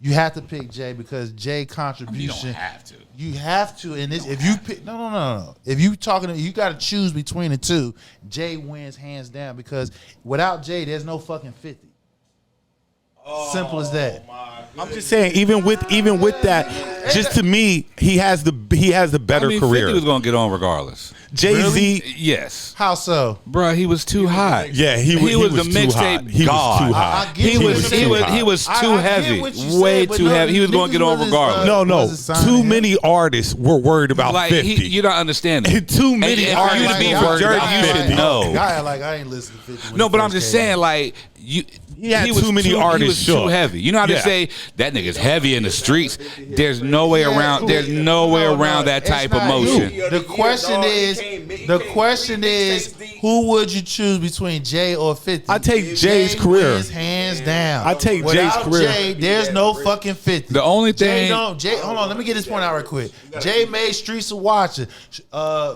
you have to pick Jay because Jay contribution. You don't have to. You have to, and this if you pick no. If you talking, you got to choose between the two. Jay wins hands down because without Jay, there's no fucking 50. Simple as that. I'm just saying, even with that, just to me, he has the better I mean, career. 50 was gonna get on regardless. Jay-Z, Yes, How so? bro. He was too hot. yeah, he was the too mixtape hot. He god. was too hot. I get He what was you're he saying. was he was I too get heavy, what you way said, but too no, heavy. He was gonna niggas get on was, regardless. No, wasn't signing too him. many artists were worried about Like 50. you're not understanding. Too many And artists for you to be were from worried Jersey, about you 50. should know. Guy like I ain't listening to 50. when No, he but I'm first just came saying, out. like you. He had was too many artists He was too shook. heavy. You know how to Yeah. say that nigga's heavy in the streets. There's no way around. There's no way around that it's type of not motion. you. The question is, who would you choose between Jay or 50? I take Jay's Jay career. wins hands down. I take Without Jay's career. Jay, there's no fucking 50. The only Jay thing- don't. Jay, hold on. Let me get this point out right quick. Jay made Streets of Watching.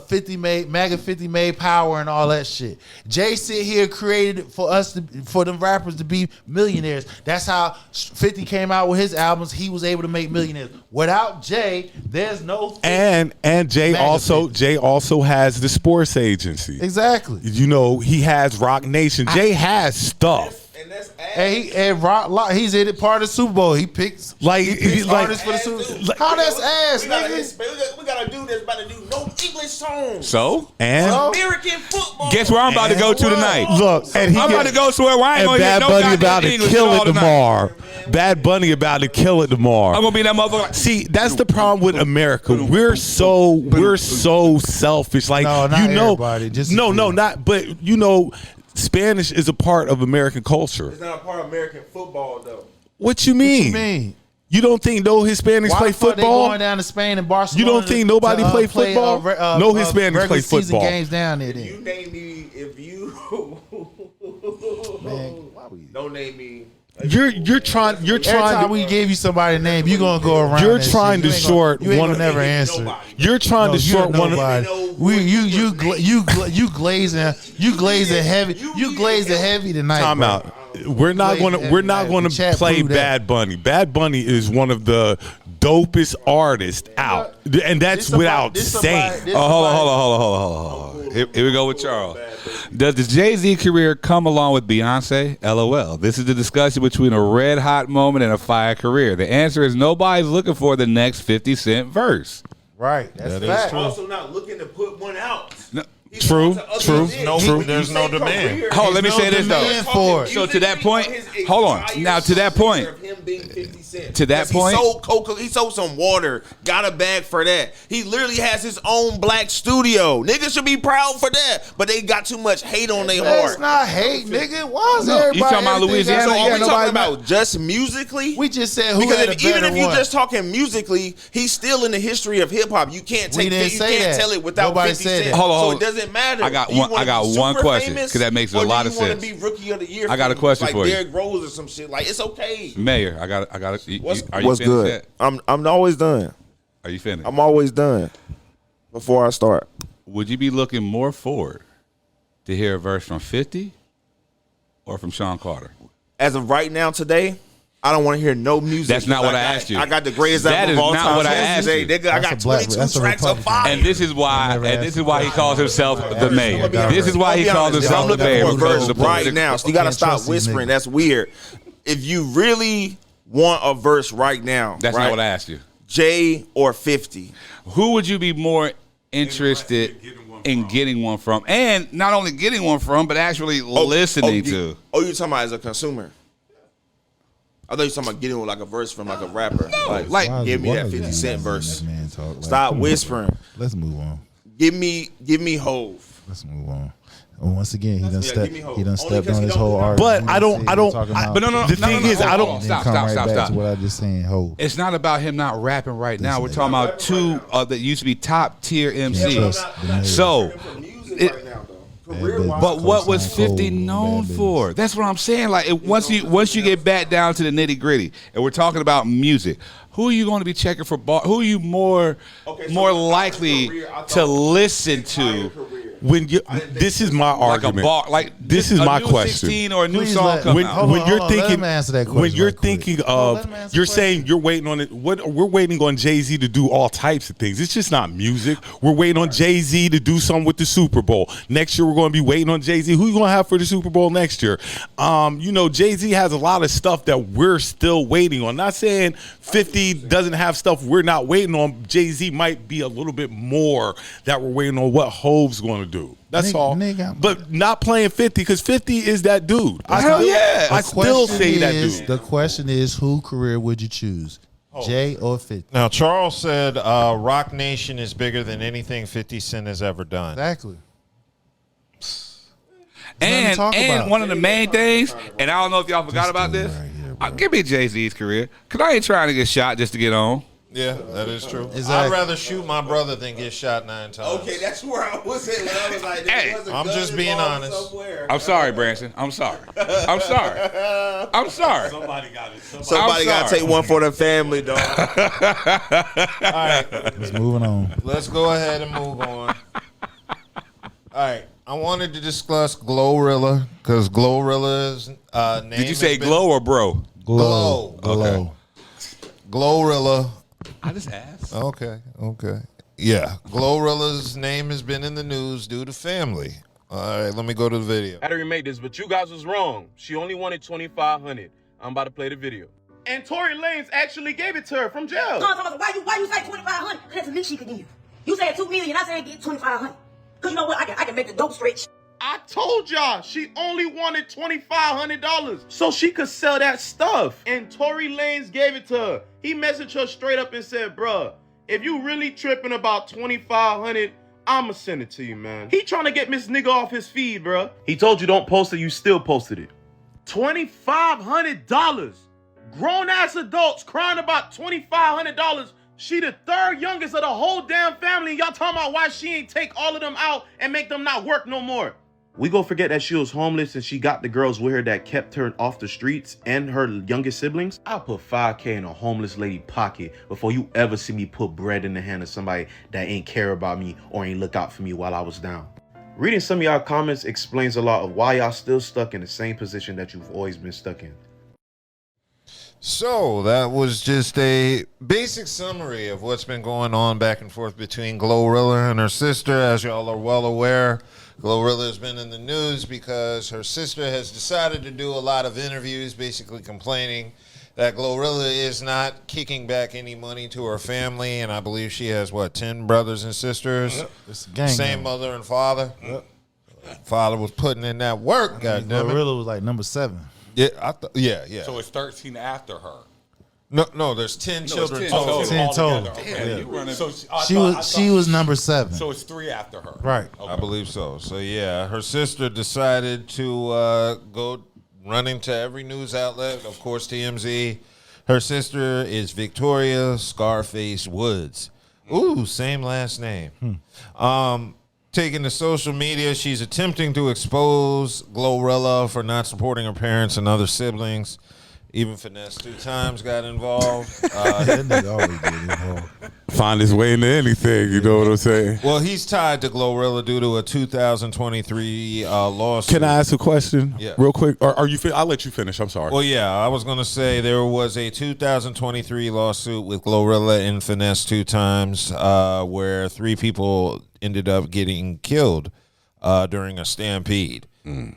50 made MAGA. 50 made Power and all that shit. Jay sit here created for us for them rappers to be millionaires. That's how 50 came out with his albums. He was able to make millionaires. Without Jay, there's no 50. And Jay Magazine. also has the sports agency. Exactly. You know, he has Rock Nation. Jay has stuff. And that's And Rock, he's in it part of the Super Bowl. He picks artists for the Super Bowl. How that's ass, nigga? We got a dude that's about to do no English songs. So And American football. guess where I'm about to go to tonight. look, and he I'm about to go somewhere where I ain't and gonna hear Bad no Bunny goddamn about to English kill all it the night. tomorrow. Bad Bunny about to kill it tomorrow. I'm gonna be that motherfucker. See, that's the problem with America. We're so selfish. Like No, not you know, everybody, just a no, few. not. But you know, Spanish is a part of American culture. It's not a part of American football though. What you mean? What you mean? You don't think no Hispanics Why play the fuck they football? going down to Spain and Barcelona? You don't think nobody play football? No Hispanics regular play season football. games down there. You Then. name me if you don't name me. You're trying. Every time we give you somebody's name, you gonna go around. You're that trying shit. to You ain't short You ain't one- gonna never answer. You're trying to short one. You glazing heavy. You glazing heavy tonight. Time bro. out. We're not going to Chat play proved that. Bad Bunny. Bad Bunny is one of the dopest artists out, and that's without saying. Hold on. Here we go with Charles. Does the Jay-Z career come along with Beyonce? LOL. This is the discussion between a red hot moment and a fire career. The answer is nobody's looking for the next 50 Cent verse. Right. That's fact. Also not looking to put one out. No. True. There's no demand. Hold on, let me say this demand though. for it. So to that point, hold on. Now to that point, to that point, he sold Coca. He sold some water. Got a bag for that. He literally has his own black studio. Niggas should be proud for that. But they got too much hate on their That's heart. not hate, nigga. Why is everybody? you talking about everything Louisiana? got- So are we nobody talking ma- about just musically? We just said who Because had if, a even better if you're one. just talking musically, he's still in the history of hip hop. You can't We take didn't you say can't that. tell it without Nobody 50 said Cent. that. Hold on. So it doesn't matter. I got Do you one- wanna I got be one super question, famous, 'cause that makes a or do lot you of wanna sense. be rookie of the year. I got a famous, question like for you. Derrick Rose or some shit. Like it's okay. Mayor, I got. Are you What's finished good? yet? I'm always done. Are you finished? I'm always done before I start. Would you be looking more forward to hear a verse from 50 or from Sean Carter? As of right now, today, I don't want to hear no music. That's not what I asked you. I got the greatest That album is of all not time. what I asked you. Nigga, I got 22 tracks of fire. And this is why he calls himself the mayor. This is why he calls himself the mayor. I'm looking for a verse right now. So you got to Can't stop trust these whispering. niggas. That's weird. If you really want a verse right now, That's right, not what I asked you. Jay or 50? Who would you be more interested in getting one from? And not only getting one from, but actually listening to. Oh, you're talking about as a consumer? I thought you were talking about getting like a verse from like a rapper. Like give me that 50 Cent verse. Stop whispering. Let's move on. Give me Hove. Let's move on. And once again, he done give me Hov. he done Only stepped 'cause on he his don't whole do that. argument. But I don't. But no. The thing is, I don't. Then come right back to what I just saying. Ho. It's not about him not rapping right now. We're talking about two that used to be top tier MCs. So, but what was 50 known for? That's what I'm saying. Like once you get back down to the nitty gritty, and we're talking about music, who are you going to be checking for? Who are you more likely to listen to? When you, this is my argument. This is my question. 16 or a new song come out. When you're thinking, when you're right quick. thinking of, you're saying you're waiting on it. We're waiting on Jay-Z to do all types of things. It's just not music. We're waiting on Jay-Z to do something with the Super Bowl. Next year, we're going to be waiting on Jay-Z. Who you going to have for the Super Bowl next year? Jay-Z has a lot of stuff that we're still waiting on. Not saying 50 doesn't have stuff we're not waiting on. Jay-Z might be a little bit more that we're waiting on what Hove's going to do. That's all. But not playing 50 because 50 is that dude. I still say that dude. The question is, who career would you choose? Jay or 50? Now, Charles said Rock Nation is bigger than anything 50 Cent has ever done. Exactly. And one of the main things, and I don't know if y'all forgot about this, give me Jay-Z's career, because I ain't trying to get shot just to get on. Yeah, that is true. Exactly. I'd rather shoot my brother than get shot 9 times. Okay, that's where I was at when I was like, Hey, I'm just being honest. Somewhere. I'm sorry, Branson. I'm sorry. I'm sorry. Somebody got it. Somebody got to take one for the family, dog. All right, Let's moving on. let's go ahead and move on. All right, I wanted to discuss Glorilla because Glorilla's name. Did you say glow or bro? Glow? Glow. Glorilla. I just asked. Okay. Yeah, Glorilla's name has been in the news due to family. All right, let me go to the video. I had to remake this, but you guys was wrong. She only wanted $2,500. I'm about to play the video. And Tory Lanez actually gave it to her from jail. Why you say $2,500? Because that's the least she could give. You said $2 million, I said get $2,500. Because you know what? I can make the dope stretch. I told y'all she only wanted $2,500 so she could sell that stuff. And Tory Lanez gave it to her. He messaged her straight up and said, bruh, if you really tripping about $2,500, I'ma send it to you, man. He trying to get Miss Nigga off his feed, bruh. He told you don't post it, you still posted it. $2,500. Grown-ass adults crying about $2,500. She the third youngest of the whole damn family, and y'all talking about why she ain't take all of them out and make them not work no more. We go forget that she was homeless and she got the girls with her that kept her off the streets and her youngest siblings. I'll put $5K in a homeless lady pocket before you ever see me put bread in the hand of somebody that ain't care about me or ain't look out for me while I was down. Reading some of y'all comments explains a lot of why y'all still stuck in the same position that you've always been stuck in. So that was just a basic summary of what's been going on back and forth between Glorilla and her sister. As y'all are well aware, Glorilla has been in the news because her sister has decided to do a lot of interviews basically complaining that Glorilla is not kicking back any money to her family. And I believe she has, 10 brothers and sisters? It's a gang Same now. mother and father? Father was putting in that work, goddammit. Glorilla was like number 7. Yeah, yeah. So it's 13 after her. No, there's 10 children it's total. 10 total. Damn, Yeah. So She was number 7. So it's 3 after her. Right. Okay. I believe so. So yeah, her sister decided to go running to every news outlet. Of course, TMZ. Her sister is Victoria Scarface Woods. Ooh, same last name. Taking to social media, she's attempting to expose Glorilla for not supporting her parents and other siblings. Even Finesse 2 times got involved. That nigga always get involved. find his way into anything. You know what I'm saying? Well, he's tied to Glorilla due to a 2023 lawsuit. Can I ask a question real quick? Or are you? I'll let you finish. I'm sorry. Well, yeah, I was going to say there was a 2023 lawsuit with Glorilla and Finesse 2 times where 3 people ended up getting killed during a stampede.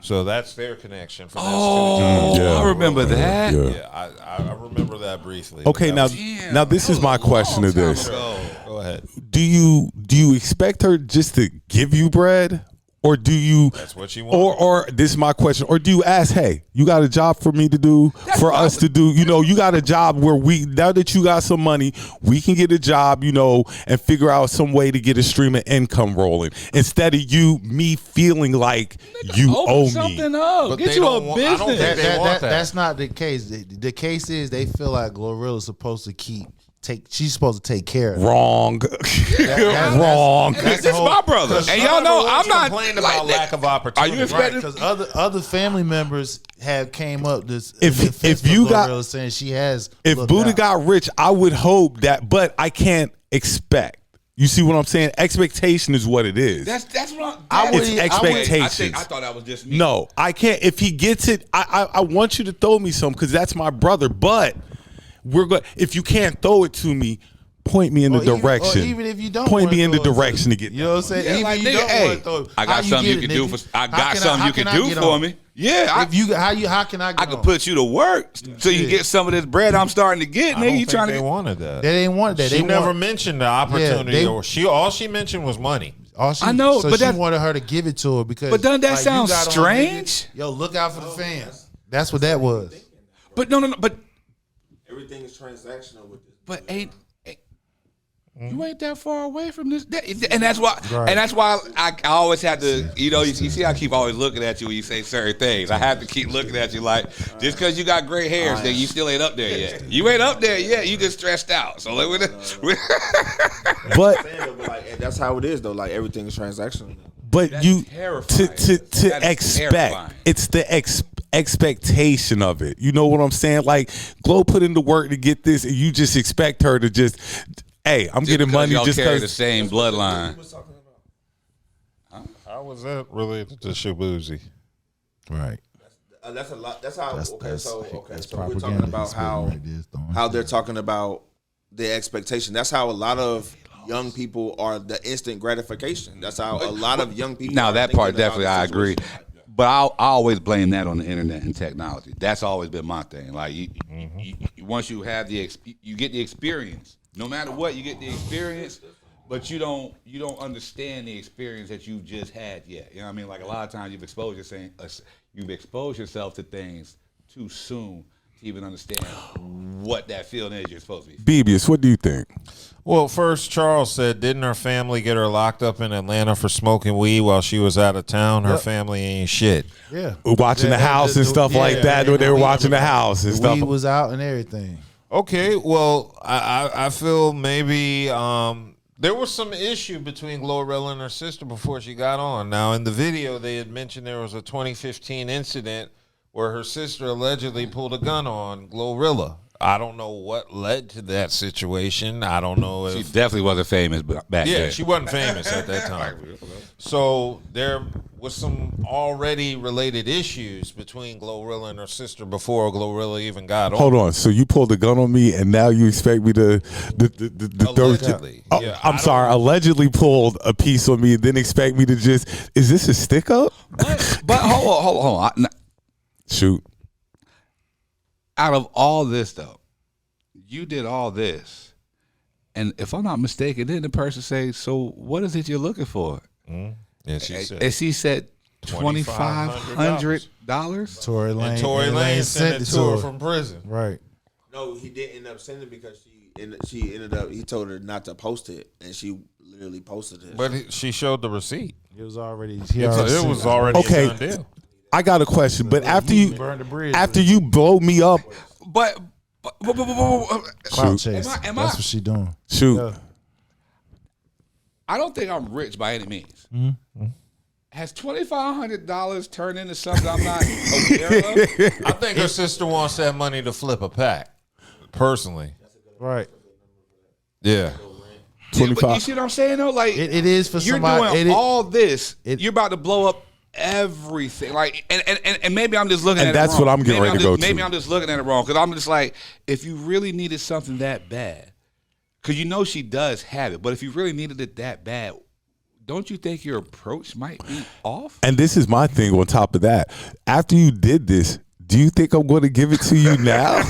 So that's their connection. I remember that. Yeah, I remember that briefly. Okay, now this is my question to this. Go ahead. Do you expect her just to give you bread? Or do you? That's what she wants. Or this is my question. Or do you ask, hey, you got a job for me to do, for us to do? You know, you got a job where now that you got some money, we can get a job, you know, and figure out some way to get a stream of income rolling instead of me feeling like you owe me. Something up. But Get you a business. I don't think they want that. That's not the case. The case is they feel like Glorilla's supposed to she's supposed to take care of it. Wrong. Wrong. This is my brother. And y'all know I'm not complaining about lack of opportunity. Are you expecting? Because other family members have came up this. If you got saying she has. If Buddha got rich, I would hope that, but I can't expect. You see what I'm saying? Expectation is what it is. That's what it's expectations. I thought that was just me. No, I can't. If he gets it, I want you to throw me some because that's my brother. But we're going. If you can't throw it to me, point me in the direction. Even if you don't, point me in the direction to get. You know what I'm saying? Yeah, even like, if you nigga, don't want to throw it, I got something you can do for. I got something you can do for me. Yeah, how can I? Get I can put you to work so you can get some of this bread I'm starting to get. Nigga, you trying to? They wanted that. They didn't want that. She never mentioned the opportunity. All she mentioned was money. I know, but she wanted her to give it to her because. But doesn't that sound strange? Yo, look out for the fans. That's what that was. But no. But everything is transactional with this. But you ain't that far away from this, and that's why. Right. And that's why I always have to. You know, you see, I keep always looking at you when you say certain things. I have to keep looking at you like just because you got gray hairs, then you still ain't up there yet. You ain't up there yet. You just stressed out. So but that's how it is though. Like everything is transactional. But that's you terrifying. to expect terrifying. It's the expectation of it. You know what I'm saying? Like Glow put in the work to get this, and you just expect her to just. Hey, I'm getting money just because the same bloodline. How was that related to Shabuzi? Right. That's a lot. That's how. So we're propaganda. talking about how they're talking about the expectation. That's how a lot of young people are the instant gratification. That's how a lot of young people. Now that part definitely I agree. But I always blame that on the internet and technology. That's always been my thing. Like you, once you have you get the experience. No matter what, you get the experience, but you don't understand the experience that you just had yet. You know what I mean? Like a lot of times you've exposed yourself to things too soon to even understand what that feeling is you're supposed to be. Beebius, what do you think? Well, first, Charles said, didn't her family get her locked up in Atlanta for smoking weed while she was out of town? Her family ain't shit. Yeah. Watching the house and stuff like that. They were watching the house and stuff. Weed was out and everything. Okay, well, I feel maybe there was some issue between Glorilla and her sister before she got on. Now, in the video, they had mentioned there was a 2015 incident where her sister allegedly pulled a gun on Glorilla. I don't know what led to that situation. I don't know if... She definitely wasn't famous back then. Yeah, she wasn't famous at that time. So there was some already related issues between Glorilla and her sister before Glorilla even got on. Hold on. So you pulled a gun on me and now you expect me to... Allegedly. I'm sorry. Allegedly pulled a piece on me and then expect me to just... Is this a stick up? But hold on. Shoot. Out of all this, though, you did all this. And if I'm not mistaken, didn't the person say, so what is it you're looking for? And she said $2,500? Tory Lane. And Tory Lane sent it to her from prison. Right. No, he didn't end up sending it because she ended up, he told her not to post it, and she literally posted it. But she showed the receipt. It was already... It was already okay. a done deal. I got a question, but after you blow me up, but clout chase. That's what she doing. Shoot. Yeah. I don't think I'm rich by any means. Mm-hmm. Has $2,500 turned into something I'm not aware of? I think her sister wants that money to flip a pack. Personally. Right. Yeah. 25. You see what I'm saying though? Like It is for you're somebody. doing all this. You're about to blow up everything. Like and maybe I'm just looking And at that's it wrong. what I'm getting ready to go to. Maybe I'm just looking at it wrong because I'm just like, if you really needed something that bad, because you know she does have it, but if you really needed it that bad, don't you think your approach might be off? And this is my thing on top of that. After you did this, do you think I'm going to give it to you now?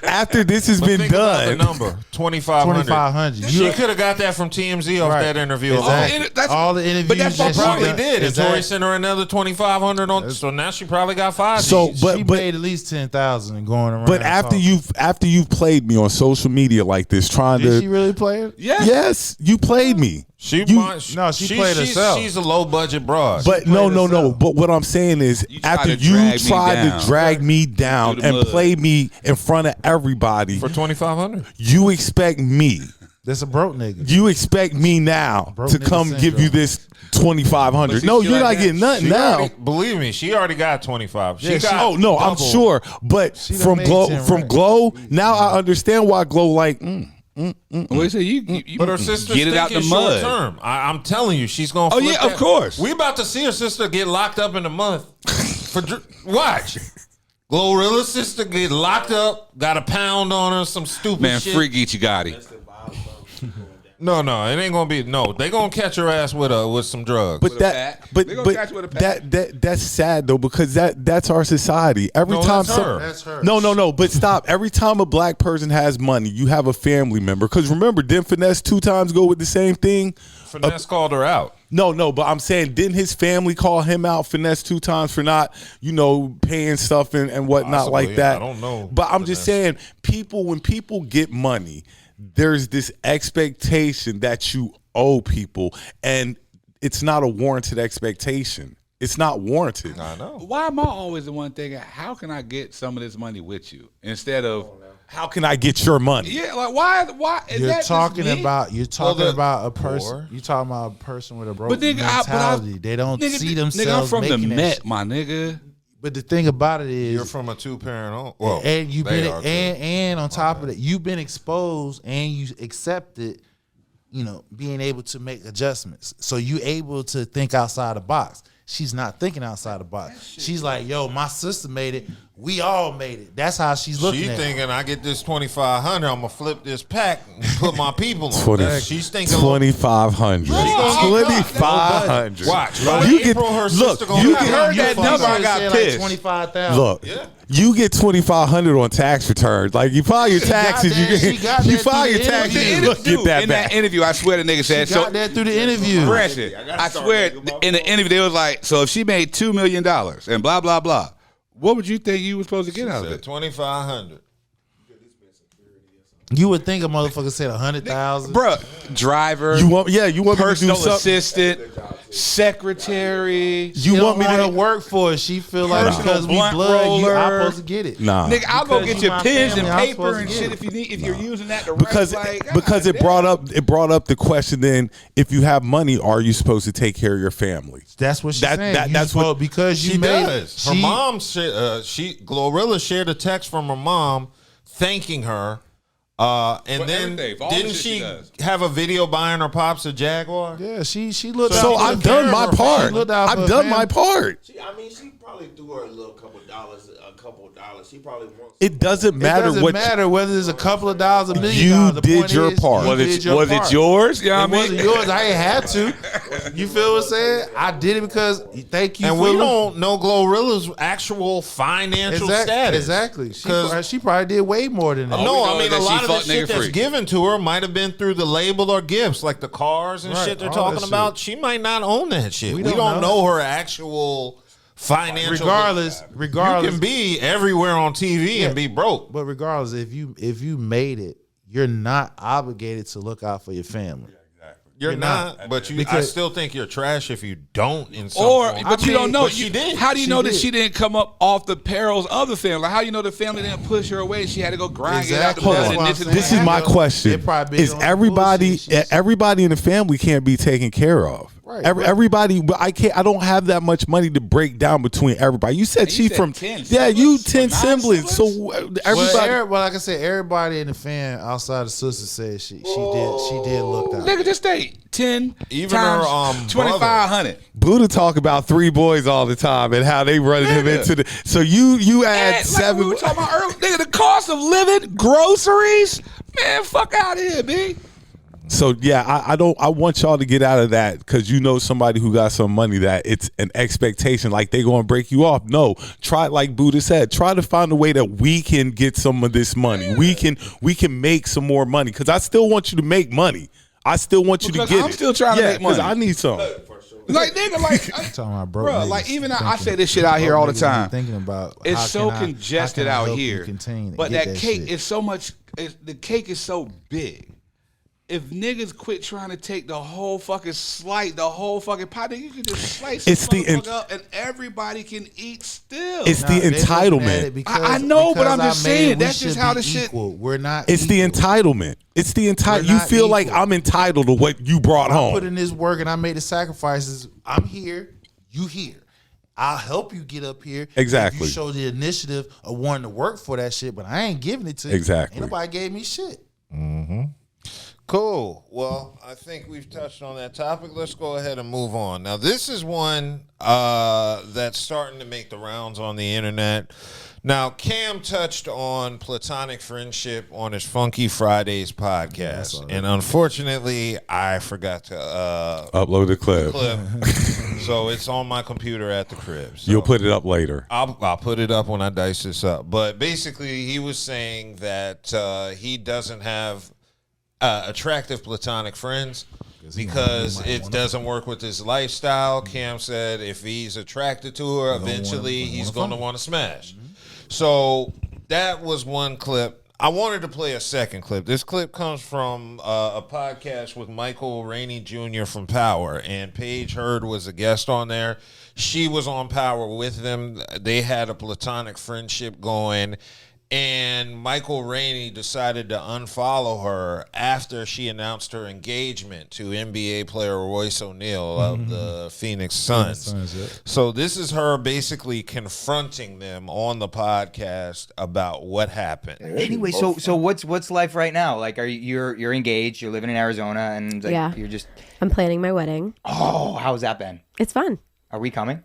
After this has been think about the done. number 2,500. 2,500. She could have got that from TMZ off that interview. Exactly. All the interviews. But that's that she probably done- did. And Tori Exactly. sent her another 2,500 on. So now she probably got 5. She made at least 10,000 and going around. But after you've played me on social media like this, trying Did to she really play it? Yes, you played me. She played herself. She's a low budget broad. But no. But what I'm saying is, after you tried to drag me down and play me in front of everybody for 2,500, you expect me. That's a broke nigga. You expect me now Broke to nigga come syndrome. give you this 2,500? No, you're not getting nothing She now. already- believe me, she already got 25. She Yeah, got oh no, I'm double. sure. But done from made Glow, 10 from racks. Glow, now I understand why Glow like. Well, so you But her sister's get it out the mud. short term. I'm telling you, she's gonna. Oh, flip yeah, of that. course. We about to see her sister get locked up in a month. Watch. Glorilla's sister get locked up, got a pound on her, some stupid Man, shit. free Geechee Gotti. No, it ain't gonna be. No, they gonna catch her ass with some drugs. But that's sad though, because that's our society. Every No, time that's her. That's her. No. But stop. Every time a black person has money, you have a family member. Because remember, didn't Finesse 2 times go with the same thing? Finesse called her out. No, but I'm saying, didn't his family call him out, Finesse 2 times for not, paying stuff and whatnot Possibly, like that? I don't know. But I'm just saying, when people get money, there's this expectation that you owe people, and it's not a warranted expectation. It's not warranted. I know. Why am I always the one thinking, how can I get some of this money with you instead of how can I get your money? Yeah, like why is You're that talking just me? about a Poor. person. You're talking about a person with a broke But nigga, mentality. They don't see themselves. Nigga, I'm from the making that Met, shit. my nigga. But the thing about it is, You're from a 2-parent home. Well, and you've they been are, too. and on top of that, you've been exposed and you accepted, being able to make adjustments. So you able to think outside the box. She's not thinking outside the box. She's like, yo, my sister made it. We all made it. That's how she's looking She at thinking it. I get this 2,500, I'm gonna flip this pack and put my people on. 20 She's thinking 2,500. 2,500. Watch. You get April, her look. sister gonna You have get her heard that fucking number. I said got like pissed. 25,000. Look, you get 2,500 on tax returns. Like you file your taxes, she got you that file through your the taxes, interview. you look, get that in back. that interview, I swear the nigga said She got that through the interview. Granted, I swear in the interview they was like, so if she made $2 million and blah blah blah, what would you think you were supposed to get out of it? 2,500. You would think a motherfucker said 100,000, Bruh, driver. You want me to do personal something? assistant, secretary. You want me to work for it? She feel like Personal because we blunt blood, I'm roller. supposed to get it. Nah. Nigga, I'll go Because get you your my pens family, and I'm paper supposed to and get shit it. if you're using that to Because write. Like, because it goddamn. brought up the question. Then, if you have money, are you supposed to take care of your family? That's what she's saying. That's what because you She made does. it. Her mom, Glorilla shared a text from her mom thanking her. And For then everything, for all the didn't shit she she does. have a video buying her pops a Jaguar? Yeah, she looked. So out for I've the done family. my She part. looked out for I've the done my family. part. She probably threw her a little couple dollars. She probably wants. It doesn't It matter doesn't what matter whether it's a couple of dollars, $1 million. You The did point your is, part. you Was it- did your was it part. yours? You know It what I mean? wasn't yours. I ain't had to. You feel what I'm saying? I did it because thank you. And for we look- don't know Glorilla's actual financial status. Exactly. Because She probably did way more than that. we no, know I mean that a she lot of the fucked shit nigga that's free. given to her might have been through the label or gifts, like the cars and Right, shit they're all that talking about. shit. She might not own that shit. We don't don't know. know her actual financial. Regardless, you can be everywhere on TV and be broke. But regardless, if you made it, you're not obligated to look out for your family. You're You're not, not. but I Because- still think you're trash if you don't. In some Or, form. but you don't know. But she did. How do you She know that did. she didn't come up off the perils of the family? Like, how you know the family didn't push her away? She had to go grind it out the Exactly. mud. That's And why I'm this saying. This is my question: It probably Is on everybody bullshit. everybody in the family can't be taken care of? Right. Everybody, but I don't have that much money to break down between everybody. You said she from 10 you siblings? 10 Or 9 siblings. So everybody. Well, like I said, everybody in the fan outside of sister said she did look out. Nigga, just stay 10 Even times her 2,500. Buddha talk about 3 boys all the time and how they running him into the. So you add And 7. Like we were talking about earlier, nigga, the cost of living, groceries, man, fuck out of here, B. So yeah, I want y'all to get out of that because you know somebody who got some money that it's an expectation like they gonna break you off. No, try, like Buddha said, try to find a way that we can get some of this money. Yeah. We can make some more money because I still want you to make money. I still want you to get it. I'm still trying to make money. I need some. Like nigga, like I'm talking about broke bro, niggas like even thinking, I say this shit out here all the time. Thinking about it's how so can I- congested how can I out help you here, contain it, but get that cake shit. is so much. The cake is so big. If niggas quit trying to take the whole fucking slice, the whole fucking pie, then you can just slice It's the the motherfucker up and everybody can eat still. It's the entitlement. I know, but I'm just saying that's just how the shit. We're not. It's the entitlement. It's the entitlement. You feel like I'm entitled to what you brought I home. put in this work and I made the sacrifices. I'm here. You here. I'll help you get up here. Exactly. If you show the initiative of wanting to work for that shit, but I ain't giving it to you. Exactly. Ain't nobody gave me shit. Mm-hmm. Cool. Well, I think we've touched on that topic. Let's go ahead and move on. Now, this is one that's starting to make the rounds on the internet. Now, Cam touched on platonic friendship on his Funky Fridays podcast, and unfortunately, I forgot to upload the clip. So it's on my computer at the crib. So You'll put it up later. I'll put it up when I dice this up. But basically, he was saying that he doesn't have attractive platonic friends because it doesn't work with his lifestyle. Cam said if he's attracted to her, eventually he's going to want to smash. So that was one clip. I wanted to play a second clip. This clip comes from a podcast with Michael Rainey Jr. from Power, and Paige Hurd was a guest on there. She was on Power with them. They had a platonic friendship going, and Michael Rainey decided to unfollow her after she announced her engagement to NBA player Royce O'Neal of the Phoenix Suns. So this is her basically confronting them on the podcast about what happened. Anyway, so what's life right now? Like, you're engaged, you're living in Arizona, and like, you're just. I'm planning my wedding. Oh, how's that been? It's fun. Are we coming?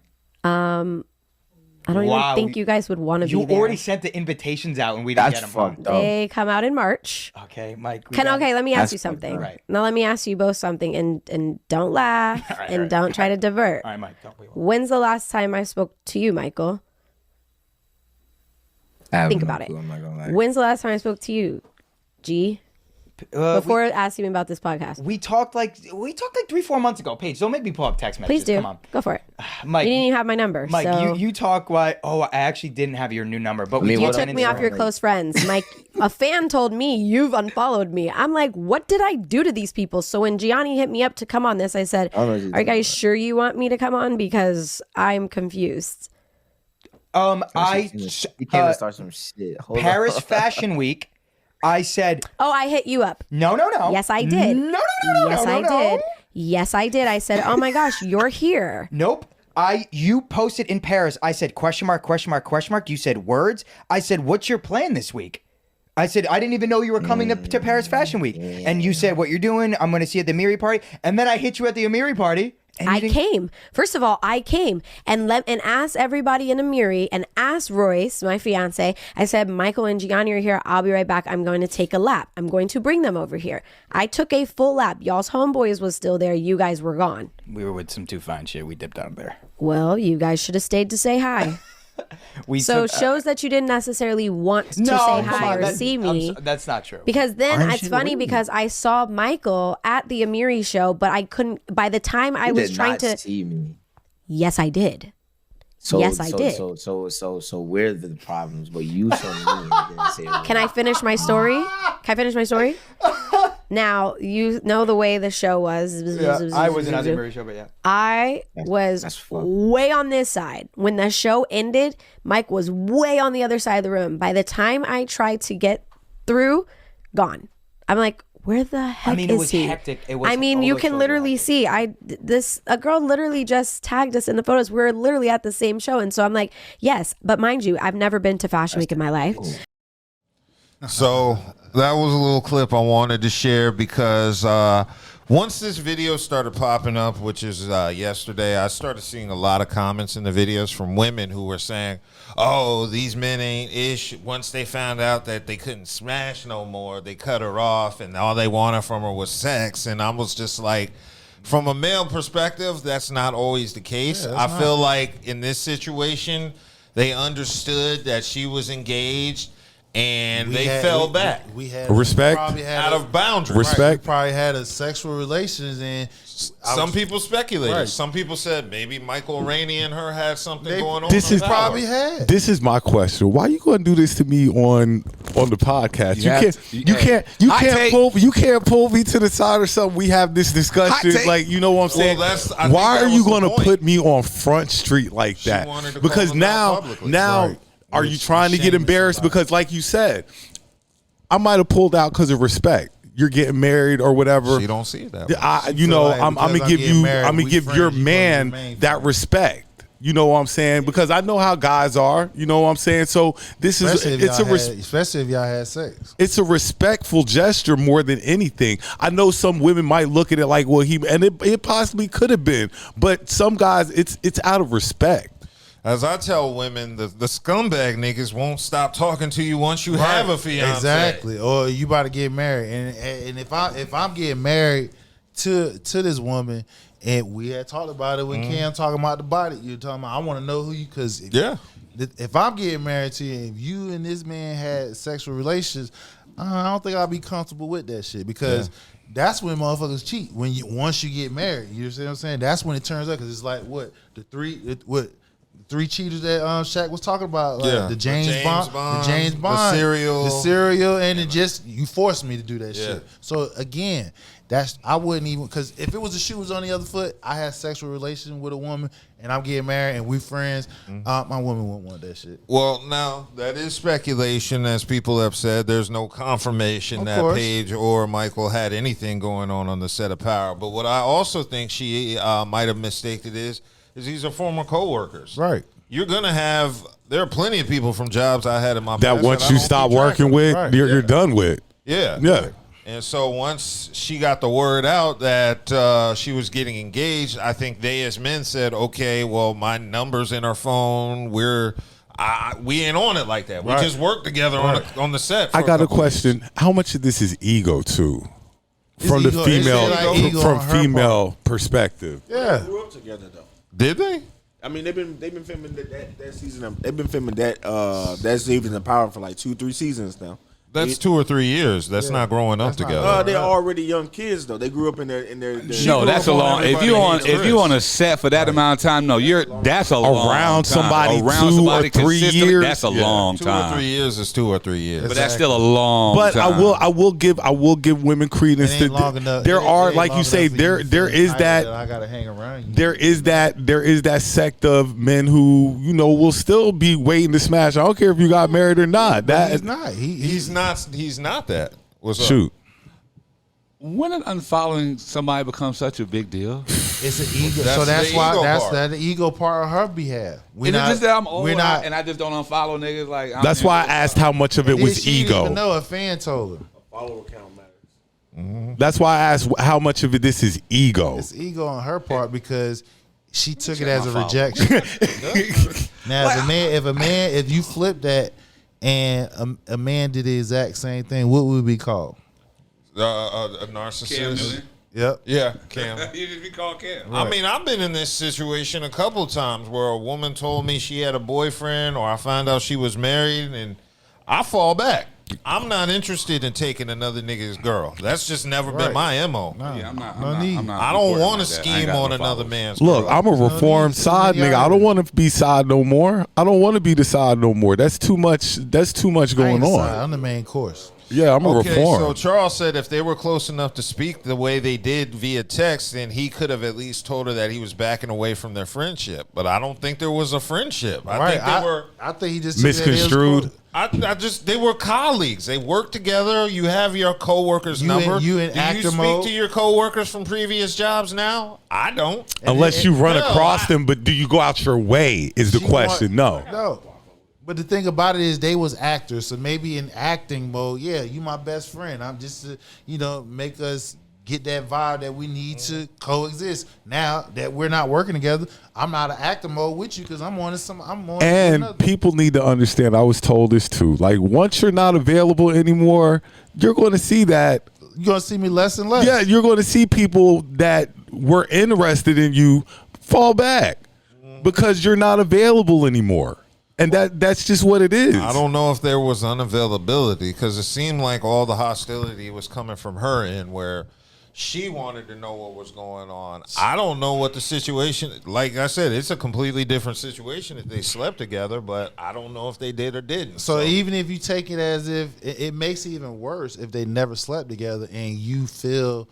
I don't even think you guys would want to be there. You already sent the invitations out and we didn't get them. They come out in March. Okay, Mike. Let me ask you something. Right. Now let me ask you both something, and don't laugh and don't try to divert. All right, Mike. When's the last time I spoke to you, Michael? Think about it. I'm not gonna lie. When's the last time I spoke to you, G? Before asking me about this podcast. We talked like 3-4 months ago. Paige, don't make me pull up text messages. Please do. Come on. Go for it. Mike, you didn't even have my number. Mike, so. you talk why? Oh, I actually didn't have your new number, but You took me off your close friends. Mike, a fan told me you've unfollowed me. I'm like, what did I do to these people? So when Gianni hit me up to come on this, I said, are you guys sure you want me to come on? Because I'm confused. You can't start some shit. Hold Paris on. Fashion Week. I said, oh, I hit you up. No. Yes, I did. No. Yes, I did. Yes, I did. I said, oh my gosh, you're here. Nope. You posted in Paris. I said, question mark. You said words. I said, what's your plan this week? I said, I didn't even know you were coming to Paris Fashion Week. And you said, what you're doing, I'm going to see you at the Amiri party. And then I hit you at the Amiri party. I came. First of all, I came and asked everybody in Amiri and asked Royce, my fiance. I said, Michael and Gianni are here. I'll be right back. I'm going to take a lap. I'm going to bring them over here. I took a full lap. Y'all's homeboys was still there. You guys were gone. We were with some too fine shit. We dipped out there. Well, you guys should have stayed to say hi. Shows that you didn't necessarily want to say hi or see me. That's not true. Because then it's funny because I saw Michael at the Amiri show, but I couldn't. By the time I was trying to see me. Yes, I did. Yes, I did. So where the problems? But you saw me and didn't say. Can I finish my story? Now, you know the way the show was. Yeah, I wasn't on the Amiri show, but yeah. I was way on this side. When the show ended, Mike was way on the other side of the room. By the time I tried to get through, gone. I'm like, where the heck mean, is it was he? hectic. It was I mean, you can literally see. A girl literally just tagged us in the photos. We're literally at the same show, and so I'm like, yes, but mind you, I've never been to Fashion Week in my life. So that was a little clip I wanted to share because once this video started popping up, which is yesterday, I started seeing a lot of comments in the videos from women who were saying, oh, these men ain't ish. Once they found out that they couldn't smash no more, they cut her off and all they wanted from her was sex. And I was just like, from a male perspective, that's not always the case. I feel like in this situation, they understood that she was engaged and fell back. We had Respect. Out of boundaries. Respect. We probably had a sexual relations, and some people speculated. Right. Some people said maybe Michael Rainey and her had something going on. This is probably had. This is my question. Why you going to do this to me on the podcast? You can't pull me to the side or something. We have this discussion, like, you know what I'm saying? Why are you going to put me on Front Street like that? Because now. Right. Are you trying to get embarrassed? Because like you said, I might have pulled out because of respect. You're getting married or whatever. She don't see it that way. I'm gonna give you. I'm gonna give your man that respect. You know what I'm saying? Because I know how guys are. You know what I'm saying? So this especially is especially if y'all had sex. It's a respectful gesture more than anything. I know some women might look at it like, well, it possibly could have been, but some guys, it's out of respect. As I tell women, the scumbag niggas won't stop talking to you once you have a fiance. Exactly. Or you about to get married. And if I'm getting married to this woman, and we had talked about it when Cam talking about the body, you're talking about, I want to know who you, because if I'm getting married to you, if you and this man had sexual relations, I don't think I'll be comfortable with that shit, because that's when motherfuckers cheat. Once you get married, you see what I'm saying? That's when it turns up, because it's like the three cheaters that Shaq was talking about, like the James Bond, the cereal, and it just, you forced me to do that shit. So again, I wouldn't even, because if it was the shoe was on the other foot, I had sexual relations with a woman and I'm getting married and we friends, my woman wouldn't want that shit. Well, now that is speculation, as people have said. There's no confirmation that Paige or Michael had anything going on the set of Power. But what I also think she might have mistaken is these are former co-workers. Right. You're going to have, there are plenty of people from jobs I had in my that past once you stop working with, you're done with. Yeah. And so once she got the word out that she was getting engaged, I think they as men said, okay, well, my number's in her phone. We ain't on it like that. We just work together on the set. I got a question. How much of this is ego too? From the female perspective. Yeah. They grew up together though. Did they? I mean, they've been filming that season. They've been filming that season of Power for like 2-3 seasons now. That's 2 or 3 years. That's not growing up together. They're already young kids though. They grew up in their. No, that's a long. If you on a set for that amount of time, that's a long around time. somebody 2 or 3 years. That's a long time. 2 or 3 years is 2 or 3 years. But that's still a long. But time. I will give women credence. There are, like you say, there is that. I gotta hang around you. There is that sect of men who will still be waiting to smash. I don't care if you got married or not. He's not. He's not that. What's Shoot. up? When did unfollowing somebody become such a big deal? It's an ego. So that's why the ego part on her behalf. Is it just that I'm old and I just don't unfollow niggas? Like that's why I asked how much of it was she ego. Didn't even know, a fan told her. A follower count matters. That's why I asked how much of it this is ego. It's ego on her part because she took it as a rejection. Now, if you flip that and a man did the exact same thing, what would we call? A narcissist. Yep. Yeah, Cam. You just be called Cam. Right. I mean, I've been in this situation a couple times where a woman told me she had a boyfriend, or I found out she was married, and I fall back. I'm not interested in taking another nigga's girl. That's just never been my MO. Yeah, I'm not. I don't want to scheme on another man's girl. Look, I'm a reformed side nigga. I don't want to be side no more. I don't want to be the side no more. That's too much. That's too much going on. I'm the main course. Yeah, I'm a reform. So Charles said if they were close enough to speak the way they did via text, then he could have at least told her that he was backing away from their friendship. But I don't think there was a friendship. I think they were. I think he just misconstrued. They were colleagues. They worked together. You have your coworkers' number. You in Do actor you speak mode? to your coworkers from previous jobs now? I don't. Unless you run across them, but do you go out your way is the question. No. But the thing about it is they was actors, so maybe in acting mode, yeah, you my best friend. I'm just make us get that vibe that we need to coexist. Now that we're not working together, I'm not an actor mode with you because I'm on some. And people need to understand. I was told this too. Like once you're not available anymore, you're going to see that. You're going to see me less and less. Yeah, you're going to see people that were interested in you fall back because you're not available anymore. And that's just what it is. I don't know if there was unavailability because it seemed like all the hostility was coming from her end where she wanted to know what was going on. I don't know what the situation, like I said, it's a completely different situation if they slept together, but I don't know if they did or didn't. So even if you take it as if it makes it even worse if they never slept together and you feel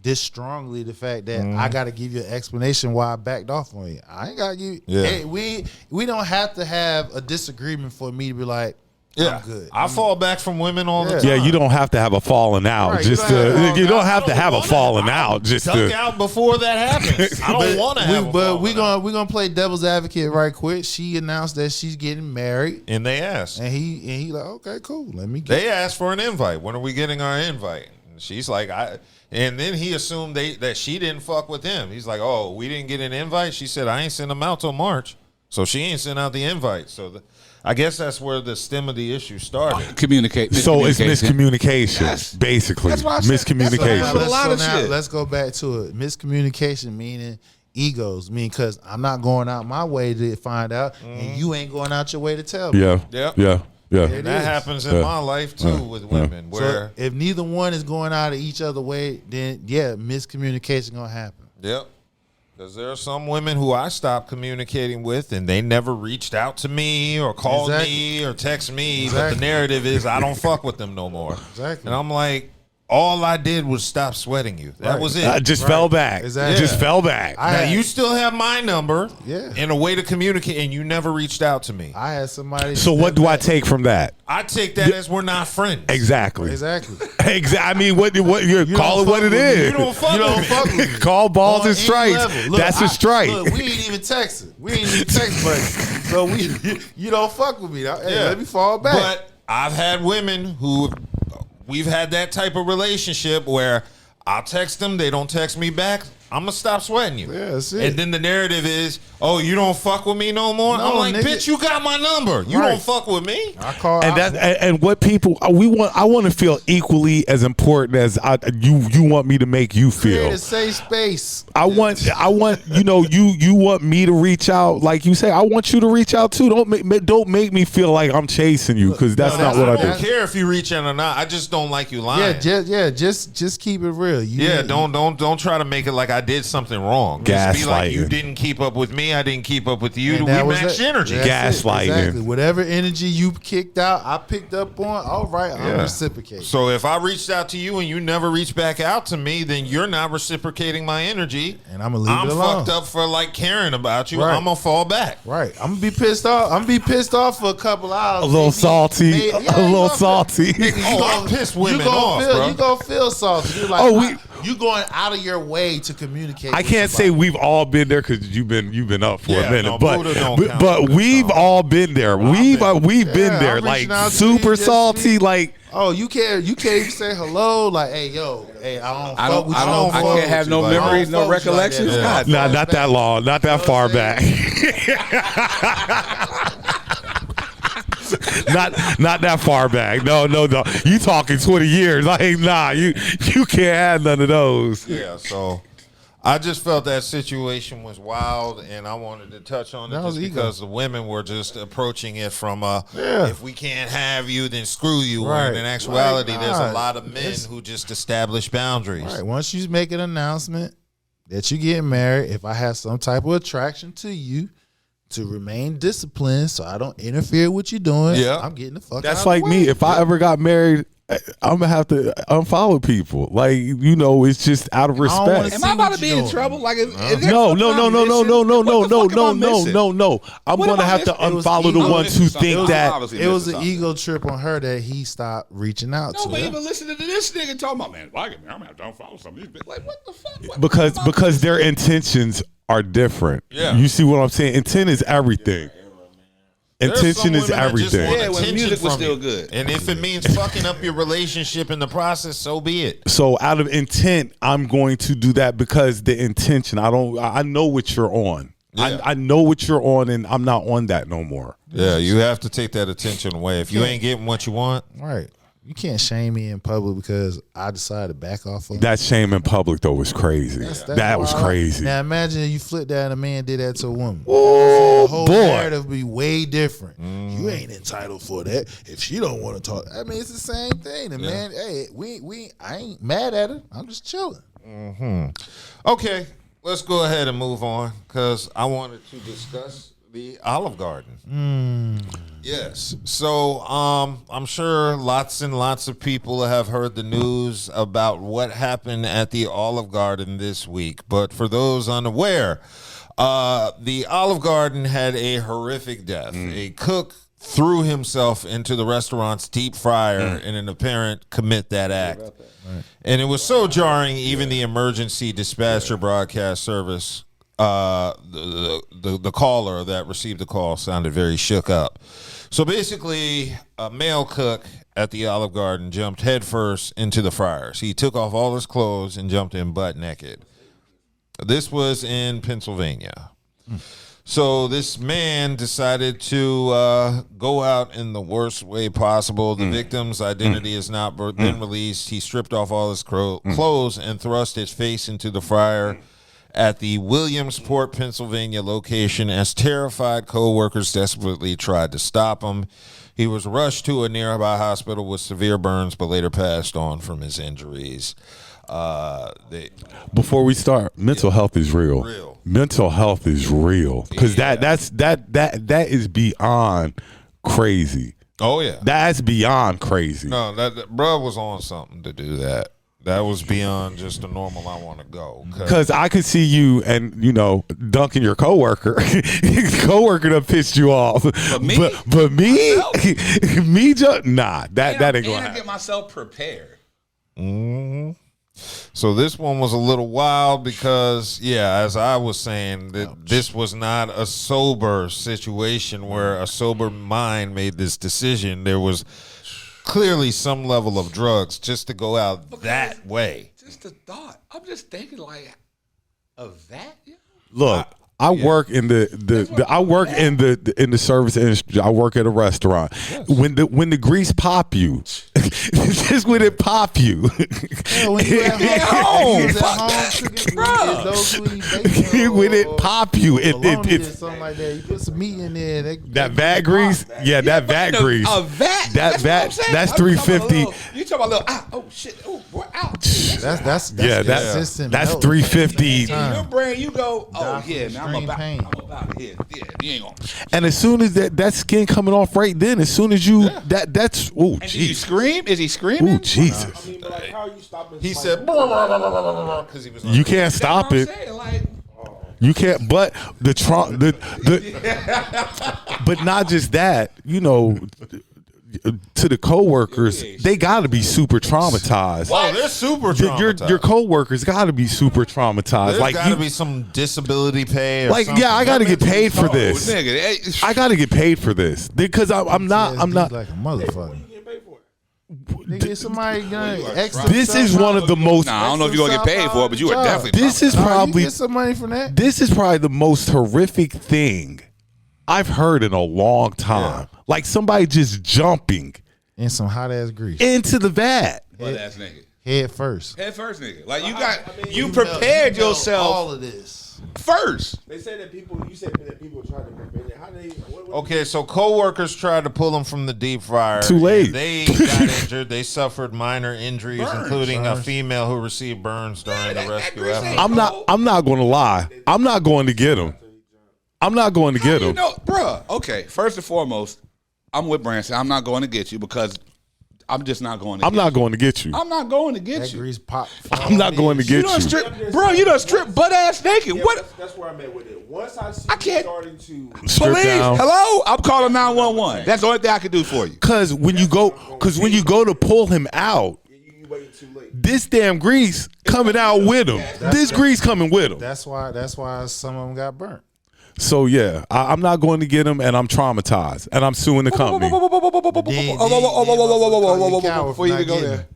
this strongly the fact that I got to give you an explanation why I backed off on you. I ain't got to give. Yeah. Hey, we don't have to have a disagreement for me to be like, I'm good. I fall back from women all the time. Yeah, you don't have to have a falling out. Right, just you don't have to have a falling out. Just Duck out before that happens. I don't want to have. But we're gonna play devil's advocate right quick. She announced that she's getting married, and they asked, and he like, okay, cool. Let me. They asked for an invite. When are we getting our invite? And she's like, And then he assumed that she didn't fuck with him. He's like, oh, we didn't get an invite. She said, I ain't sent them out till March, so she ain't sent out the invite. So I guess that's where the stem of the issue started. So it's miscommunication, basically. That's why I said- Miscommunication. Let's go back to it. Miscommunication meaning egos, because I'm not going out my way to find out, and you ain't going out your way to tell me. Yeah. And that happens in my life too with women, where if neither one is going out of each other way, then miscommunication gonna happen. Yep. Because there are some women who I stopped communicating with and they never reached out to me or called me or text me. But the narrative is I don't fuck with them no more. Exactly. And I'm like, all I did was stop sweating you. That was it. I just fell back. Exactly. Just fell back. Now, you still have my number Yeah. and a way to communicate, and you never reached out to me. I had somebody. So what do I take from that? I take that as we're not friends. Exactly. Exactly. I mean, what you call it what it is. You don't fuck with me. Call balls On and any strikes. level. Look, That's a strike. Look, we ain't even texting. We ain't even text buddy. So you don't fuck with me. Hey, let me fall back. But I've had women who we've had that type of relationship where I'll text them, they don't text me back. I'm gonna stop sweating you. Yeah, that's it. And then the narrative is, oh, you don't fuck with me no more. No, I'm like, nigga. bitch, you got my number. You Right. don't fuck with me. I call And what people I want to feel equally as important as you want me to make you create feel. a safe space. I want you want me to reach out like you say. I want you to reach out too. Don't make me feel like I'm chasing you because that's not what I don't do. care if you reach in or not. I just don't like you lying. Just keep it real. Don't try to make it like I did something wrong. Just be like, you didn't keep up with me. I didn't keep up with you. And We that was matched it. energy. That's it. Gaslighting. Exactly. Whatever energy you kicked out, I picked up on. All right, I'm reciprocating. So if I reached out to you and you never reached back out to me, then you're not reciprocating my energy. And I'm gonna leave it alone. I'm fucked up for like caring about you. Right. I'm gonna fall back. Right. I'm gonna be pissed off. I'm gonna be pissed off for a couple hours. A little salty. A little salty. I piss women off, bro. You gonna feel salty. You're like, you going out of your way to communicate. I can't say we've all been there because you've been up for a minute, no, but Buddha don't count. but we've all been there. We've been there, I'm like reaching out to super you, just salty, like. Oh, you can't even say hello, like, hey, I don't fuck I with can't have no memories, no recollections. Like Nah, not that long, not that far back. not that far back. No. You talking 20 years? Like, nah, you can't have none of those. Yeah. So I just felt that situation was wild, and I wanted to touch on it just because the women were just approaching it from if we can't have you, then screw you. Right. And in actuality, Right. there's a lot of men who just establish boundaries. Right. Once you make an announcement that you get married, if I have some type of attraction to you, to remain disciplined so I don't interfere with what you're doing, I'm getting the fuck out That's of like the me. way. If I ever got married, I'm gonna have to unfollow people. Like, you know, it's just out of respect. Am I about to be in trouble? Like, is there No. something I'm missing? No. I'm What gonna am I have to missing? unfollow the ones who think that it was an ego trip on her that he stopped reaching out to. Nobody even listening to this nigga talking about, man, I'm gonna have to unfollow some of these bitches. Like, what the fuck? because their intentions are different. Yeah. You see what I'm saying? Intent is everything. Intention is everything. Yeah, when music was still good. And if it means fucking up your relationship in the process, so be it. So out of intent, I'm going to do that because the intention. I know what you're on. Yeah. I know what you're on, and I'm not on that no more. Yeah, you have to take that attention away. If you ain't getting what you want, Right. You can't shame me in public because I decided to back off of That shame in public though was crazy. That was crazy. Now imagine you flip that and a man did that to a woman. Oh, the whole boy. narrative would be way different. You ain't entitled for that if she don't want to talk. I mean, it's the same thing. And man, hey, I ain't mad at her. I'm just chilling. Okay, let's go ahead and move on because I wanted to discuss the Olive Garden. Yes. So I'm sure lots and lots of people have heard the news about what happened at the Olive Garden this week. But for those unaware, the Olive Garden had a horrific death. A cook threw himself into the restaurant's deep fryer in an apparent commit that act. And it was so jarring, even the emergency dispatcher broadcast service, the caller that received the call sounded very shook up. So basically, a male cook at the Olive Garden jumped headfirst into the fryers. He took off all his clothes and jumped in butt naked. This was in Pennsylvania. So this man decided to go out in the worst way possible. The victim's identity has not been released. He stripped off all his clothes and thrust his face into the fryer at the Williamsport, Pennsylvania location as terrified co-workers desperately tried to stop him. He was rushed to a nearby hospital with severe burns, but later passed on from his injuries. Before we start, mental health is real. Mental health is real because that is beyond crazy. Oh yeah, that's beyond crazy. No, that bro was on something to do that. That was beyond just a normal. I want to go because I could see you and dunking your coworker. Coworker that pissed you off, but me, that ain't gonna happen. I get myself prepared. So this one was a little wild because, as I was saying, that this was not a sober situation where a sober mind made this decision. There was clearly some level of drugs just to go out that way. Just a thought. I'm just thinking like of that. Look, I work in the service industry. I work at a restaurant. Yes. When the grease pop you, just when it pop you. When you at home, when it pop you, it's something like that. You put some meat in there. That vat grease, that vat grease. A vat. That's $350. You talking about little? Oh shit! Oh boy! Ow. That's $350. Your brain, you go. Oh yeah, man, I'm about it. Yeah, you ain't gonna. And as soon as that skin coming off right then, as soon as you that's Did you scream? Is he screaming? Oh Jesus! I mean, but like, how are you stopping? He said because he was. You can't stop it. You can't. But but not just that. To the coworkers, they got to be super traumatized. Oh, they're super traumatized. Your coworkers got to be super traumatized. There's like got to be some disability pay. Or something. I got to get paid for this. Nigga, I got to get paid for this because I'm not like a motherfucker. Nigga, somebody extra. This is one of the most. Nah, I don't know if you're gonna get paid for it, but you are definitely. This is probably you get some money from that. This is probably the most horrific thing I've heard in a long time. Yeah. Like somebody just jumping in some hot ass grease into the vat. Butt ass nigga. Head first, nigga. Like you prepared yourself. All of this first. They say that people. You said that people tried to prevent it. How they? Okay, so coworkers tried to pull them from the deep fryer. Too late. They got injured. They suffered minor injuries, including a female who received burns during the rescue effort. I'm not going to lie. I'm not going to get him. I'm not going to get him. Bruh. Okay, first and foremost, I'm with Branson. I'm not going to get you because I'm just not going to I'm not going to get you. I'm not going to get That you. grease pop. I'm not going to get you. Bro, you done strip butt ass naked. Yeah, What? That's where I'm at with it. Once I see I can't- starting to Strip Police, down. hello? I'm calling 911. That's the only thing I can do for you. Cause when you go to pull him out, you waiting too late. this damn grease coming out with him. This grease coming with him. That's why some of them got burnt. So yeah, I'm not going to get him, and I'm traumatized, and I'm suing the company. Before you even go there.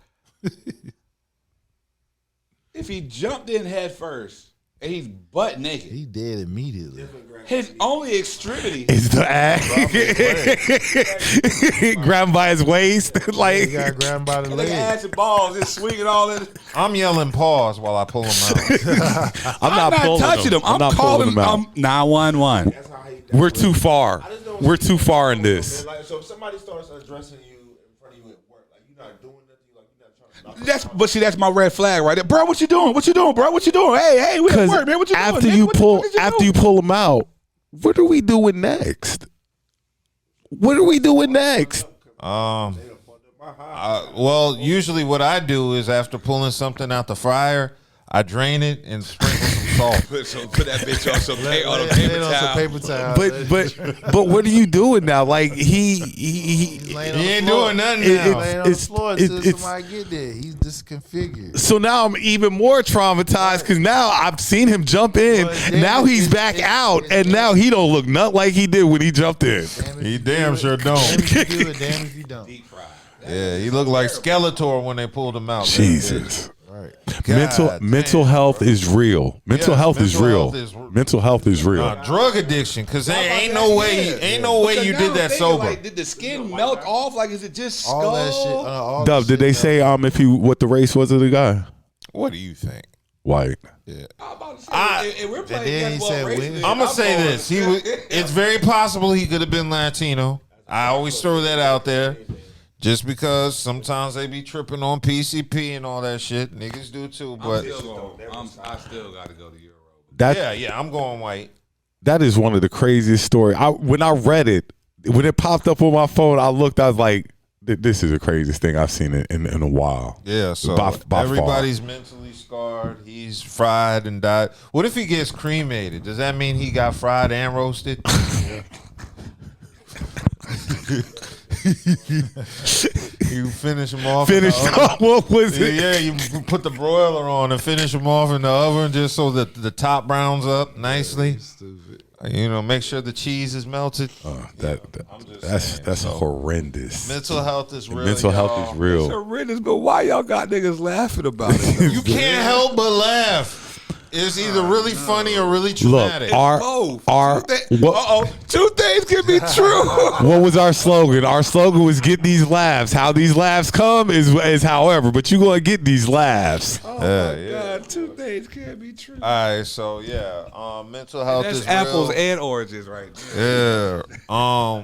If he jumped in head first and he's butt naked, He dead immediately. his only extremity Is the act grab him by his waist, He like got grabbed by the like leg. ass and balls, just swinging all in. I'm yelling pause while I pull him out. I'm not pulling touching him. I'm not calling pulling him out. 911. We're too far. We're too far in this. Like, so if somebody starts addressing you in front of you at work, like you're not doing nothing, like you're not trying to. That's my red flag right there, bro. What you doing? What you doing, bro? What you doing? Hey, we at Because work, man. What you doing? after nigga? you What pull what is you after doing? you pull him out, what are we doing next? What are we doing next? Well, usually what I do is after pulling something out the fryer, I drain it and sprinkle some salt. Put that bitch on some Lay on a it paper on some towel. paper towel. But what are you doing now? Like he Laying on He the ain't floor. doing nothing It- now. Laying on the It's- floor it's- until somebody get there. He's disconfigured. So now I'm even more traumatized because now I've seen him jump in. Well, then Now he's back out, and now he don't look not like he did when he jumped in. He damn sure don't. Damn if you do it, damn if you don't. Yeah, he looked like Skeletor when they pulled him out. Jesus. Right. Mental health is real. Mental Yes, health is mental real. health is- Mental health is real. Drug addiction, because ain't no way Because you now did I'm that thinking, sober. Like, did the skin melt off? Like, is it just skull? All that shit. All Dub, that did they shit, say if he what the race was of the guy? What do you think? White. Yeah. I'm about to say, and we're playing then he guess said what race women. it is. I'm gonna say going- this. It's very possible he could have been Latino. I always throw that out there. Just because sometimes they be tripping on PCP and all that shit. Niggas do too, but I still got to go to Euro. That I'm going white. that is one of the craziest stories. When I read it, when it popped up on my phone, I looked. I was like, "This is the craziest thing I've seen in a while." Yeah, so By far. everybody's mentally scarred. He's fried and died. What if he gets cremated? Does that mean he got fried and roasted? You finish him off. What was it? Yeah, you put the broiler on and finish them off in the oven just so that the top browns up nicely. You know, make sure the cheese is melted. That's horrendous. Mental health is real. Mental health y'all. is real. It's horrendous, but why y'all got niggas laughing about it? You can't help but laugh. It's either really funny or really Look, traumatic. Two things can be true. What was our slogan? Our slogan was "Get these laughs." How these laughs come is however, but you gonna get these laughs. God, two things can't be true. All right, so mental health That's is apples real. and oranges right there. Yeah.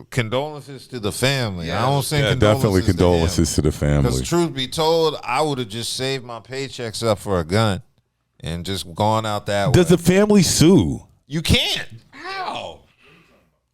Condolences to the family. I don't say Yeah, definitely condolences to the family. Because truth be told, I would have just saved my paychecks up for a gun and just gone out that way. Does the family sue? You can't. How?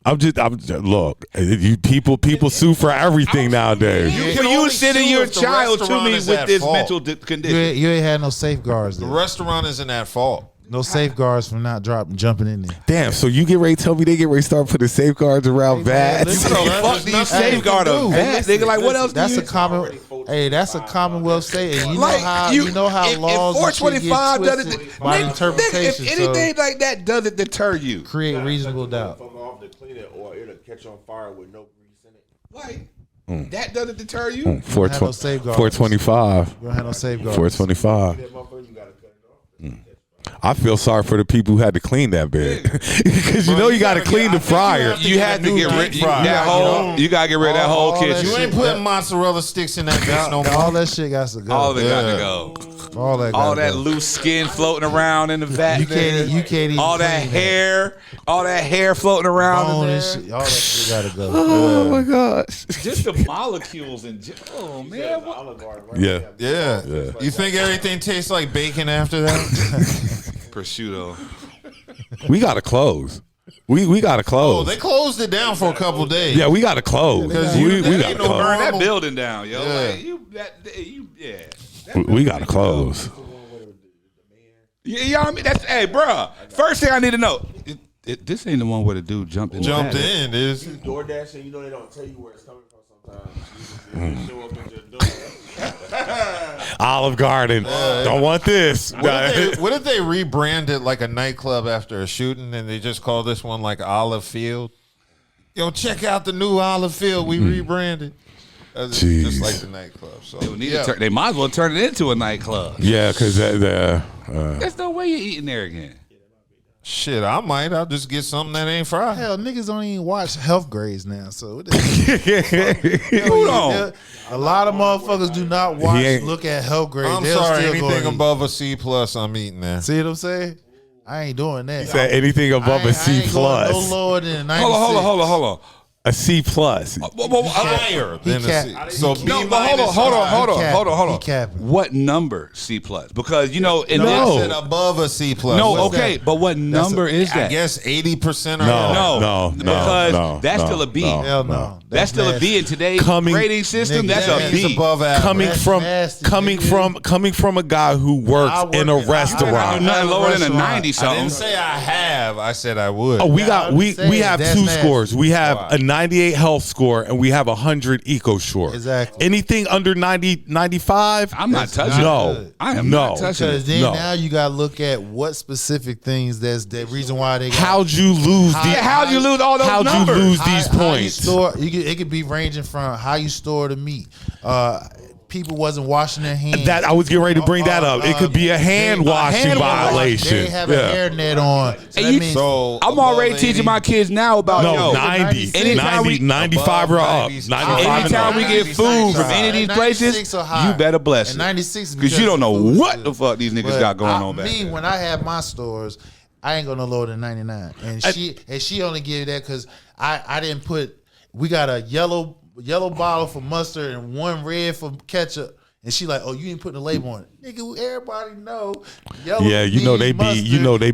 I'm just look. You people sue for everything nowadays. You sending your child to me with this mental condition. You ain't had no safeguards The there. restaurant isn't at fault. No safeguards from not jumping in there. Damn. So you get ready to tell me they get ready to start putting safeguards around bats? listen, So man, fuck these safeguard do. events, nigga. Like what else? That's do a you common. Hey, that's a Commonwealth state, and you know how if laws and shit 425 get doesn't twisted by nigga, interpretation. if anything like that doesn't deter you, create reasonable doubt. Fuck off to clean it, or it'll catch on fire with no grease in it. like that doesn't deter you. 425. You don't have no safeguards. 425. That motherfucker, you gotta cut it off. I feel sorry for the people who had to clean that bed because you know you got to clean the fryer. You had to get rid fryer. that whole. You gotta get rid of that whole kitchen. You ain't putting mozzarella sticks in that bitch no more. All that shit got to go. All of it got to go. All that. All gotta that go. loose skin floating around in the vat. You can't even. All that clean hair, all that hair floating around Bone in and there. shit. All that shit got to go. Oh my gosh. Just the molecules and oh man, what? Yeah. Yeah. You think everything tastes like bacon after that? Prosciutto. We got to close. We gotta Oh, close. they closed it down for a couple days. Yeah, we gotta close. We gotta no close. Burn that normal- building down, yo. Yeah. Like, We gotta close. Yeah, you know what I mean? That's hey, bruh. First thing I need to know. This ain't the one where the dude jumped in. Jumped in, is DoorDash, and you know they don't tell you where it's coming from sometimes. You just show up at your door. Olive Garden. Don't want this. What if they rebranded like a nightclub after a shooting and they just call this one like Olive Field? Yo, check out the new Olive Field we rebranded. Just like the nightclub. So They might as well turn it into a nightclub. Yeah, because There's no way you're eating there again. Shit, I might. I'll just get something that ain't fried. Hell, niggas don't even watch health grades now. So Hold on. a lot of motherfuckers do not look at health grades. I'm They'll sorry, still go anything and eat. above a C plus, I'm eating there. See what I'm saying? I ain't doing that. He said anything above a C plus. No lower than a 96. Hold on. A C plus. Higher than a C. So B No, but minus. hold on. He capping. What number C plus? Because you know, in I said above a C plus. no, What's okay, that? but what number is I that? guess 80% or No, because that's still a B. Hell no. That's still a B in today's grading system. That's a He's B. above average. Coming from a guy who works in a restaurant. Nothing lower than a 90 I didn't something. say I have. I said I would. Oh, we have that's two nasty. scores. We have a 98 health score and we have 100 eco score. Exactly. Anything under 90, 95, I'm not touching it. No, I am not touching Because it. then No. now you got to look at what specific things that's the reason why they got. How'd you lose? How'd you lose all those How'd numbers? you lose these How you points? store, it could be ranging from how you store the meat. People wasn't washing their hands. That I was getting ready to bring that up. It could be a hand washing violation. They have a hairnet on. So And that you- means I'm already teaching my kids now about No, yo, 90, anytime 90, 95 or up. 95 and anytime up. we get food from any of these 96 places, or higher. you better bless And it. 96 Because you don't know the food is what good. the fuck these niggas But got going on back Me, there. when I have my stores, I ain't gonna lower than 99. And she only gave that because I didn't put. We got a yellow bottle for mustard and one red for ketchup. And she like, oh, you ain't putting a label on it, nigga. Everybody know. Yellow Yeah, you know they mustard,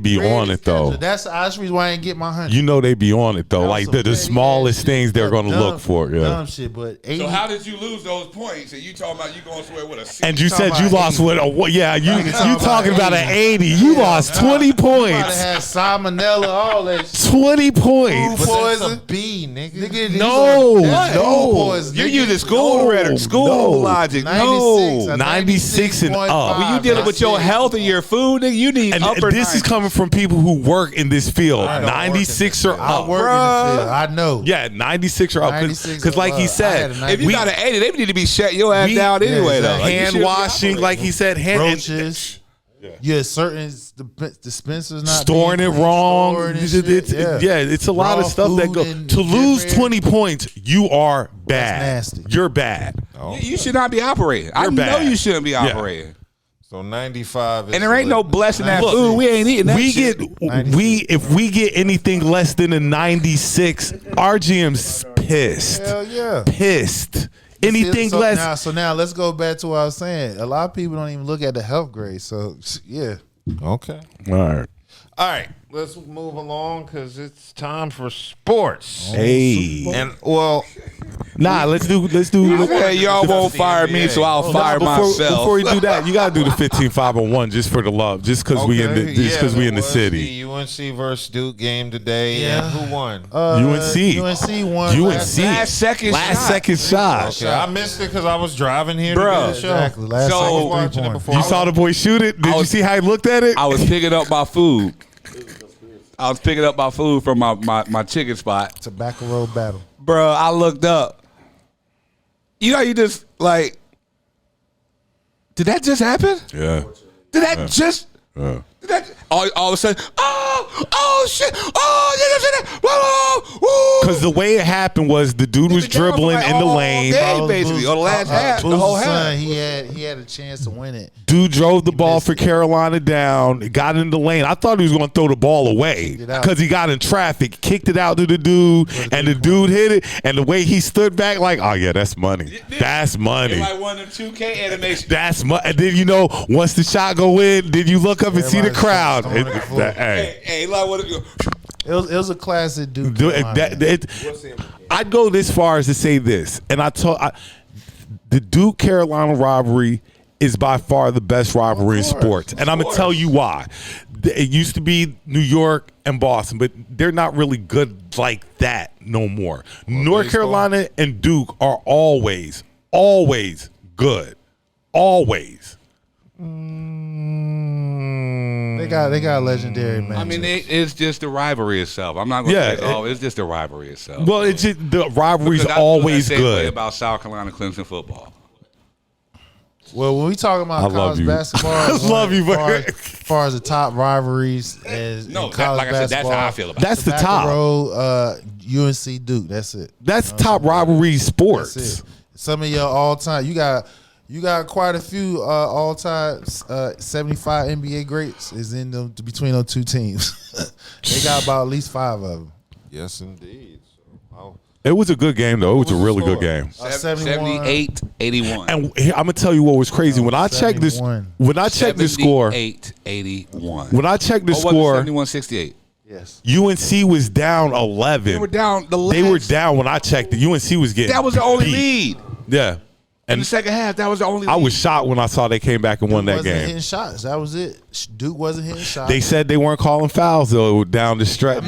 be red on it though. ketchup. That's the reason why I ain't get my 100. You know they be on it though. That was Like some the petty smallest ass things they're shit. gonna Dumb- look for. Yeah. Dumb shit, but 80. So how did you lose those points? And you talking about you going somewhere with a C? And you said talking you about lost 80. with a what? Yeah, you talking about an 80. Yeah, You lost 20 You might points. have had salmonella, all that shit. 20 points. Food But that's a poison. B, nigga. Nigga, No, that's no. food poison, You're nigga. using school rhetoric, school no. logic. 96, No. 96 and up. When you dealing with your health and your food, nigga, you need And upper this is 90s. coming from people who work in this field. I don't work in 96 this or field. I up. work in the field. I know. Yeah, 96 or up. 96 Because like or he up. said, I had a If you got an 80, they need to be shutting your ass down anyway, though. Like, you hand shouldn't be washing, operating. like he said, hand Roaches. Yeah, certain dispensers not storing being it clean, wrong. storing and It's, shit. it's a lot Raw of stuff that food go and to lose different- 20 points. You are bad. nasty. You're bad. You should not be operating. I You're know bad. you shouldn't be Yeah. operating. So 95 is And there ain't no blessing that Look, food. We ain't eating that We shit. if we get anything less than a 96, our GM's pissed. Hell yeah. Pissed. Anything so less. Now let's go back to what I was saying. A lot of people don't even look at the health grade. So yeah. Okay. All right. All right. Let's move along because it's time for sports. Hey. And well, Nah, let's do. Yeah, y'all won't fire me, so I'll fire myself. Before you do that, you gotta do the 15-5-1 just for the love, just because we in the there was city. The UNC versus Duke game today. Yeah. And who won? UNC won. Last second shot. shot. Okay, I missed it because I was driving here to Bruh. do the show. Exactly. Last So- second I was watching it 3-point. before. You saw the boy shoot it. Did you see how he looked at it? I was picking up my food. I was picking up my food from my chicken spot. Tobacco Road battle. Bruh, I looked up. You know, you just like, did that just happen? Yeah. Did that just? Yeah. Did that? All of a sudden, oh shit, whoa. Because the way it happened was the dude was dribbling in the lane. Game, basically, or the last half, the whole Booz's half. son, he had a chance to win it. Dude drove the ball for Carolina down, got in the lane. I thought he was going to throw the ball away Kicked it out. because he got in traffic, kicked it out to the dude, and the dude hit it. And the way he stood back, like, oh yeah, that's money. That's money. It's like one of them 2K animations. That's money. And then once the shot go in, then you look up and see the Everybody's crowd. throwing the floor. Hey, Hey, like what? It was a classic Duke. I'd go this far as to say this, and the Duke Carolina rivalry is by far the best rivalry in sports, and I'm gonna tell you why. It used to be New York and Boston, but they're not really good like that no more. North Carolina and Duke are always good, always. They got a legendary match. I mean, it's just the rivalry itself. I'm not going to say, it's just the rivalry itself. Well, it's just the rivalry's always good. About South Carolina Clemson football. Well, when we talk about college basketball, I love you, as far as the top rivalries in college like I said, that's how I feel about it. That's the top. UNC Duke. That's it. That's top rivalry sports. That's it. Some of your all time. You got quite a few all time 75 NBA greats is in between those two teams. They got about at least 5 of them. Yes, indeed. It was a good game, though. It was a really good game. 78-81. And I'm gonna tell you what was crazy when I checked this. When I checked the score, 78-81. When I checked the score, 71-68. Yes. UNC was down 11. They were down. They were down when I checked it. UNC was getting. That was the only beat. lead. Yeah. In the second half, that was the only lead. I was shocked when I saw they came back and won that game. Hitting shots. That was it. Duke wasn't hitting shots. They said they weren't calling fouls though down the stretch.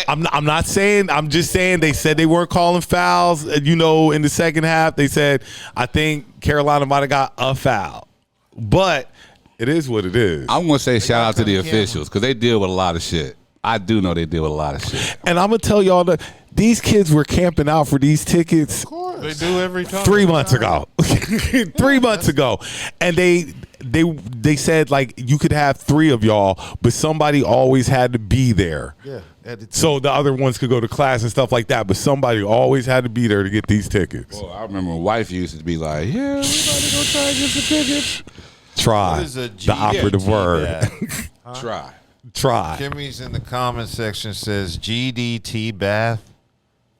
I'm not saying. I'm just saying they said they weren't calling fouls. You know, in the second half, they said I think Carolina might have got a foul, but it is what it is. I'm gonna say shout out to the officials because they deal with a lot of shit. I do know they deal with a lot of shit. And I'm gonna tell y'all that these kids were camping out for these tickets. Of course. They do every time. 3 months ago. 3 months ago. And they said like you could have 3 of y'all, but somebody always had to be there. Yeah. So the other ones could go to class and stuff like that, but somebody always had to be there to get these tickets. Well, I remember when wife used to be like, yeah, we about to go try and get some tickets. Try. What is a the operative word. Try. Kimmy's in the comment section says GDT bath.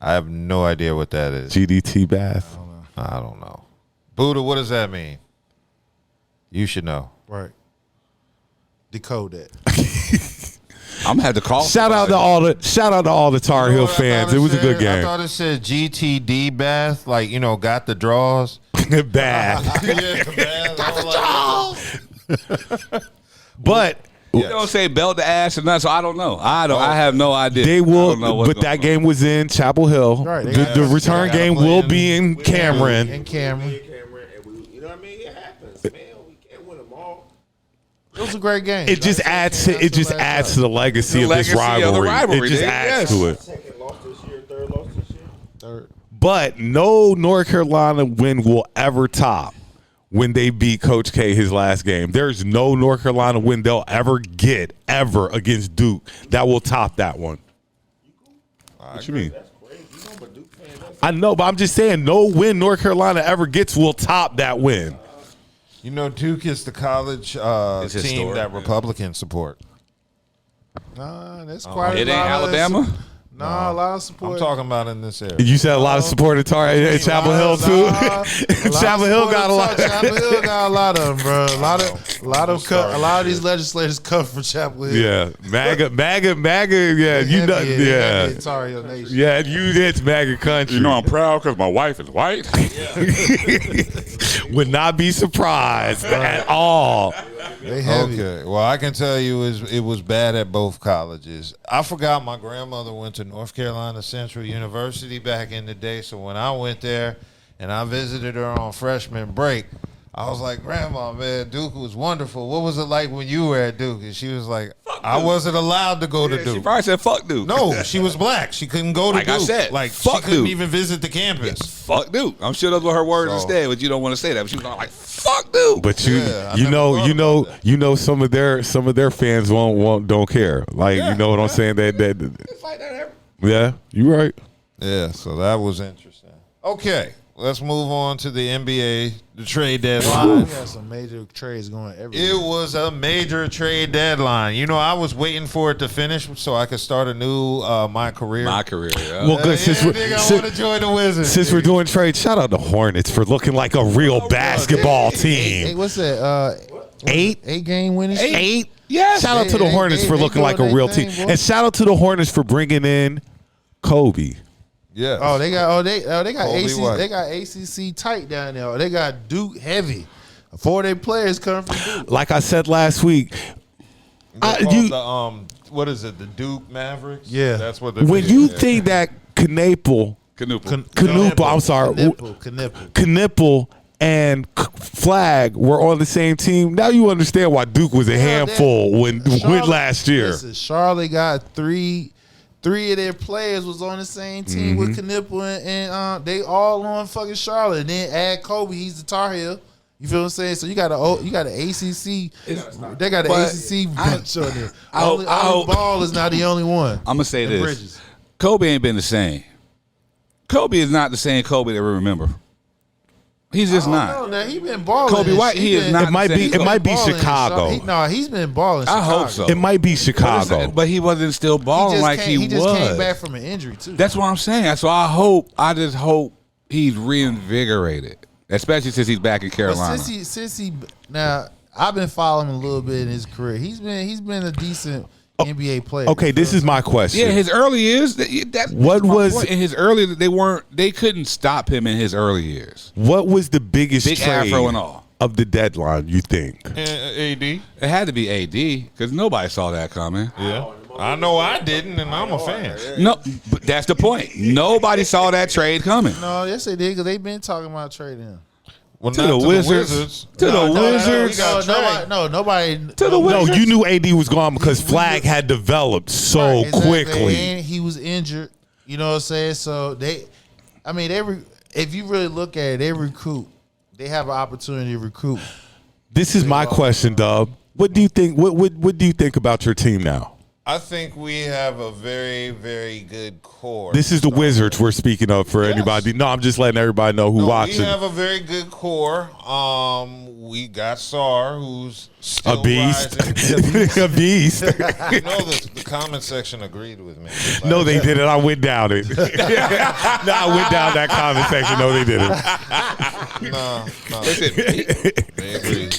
I have no idea what that is. GDT bath. I don't know. Buddha, what does that mean? You should know. Right. Decode that. I'm gonna have to call. Shout out to all the Tar Heel fans. It was a good game. I thought it said GTD bath, like got the draws. Bath. Yeah, bath. But you don't say belt the ass or nothing, so I don't know. I have no idea. They will, but that game was in Chapel Hill. Right, the return game will be in Cameron. In Cameron. You know what I mean? It happens, man. We can't win them all. It was a great game. It just adds to the legacy of this rivalry. It just adds to it. Second loss this year, third loss this year. Third. But no North Carolina win will ever top when they beat Coach K his last game. There's no North Carolina win they'll ever get against Duke that will top that one. What you mean? I know, but I'm just saying no win North Carolina ever gets will top that win. Duke is the college team that Republicans support. Nah, that's quite It ain't Alabama? No, a lot of support. I'm talking about in this area. You said a lot of support at Chapel Hill too. Chapel Hill got a lot. Chapel Hill got a lot of them, bro. A lot of these legislators come from Chapel Hill. Yeah, MAGA. Yeah, yeah. Tar Heel Nation. Yeah, it's MAGA country. I'm proud because my wife is white. Would not be surprised at all. Okay, well, I can tell you it was bad at both colleges. I forgot my grandmother went to North Carolina Central University back in the day, so when I went there and I visited her on freshman break, I was like, Grandma, man, Duke was wonderful. What was it like when you were at Duke? And she was like, I wasn't allowed to go to Duke. She probably said, fuck Duke. No, she was black. She couldn't go to like Duke. I said, she couldn't even visit the campus. Yeah, fuck Duke. I'm sure those were her words instead, but you don't want to say that. But she was like, fuck Duke. But you know some of their fans don't care. Like you know what I'm saying? It's like that. Yeah, you right. Yeah, so that was interesting. Okay. Let's move on to the NBA, the trade deadline. We got some major trades going everywhere. It was a major trade deadline. I was waiting for it to finish so I could start a new my career. My career, yeah. Well, good. I want to join the Wizards. Since we're doing trades, shout out to Hornets for looking like a real basketball team. What's that? 8 game winning streak? 8. Yes. Shout out to the Hornets for looking like a real team, and shout out to the Hornets for bringing in Kobe. Yeah. Oh, they got White. they got ACC tight down there. They got Duke heavy. 4 of their players come from Duke. Like I said last week, what is it? The Duke Mavericks. Yeah. That's what. when you think that Knuple, I'm sorry, Knuple and Flag were on the same team. Now you understand why Duke was a handful when last year. Listen, Charlotte got three of their players was on the same team with Knuple and they all on fucking Charlotte. And then add Kobe, he's the Tar Heel. You feel what I'm saying? So you got an ACC. They got an ACC bunch on there. Only Ball is not the only one. I'm gonna say this: Bridges. Kobe ain't been the same. Kobe is not the same Kobe that we remember. He's just not. No, he been balling. Kobe White, he is not. It might be Chicago. He's been balling. I hope so. It might be Chicago, but he wasn't still balling like he was. He just came back from an injury too. That's what I'm saying. So I just hope he's reinvigorated, especially since he's back in Carolina. Since he now, I've been following him a little bit in his career. He's been a decent NBA player. Okay, this is my question. Yeah, his early years. What was in his early? They couldn't stop him in his early years. What was the biggest Big trade afro and all of the deadline? You think? AD. It had to be AD because nobody saw that coming. Yeah, I know I didn't, and I'm a fan. No, but that's the point. Nobody saw that trade coming. No, yes they did because they've been talking about trading him. Well, To the Wizards. To the Wizards. Nobody. To the Wizards. No, you knew AD was gone because Flag had developed so quickly. And he was injured. You know what I'm saying? So if you really look at it, they recruit. They have an opportunity to recruit. This is my question, Dub. What do you think? What do you think about your team now? I think we have a very, very good core. This is the Wizards we're speaking of for anybody. No, I'm just letting everybody know who watching. We have a very good core. We got Sar, who's still a beast. rising. A beast. You know the comment section agreed with me. No, they didn't. I went down it. No, I went down that comment section. No, they didn't. They agreed.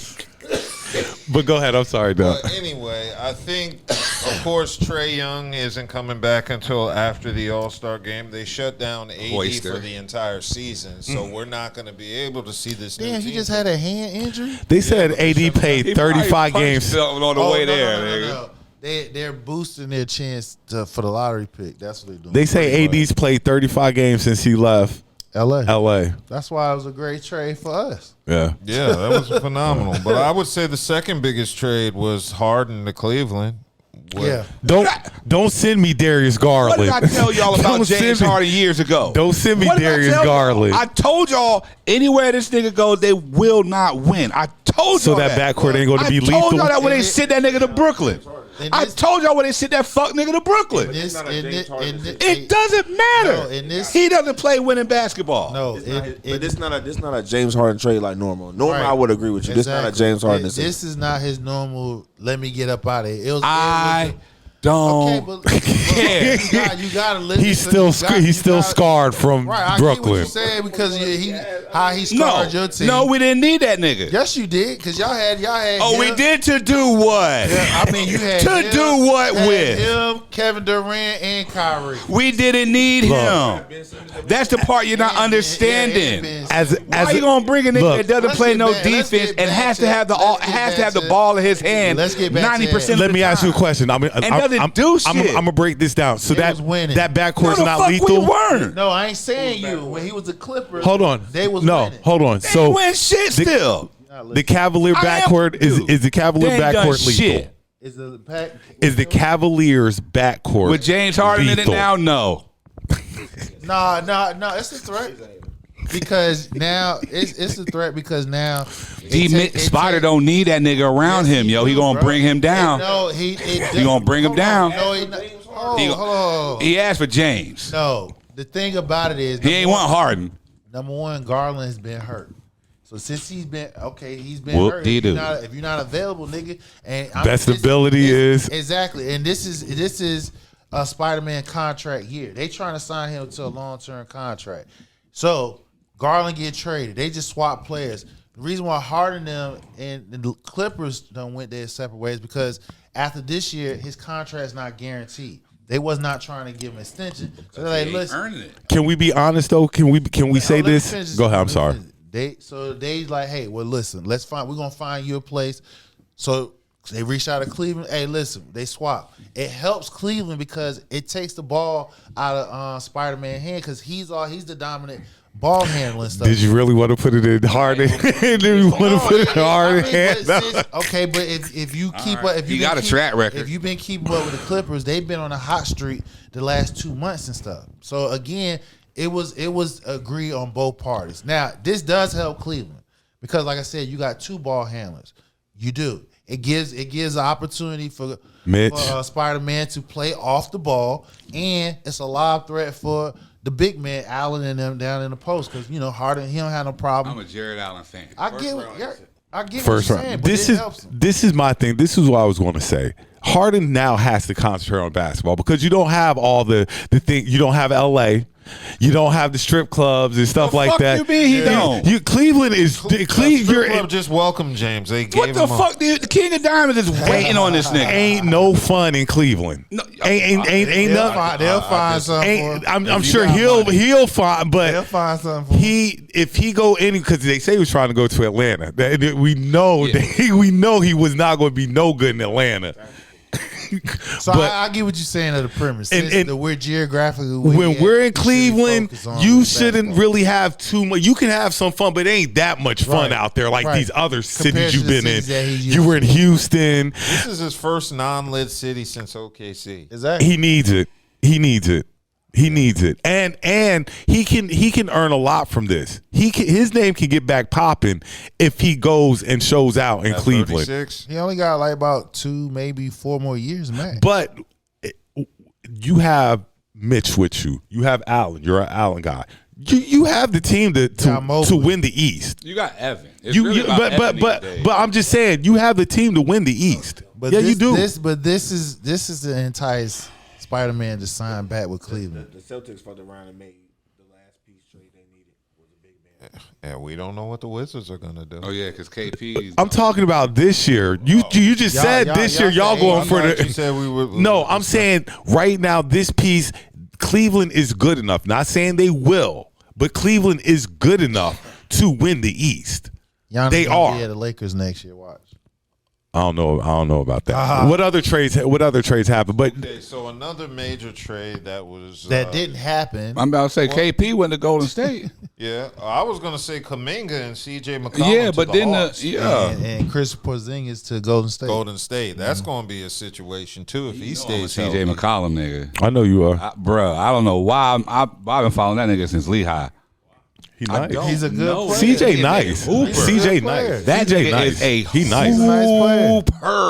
But go ahead. I'm sorry, Doug. But anyway, I think, of course, Trae Young isn't coming back until after the All-Star game. They shut down AD for the entire season, so we're not going to be able to see this. Damn, he just had a hand injury. They said AD played 35 games on the way there. No. They're boosting their chance for the lottery pick. That's what they're doing. They say AD's played 35 games since he left LA. That's why it was a great trade for us. Yeah, that was phenomenal. But I would say the second biggest trade was Harden to Cleveland. Yeah. Don't send me Darius Garland. What did I tell y'all about James Harden years ago? Don't send me Darius Garland. I told y'all anywhere this nigga goes, they will not win. I told y'all that backcourt ain't going to be lethal. I told y'all that when they sent that nigga to Brooklyn. I told y'all when they sent that fuck nigga to Brooklyn. It doesn't matter. He doesn't play winning basketball. No, but this not a James Harden trade like normal. Normally, I would agree with you. Exactly. This not a James Harden. This is not his normal. Let me get up out of here. I don't care. You gotta listen. He's still scarred from Brooklyn. What you saying because how he scarred your team. No, we didn't need that nigga. Yes, you did because y'all had. Oh, we did to do what? Yeah, I mean, you had to do what with him, Kevin Durant, and Kyrie. We didn't need him. That's the part you're not understanding. Why you gonna bring a nigga that doesn't play no defense and has to have the ball in his hand? 90%. Let me ask you a question. I'm gonna break this down. So that backcourt's not lethal. We weren't. No, I ain't saying you. When he was a Clipper, hold on. They was winning. Hold on. They so win shit still. The Cavalier backcourt is the Cavalier backcourt lethal? Is the Cavaliers backcourt with James Harden in it now? No. No, it's a threat. Because now it's a threat because now Spider don't need that nigga around him, yo. He gonna bring him down. He gonna bring him down. He asked for James. No, the thing about it is he ain't want Harden. Number one, Garland has been hurt. So since he's been hurt. If you're not available, nigga, and best ability is exactly. And this is a Spider-Man contract year. They trying to sign him to a long-term contract. So Garland get traded. They just swap players. The reason why Harden them and the Clippers done went their separate ways because after this year, his contract's not guaranteed. They was not trying to give him extension. So they're like, listen. Can we be honest though? Can we say this? Go ahead. I'm sorry. They like, hey, well, listen, we're gonna find you a place. So they reached out to Cleveland. Hey, listen, they swap. It helps Cleveland because it takes the ball out of Spider-Man's hand because he's the dominant ball handling stuff. Did you really want to put it in Harden? Did you want to put it in Harden? Okay, but if you keep up, if you got a track record. If you've been keeping up with the Clippers, they've been on a hot streak the last 2 months and stuff. So again, it was agreed on both parties. Now this does help Cleveland because, like I said, you got 2 ball handlers. You do. It gives an opportunity for Spider-Man to play off the ball, and it's a live threat for the big man Allen and them down in the post because Harden, he don't have no problem. I'm a Jared Allen fan. I get what you're saying. But this is my thing. This is what I was going to say. Harden now has to concentrate on basketball because you don't have all the thing. You don't have LA. You don't have the strip clubs and stuff like that. You mean he don't? Cleveland is Strip club just welcome James. They gave what the fuck? The King of Diamonds is waiting on this nigga. Ain't no fun in Cleveland. No, ain't nothing. They'll find something. I'm sure he'll find, but they'll find something. If he go any because they say he was trying to go to Atlanta. We know he was not going to be no good in Atlanta. So I get what you're saying of the premise. And we're geographically when we're in Cleveland, you shouldn't really have too much. You can have some fun, but it ain't that much fun out there like these other cities you've been in. You were in Houston. This is his first non-lit city since OKC. Exactly. He needs it. He needs it, and he can earn a lot from this. His name can get back popping if he goes and shows out in Cleveland. 36. He only got like about 2, maybe 4 more years, man. But you have Mitch with you. You have Allen. You're an Allen guy. You have the team to win the East. You got Evan. But I'm just saying you have the team to win the East. You do. This is the entice Spider-Man to sign back with Cleveland. The Celtics fucked around and made the last piece trade they needed was a big man. Yeah, we don't know what the Wizards are gonna do. Oh yeah, because KP. I'm talking about this year. You just said this year y'all going for the. You said we were. No, I'm saying right now this piece, Cleveland is good enough. Not saying they will, but Cleveland is good enough to win the East. Giannis they are. Be at the Lakers next year. Watch. I don't know about that. What other trades happened? But okay, so another major trade that didn't happen. I'm about to say KP went to Golden State. Yeah, I was gonna say Kuminga and CJ McCollum. Yeah, but then and Chris Porzingis to Golden State. Golden State. That's gonna be a situation too if he stays CJ healthy. McCollum, nigga. I know you are, bruh. I don't know why I've been following that nigga since Lehigh. He's a good player. CJ nice. CJ nice. That CJ nigga nice. is He nice.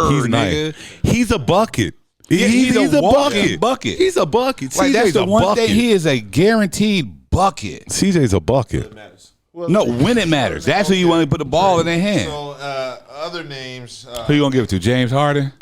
He's nice. He's a bucket. He's a bucket. He's a bucket. Like, that's CJ's the a one bucket. thing. He is a guaranteed bucket. CJ's a bucket. No, when it matters. That's who you want to put the ball in their hand. So other names. Who you gonna give it to? James Harden.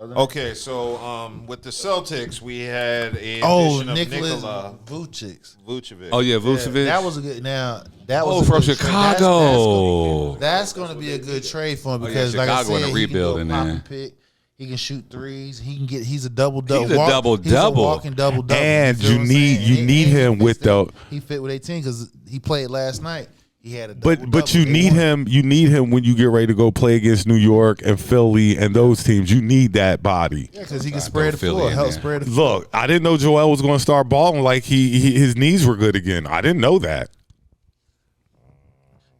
Okay, so with the Celtics, we had a addition of Nikola Vucevic. Oh yeah, Vucevic. That was a good. Now that was from good Chicago. That's going to be a good trade for him because, like I Chicago in said, a rebuild he in can go pop there. and pick. He can shoot threes. He can get. He's a double-double. He's a double-double. He's a walking double-double. And you need him with the. He fit with 18 because he played last night. He had a double-double. But you need him. You need him when you get ready to go play against New York and Philly and those teams. You need that body. Yeah, because he can spread the floor. Help spread the floor. Look, I didn't know Joel was going to start balling like his knees were good again. I didn't know that.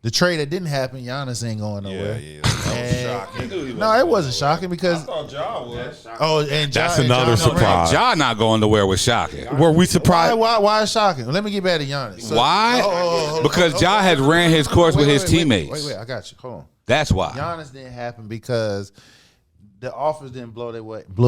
The trade that didn't happen, Giannis ain't going nowhere. Yeah, that was shocking. No, it wasn't shocking because. I thought Ja was. Oh, and that's another surprise. Ja not going nowhere was shocking. Were we surprised? Why is shocking? Let me get back to Giannis. So, why? Because Ja had ran his course with his teammates. Wait, I got you. Hold on. That's why. Giannis didn't happen because the offers didn't blow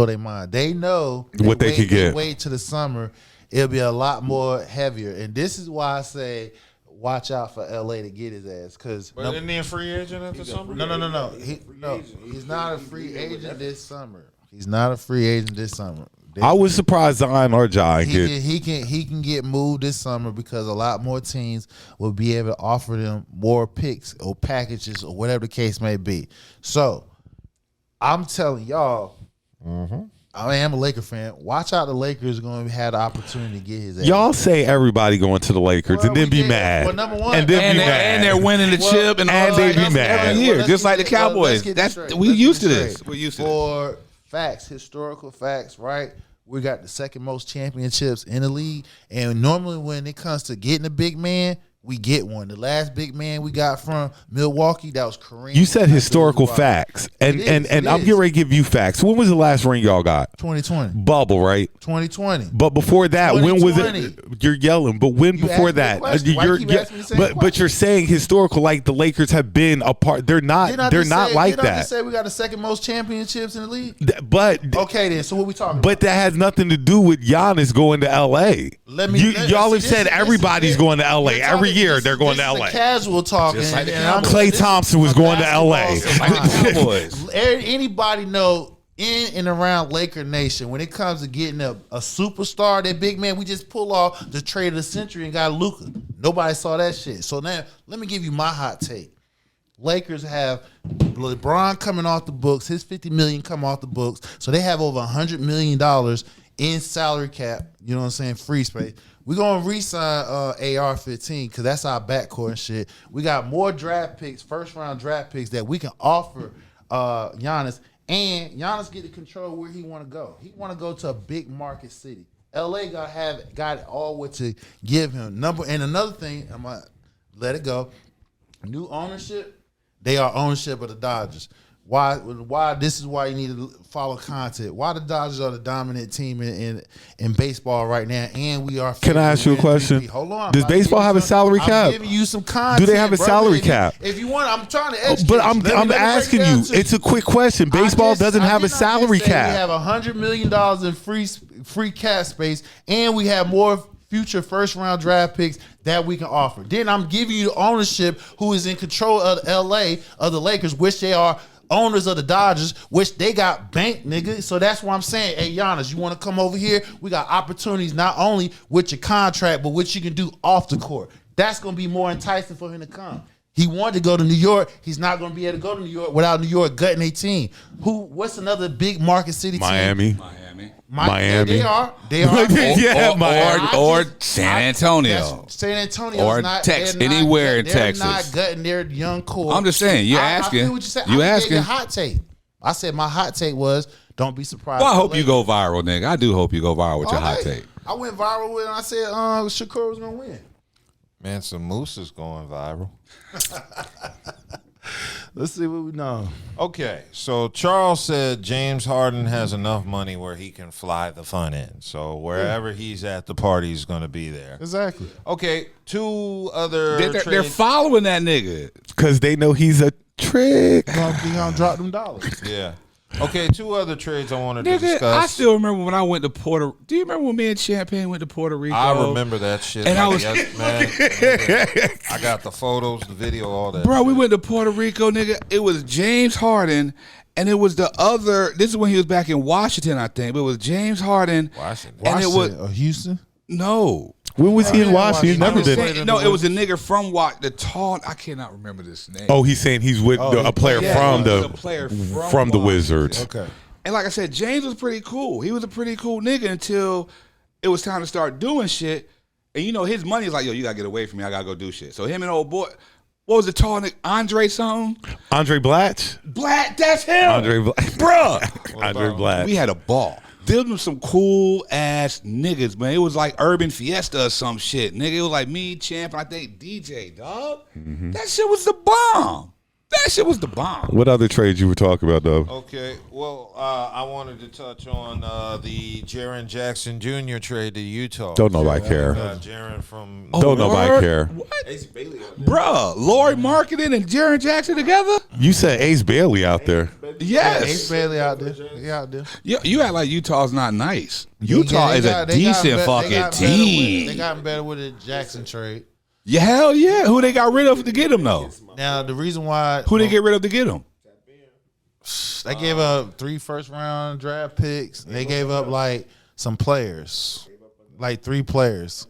their mind. They know what they could get. Wait till the summer, it'll be a lot more heavier. And this is why I say, watch out for LA to get his ass. Because isn't he a free agent at the summer? No. He's not a free agent this summer. He's not a free agent this summer. I was surprised Zion or Ja He can get moved this summer because a lot more teams will be able to offer them more picks or packages or whatever the case may be. So I'm telling y'all, I am a Laker fan. Watch out, the Lakers are going to have the opportunity to get his ass. Y'all say everybody going to the Lakers and then be mad. Well, number one, and then be mad. And they're winning the chip and they be mad every year, just like the Cowboys. We used to this. We're used to this. For facts, historical facts, right? We got the second most championships in the league. And normally when it comes to getting a big man, we get one. The last big man we got from Milwaukee, that was Kareem. You said historical facts, and I'm getting ready to give you facts. When was the last ring y'all got? 2020. Bubble, right? 2020. But before that, when was it? You're yelling, but when You before asked me a that? question. Why you keep asking me the same But question? you're saying historical, like the Lakers have been a part. They're not like Didn't I that. just say we got the second most championships in the league? But Okay, then. So what we talking about? But that has nothing to do with Giannis going to LA. Y'all have said everybody's going to LA every year. They're going to LA. Casual talking. Just like the Klay Thompson was going to LA. Anybody know in and around Laker Nation when it comes to getting a superstar, that big man, we just pull off the trade of the century and got Luka. Nobody saw that shit. So now let me give you my hot take. Lakers have LeBron coming off the books. His $50 million come off the books. So they have over $100 million in salary cap. You know what I'm saying? Free space. We're going to re-sign AR-15 because that's our backcourt and shit. We got more draft picks, first-round draft picks that we can offer Giannis. And Giannis get to control where he want to go. He want to go to a big market city. LA got it all what to give him. And another thing, I'm going to let it go. New ownership, they are ownership of the Dodgers. Why? This is why you need to follow content. Why the Dodgers are the dominant team in baseball right now, and we are. Can I ask you a question? Hold on. Does baseball have a salary cap? I'm giving you some content. Do they have a salary cap? If you want, I'm trying to educate. But you. I'm asking you. It's a quick question. Baseball doesn't have a salary cap. We have $100 million in free cap space, and we have more future first-round draft picks that we can offer. Then I'm giving you the ownership who is in control of LA, of the Lakers, which they are owners of the Dodgers, which they got banked, nigga. So that's why I'm saying, hey, Giannis, you want to come over here? We got opportunities not only with your contract, but what you can do off the court. That's going to be more enticing for him to come. He wanted to go to New York. He's not going to be able to go to New York without New York gutting their team. What's another big market city team? Miami. They are. or San Antonio. San Antonio or not, Texas, anywhere in they're Texas. Not gutting their young core. I'm just saying. You're I asking. feel what you said. You I gave asking. you a hot take. I said my hot take was don't be surprised. Well, I hope you go viral, nigga. I do hope you go viral with your hot take. I went viral with it and I said Shakur was gonna win. Man, some moose is going viral. Let's see what we know. Okay, so Charles said James Harden has enough money where he can fly the fun in. So wherever he's at, the party's going to be there. Exactly. Okay, two other They're following that nigga because they know he's a trick. He gonna drop them dollars. Yeah. Okay, two other trades I wanted to Nigga, discuss. I still remember when I went to Puerto. Do you remember when me and Champagne went to Puerto Rico? I remember that shit. And like, I was, man, I got the photos, the video, all that. Bro, shit. we went to Puerto Rico, nigga. It was James Harden, and it was the other. This is when he was back in Washington, I think. But it was James Harden, Washington, and it was Houston. No. When was he in Washington? He never did. No, it was a nigga from the tall. I cannot remember this name. Oh, he's saying he's with a player from the Wizards. Okay. And like I said, James was pretty cool. He was a pretty cool nigga until it was time to start doing shit. And you know, his money is like, yo, you gotta get away from me. I gotta go do shit. So him and old boy, what was the tall nigga? Andre something? Andre Blatch? Blatt, that's him. Andre Blatch. Bruh. Andre Blatch. We had a ball. Them was some cool ass niggas, man. It was like Urban Fiesta or some shit. Nigga, it was like me, Champ, and I think DJ, dog. That shit was the bomb. That shit was the bomb. What other trades you were talking about, though? Okay, well, I wanted to touch on the Jaren Jackson Jr. trade to Utah. Don't nobody care. Jaren from... Don't nobody care. What? Bruh, Lori Marketing and Jaren Jackson together? You said Ace Bailey out there. Yes. Ace Bailey out there. He out there. You act like Utah's not nice. Utah is a decent fucking team. They got better with the Jackson trade. Yeah, hell yeah. Who they got rid of to get him, though? Now, the reason why... Who they get rid of to get him? They gave up 3 first-round draft picks. They gave up, like, some players, like 3 players.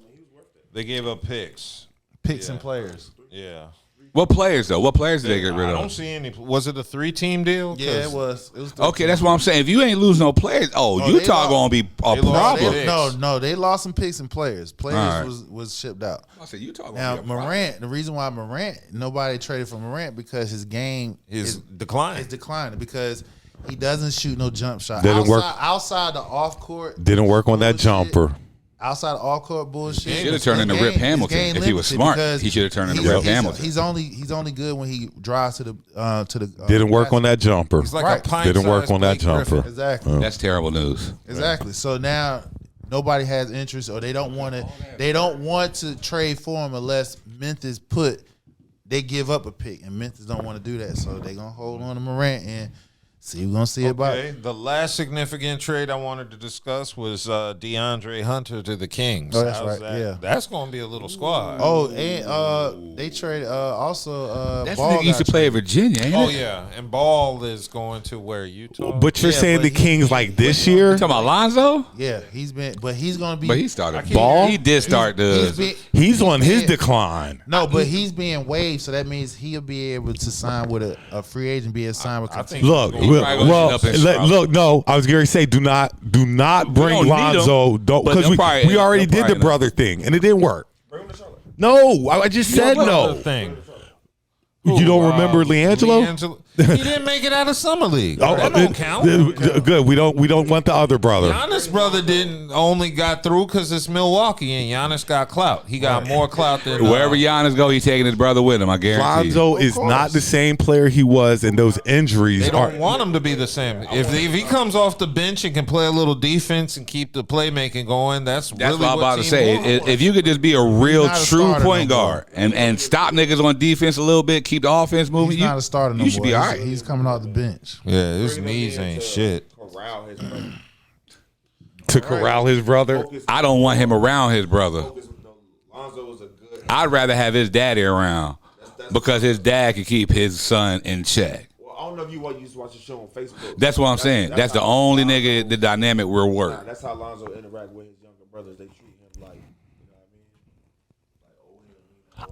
They gave up picks. And players. Yeah. What players though? What players did they get rid I of? don't see any. Was it a 3-team deal? Yeah, it was. Okay, that's what I'm saying. If you ain't lose no players, Utah gonna be a problem. No, they lost some picks and players. Players All right. was shipped out. I said Utah. Now Morant, the reason why nobody traded for Morant because his game is declining. It's declining because he doesn't shoot no jump shot. Didn't work. Outside the off court. Didn't work on that jumper. Outside of off court bullshit. He should have turned into Rip Hamilton if he was smart. He should have turned into Rip Hamilton. He's only good when he drives to the. Didn't work on that jumper. He's like a pint-sized Didn't work on that Blake Griffin. jumper. Exactly. That's terrible news. Exactly. So now nobody has interest, or they don't want to. They don't want to trade for him unless Memphis they give up a pick, and Memphis don't want to do that. So they gonna hold on to Morant and see. We're gonna see about it. The last significant trade I wanted to discuss was DeAndre Hunter to the Kings. Oh, that's How's right. that? Yeah, that's gonna be a little squad. Oh, and they traded also. That's Ball nigga used to play at Virginia, ain't it? Yeah, and Ball is going to where Utah. But you're saying the Kings like this year? You talking about Lonzo? Yeah, he's gonna be. But he started Ball. He did start He's on his decline. No, but he's being waived, so that means he'll be able to sign with a free agent, be a sign with. Look, no, I was going to say, do not bring Lonzo, because we already did the brother thing, and it didn't work. No, I just said no. You don't remember LiAngelo? He didn't make it out of summer league. That don't count. Good. We don't want the other brother. Giannis' brother didn't only got through because it's Milwaukee, and Giannis got clout. He got more clout than wherever Giannis go, he's taking his brother with him. I guarantee. Lonzo is not the same player he was, and those injuries. They don't want him to be the same. If he comes off the bench and can play a little defense and keep the playmaking going, that's really what I'm about to team say. wants. If you could just be a real not a true starter point no more. guard and stop niggas on defense a little bit, keep the offense moving, He's not a starter no you should more. be all right. He's coming off the bench. Yeah, his knees ain't shit. To corral his brother. I don't want him around his brother. I'd rather have his daddy around because his dad can keep his son in check. Well, I don't know if you used to watch the show on Facebook. That's what I'm saying. That's the only nigga, the dynamic will work. That's how Lonzo interact with his younger brothers. They treat him like,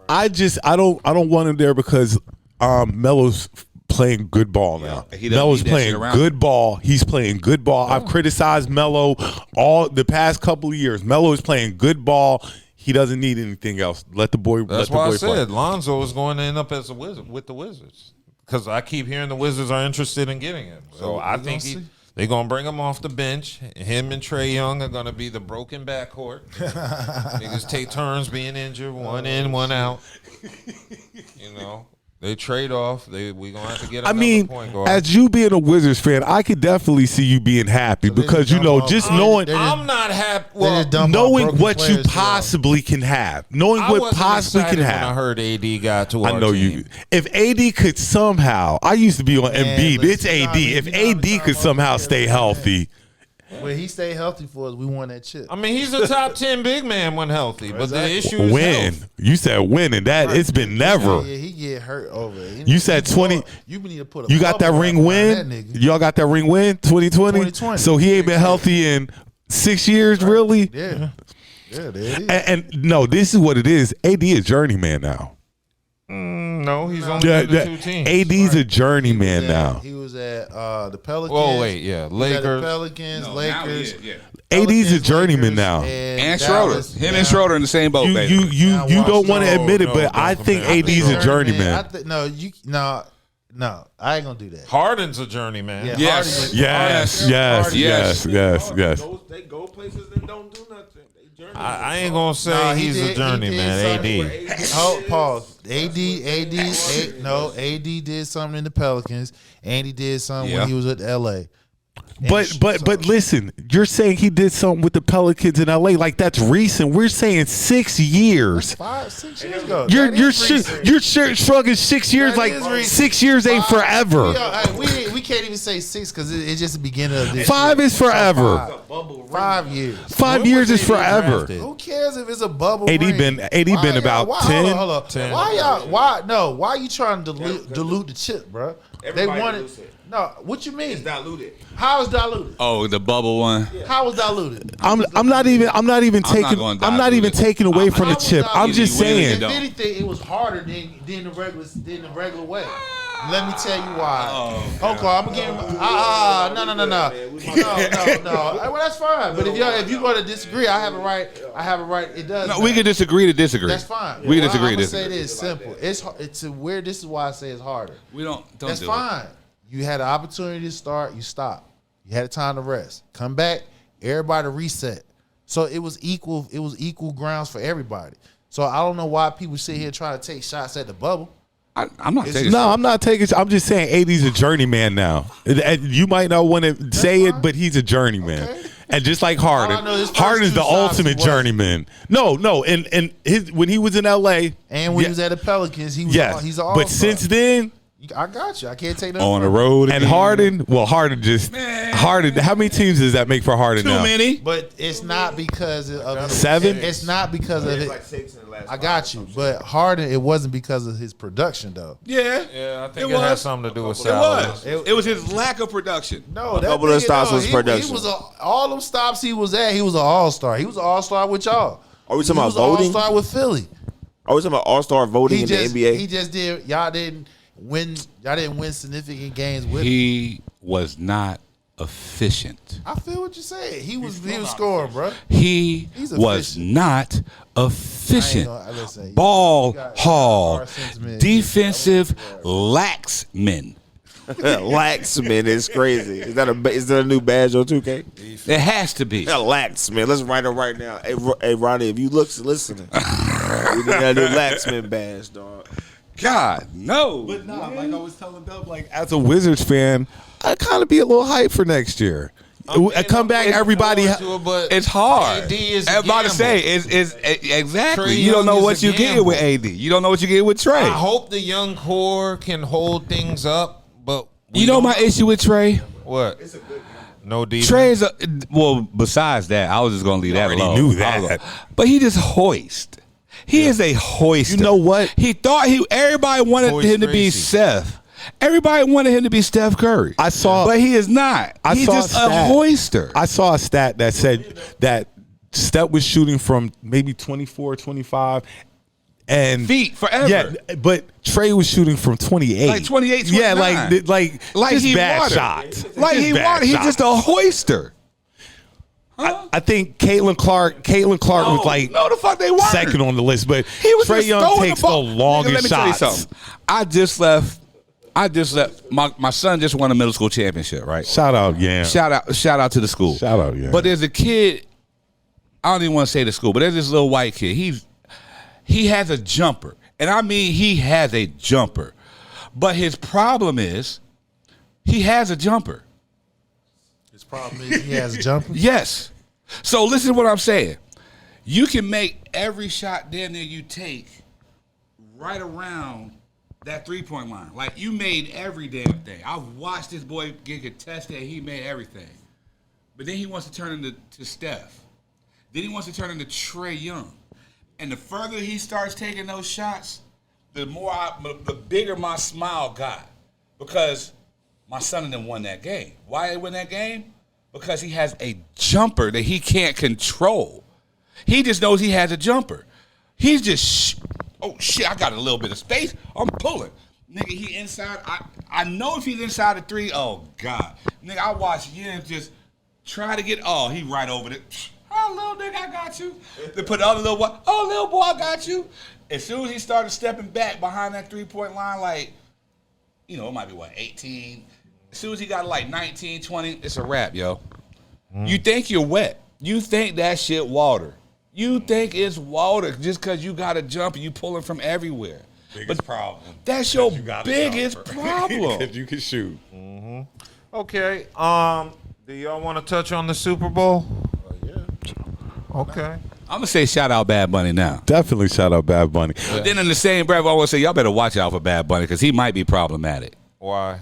I don't want him there because Melo's playing good ball now. Melo's playing good ball. He's playing good ball. I've criticized Melo all the past couple of years. Melo is playing good ball. He doesn't need anything else. Let the boy. That's let the why boy I said play. Lonzo is going to end up as a wizard with the Wizards because I keep hearing the Wizards are interested in getting him. So I think they're going to bring him off the bench. Him and Trae Young are going to be the broken backcourt. Niggas take turns being injured, one in, one out. You know. They trade off. We gonna have to get another point guard. As you being a Wizards fan, I could definitely see you being happy because just knowing I'm not happy. Well, knowing what you possibly can have, knowing what possibly can have. When I heard AD got to I know you. If AD could somehow, I used to be on Embiid. It's AD. If AD could somehow stay healthy. When he stayed healthy for us, we won that chip. I mean, he's a top 10 big man when healthy, but the issue is win. health. You said win, and that it's been never. Yeah, he get hurt over it. You said 20. You need to put a you got that ring win. Y'all got that ring win 2020. So he ain't been healthy in 6 years, really. Yeah, there it is. And no, this is what it is. AD is journeyman now. No, he's only been to 2 teams. AD's a journeyman now. He was at the Pelicans. Oh wait, yeah, Lakers. Pelicans, Lakers. AD's a journeyman now. And Schroeder. Him and Schroeder in the same boat, baby. You don't want to admit it, but I think AD's a journeyman. No, I ain't gonna do that. Harden's a journeyman. Yeah, Yes. They go places and don't do nothing. I ain't gonna say he's a journeyman. AD. Oh, pause. AD did something in the Pelicans, and he did something when he was at LA. But listen, you're saying he did something with the Pelicans in LA like that's recent. We're saying 6 years. 5-6 years ago. You're shrugging 6 years 6 years ain't forever. We we can't even say 6 because it's just the beginning of this. 5 year. is forever. 5 years. 5 years is forever. Who cares if it's a bubble? AD ring? been about 10. Hold on. 10. Why you trying to dilute the chip, bro? Everybody they wanted. dilutes it. No, what you mean? It's diluted. How is diluted? Oh, the bubble one. How is diluted? I'm not even taking away from the chip. I'm just saying. If anything, it was harder than the regular way. Let me tell you why. Okay, I'm gonna give him. No. Well, that's fine. But if you're gonna disagree, I have a right. It does. No, we can disagree to disagree. That's fine. We can disagree I'm to say disagree. this simple. It's weird. This is why I say it's harder. We don't That's do fine. You had an opportunity to start. You stopped. You had a time to rest. Come back. Everybody reset. So it was equal. It was equal grounds for everybody. So I don't know why people sit here trying to take shots at the bubble. I'm not taking. No, I'm not taking. I'm just saying, AD's a journeyman now. You might not want to say it, but he's a journeyman. Okay. And just like Harden, Harden's the ultimate journeyman. No, and when he was in LA, and when he was at the Pelicans, he's an all-star. But since then, I got you. I can't take that on the road. And Harden, Harden. How many teams does that make for Harden now? Too many. But it's not because of 7. It's not because of it. Like 6 in the last I got you, but Harden, it wasn't because of his production though. Yeah, I think it had something to do with It salary. was. It was his lack of production. No, a couple of stops was production. He was all them stops he was at. He was an all-star. He was an all-star with y'all. Are we talking about voting? voting? All-star with Philly. Are we talking about all-star voting in the NBA? He just did. Y'all didn't win significant games with him. He was not efficient. I feel what you're saying. He was scoring, bro. He was not efficient. Ball hog, defensive laxman. Laxman is crazy. Is that a new badge on 2K? It has to be. Laxman. Let's write it right now. Hey, Ronnie, if you listening, we need a new Laxman badge, dog. God, no. But nah, like I was telling Dub, like as a Wizards fan, I kind of be a little hyped for next year. I come back, everybody. It's hard. AD is I'm about to say, it's exactly. Trey You don't know Young what is a you get with AD. You don't know what you get with Trey. I hope the young core can hold things up, but You know my issue with Trey? What? No defense. Trey is besides that, I was just gonna leave that already alone. knew that. But he just hoist. He is a hoister. You know what? He thought everybody wanted Hoist him to be Gracie. Seth. Everybody wanted him to be Steph Curry. But he is not. He's just a hoister. I saw a stat that said that Steph was shooting from maybe 24, 25. And feet forever. Yeah, but Trey was shooting from 28. Like 28, 29. Yeah, like just he bad watered. shots. Like Just he bad wanted. He's shots. just a hoister. I think Caitlin Clark was like no, the fuck they weren't. second on the list, but He was Trey just Young throwing takes the the ball. longest Nigga, let me tell you shots. something. I just left. My son just won a middle school championship, right? Shout out, yeah. Shout out to the school. Shout out, yeah. But there's a kid. I don't even want to say the school, but there's this little white kid. He has a jumper, and I mean he has a jumper. But his problem is he has a jumper. His problem is he has a jumper. Yes. So listen to what I'm saying. You can make every shot damn near you take right around that 3-point line. Like you made every damn thing. I've watched this boy get contested and he made everything. But then he wants to turn into Steph. Then he wants to turn into Trey Young. And the further he starts taking those shots, the bigger my smile got. Because my son and them won that game. Why they win that game? Because he has a jumper that he can't control. He just knows he has a jumper. He's just, oh shit, I got a little bit of space. I'm pulling. Nigga, he inside. I know if he's inside the 3, oh God. Nigga, I watch Yen just try to get, he right over it. Oh, little nigga, I got you. They put the other little boy, little boy, I got you. As soon as he started stepping back behind that 3-point line, like, it might be 18. As soon as he got like 19, 20, it's a wrap, yo. You think you're wet. You think that shit water. You think it's water just because you got a jump and you pulling from everywhere. Biggest problem. That's your biggest problem. Because you can shoot. Mm-hmm. Okay. Do y'all want to touch on the Super Bowl? Yeah. Okay. I'm going to say shout out Bad Bunny now. Definitely shout out Bad Bunny. But then in the same breath, I want to say y'all better watch out for Bad Bunny because he might be problematic. Why?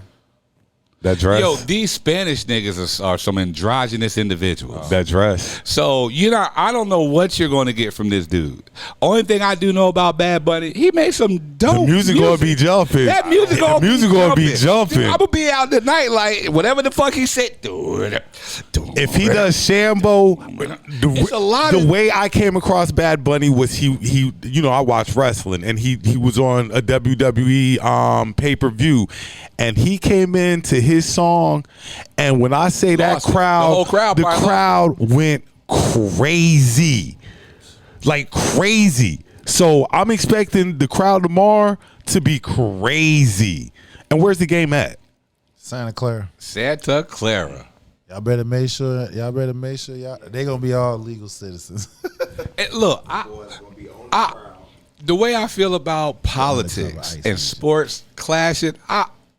That dress. Yo, these Spanish niggas are some androgynous individuals. That dress. So, I don't know what you're going to get from this dude. Only thing I do know about Bad Bunny, he made some dope The music gonna be jumping. That music gonna be jumping. I'm gonna be out tonight like whatever the fuck he said. If he does Shambo, It's a lot the of- way I came across Bad Bunny was he I watched wrestling and he was on a WWE pay-per-view and he came into his song and when I say that Lost it. crowd, The whole crowd the probably crowd went crazy. Like crazy. So I'm expecting the crowd tomorrow to be crazy. And where's the game at? Santa Clara. Santa Clara. Y'all better make sure they gonna be all legal citizens. And look, the way I feel about politics and sports clashing,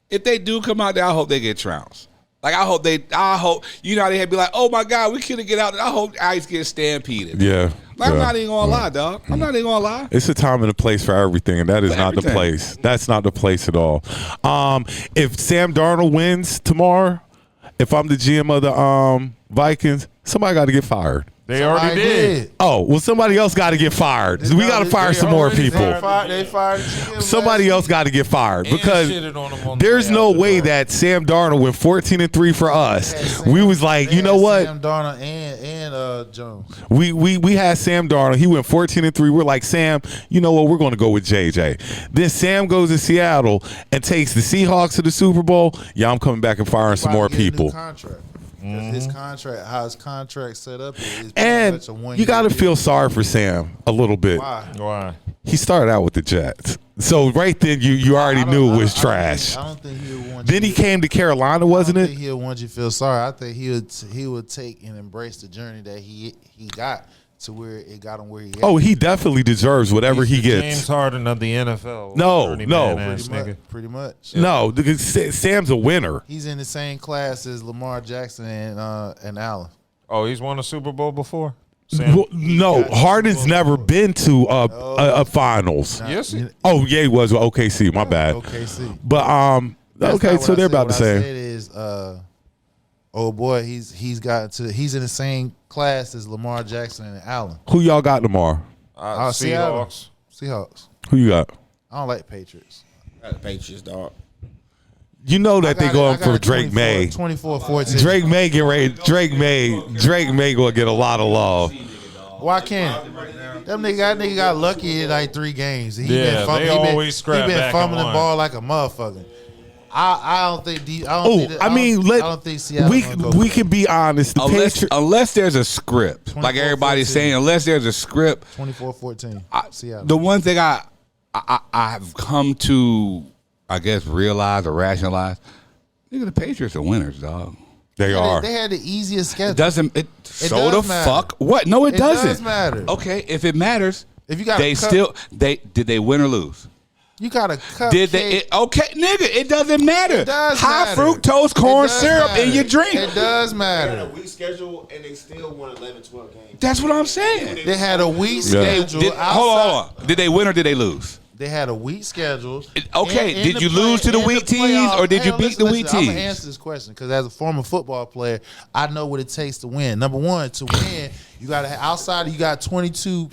if they do come out there, I hope they get trounced. Like I hope they how they had be like, oh my God, we couldn't get out. I hope Ice gets stampeded. Yeah. I'm not even gonna lie, dog. I'm not even gonna lie. It's a time and a place for everything, and that is not the place. That's not the place at all. If Sam Darnold wins tomorrow, if I'm the GM of the Vikings, somebody got to get fired. They already did. Oh, well, somebody else got to get fired. We got to fire some more people. They fired GM Somebody else got to get fired And because shitted on him on there's the way no out the way door. that Sam Darnold went 14-3 for us. We was like, you know what? Sam Darnold and Jones. We had Sam Darnold. He went 14-3. We're like, Sam, you know what? We're going to go with JJ. Then Sam goes to Seattle and takes the Seahawks to the Super Bowl. Yeah, I'm coming back and firing some more people. His contract, how his contract set up is And much a 1 you got to year feel deal. sorry for Sam a little bit. Why? He started out with the Jets. So right then you already knew it was trash. I don't think he would want Then he came to Carolina, wasn't I it? don't think he'll want you to feel sorry. I think he would take and embrace the journey that he got to where it got him where he. Oh, he definitely deserves whatever he gets. James Harden of the NFL. No. Pretty much. No, because Sam's a winner. He's in the same class as Lamar Jackson and Allen. Oh, he's won a Super Bowl before? Well, no, Harden's never been to a finals. Yes. Oh, yeah, he was with OKC. My bad. OKC. But That's okay, not so what they're I said. about the What I same. said is, oh boy, he's in the same class as Lamar Jackson and Allen. Who y'all got tomorrow? Seahawks. Who you got? I don't like Patriots. Got the Patriots, dog. You know that they going for Drake May. 24-14. Drake May get ready. Drake May gonna get a lot of love. Why can't them nigga got lucky in like 3 games? Yeah, they always scrap He been back fumbling and the won. ball like a motherfucker. I don't think. I don't think Seattle. we can be honest. The Unless there's a script, like everybody's 24-14. saying, unless there's a script. 24-14. Seattle. The one thing I've come to, I guess, realize or rationalize, nigga, the Patriots are winners, dog. They are. They had the easiest schedule. Doesn't it? So does the matter. fuck what? No, it doesn't. Does matter. Okay, if it matters, If you got they still did they win or lose? You got a cupcake. Did they? Okay, nigga, it doesn't matter. It does High matter. fructose corn It does syrup matter. in your drink. It does They matter. had a weak schedule and they still won 11-12 games. That's what I'm saying. They had a weak They- schedule. hold on. Did they win or did they lose? They had a weak schedule. Okay, And did the you lose to the and weak teams playoff- or did you beat the weak I'm teams? gonna answer this question because as a former football player, I know what it takes to win. Number one, to win, you got to outside. You got 22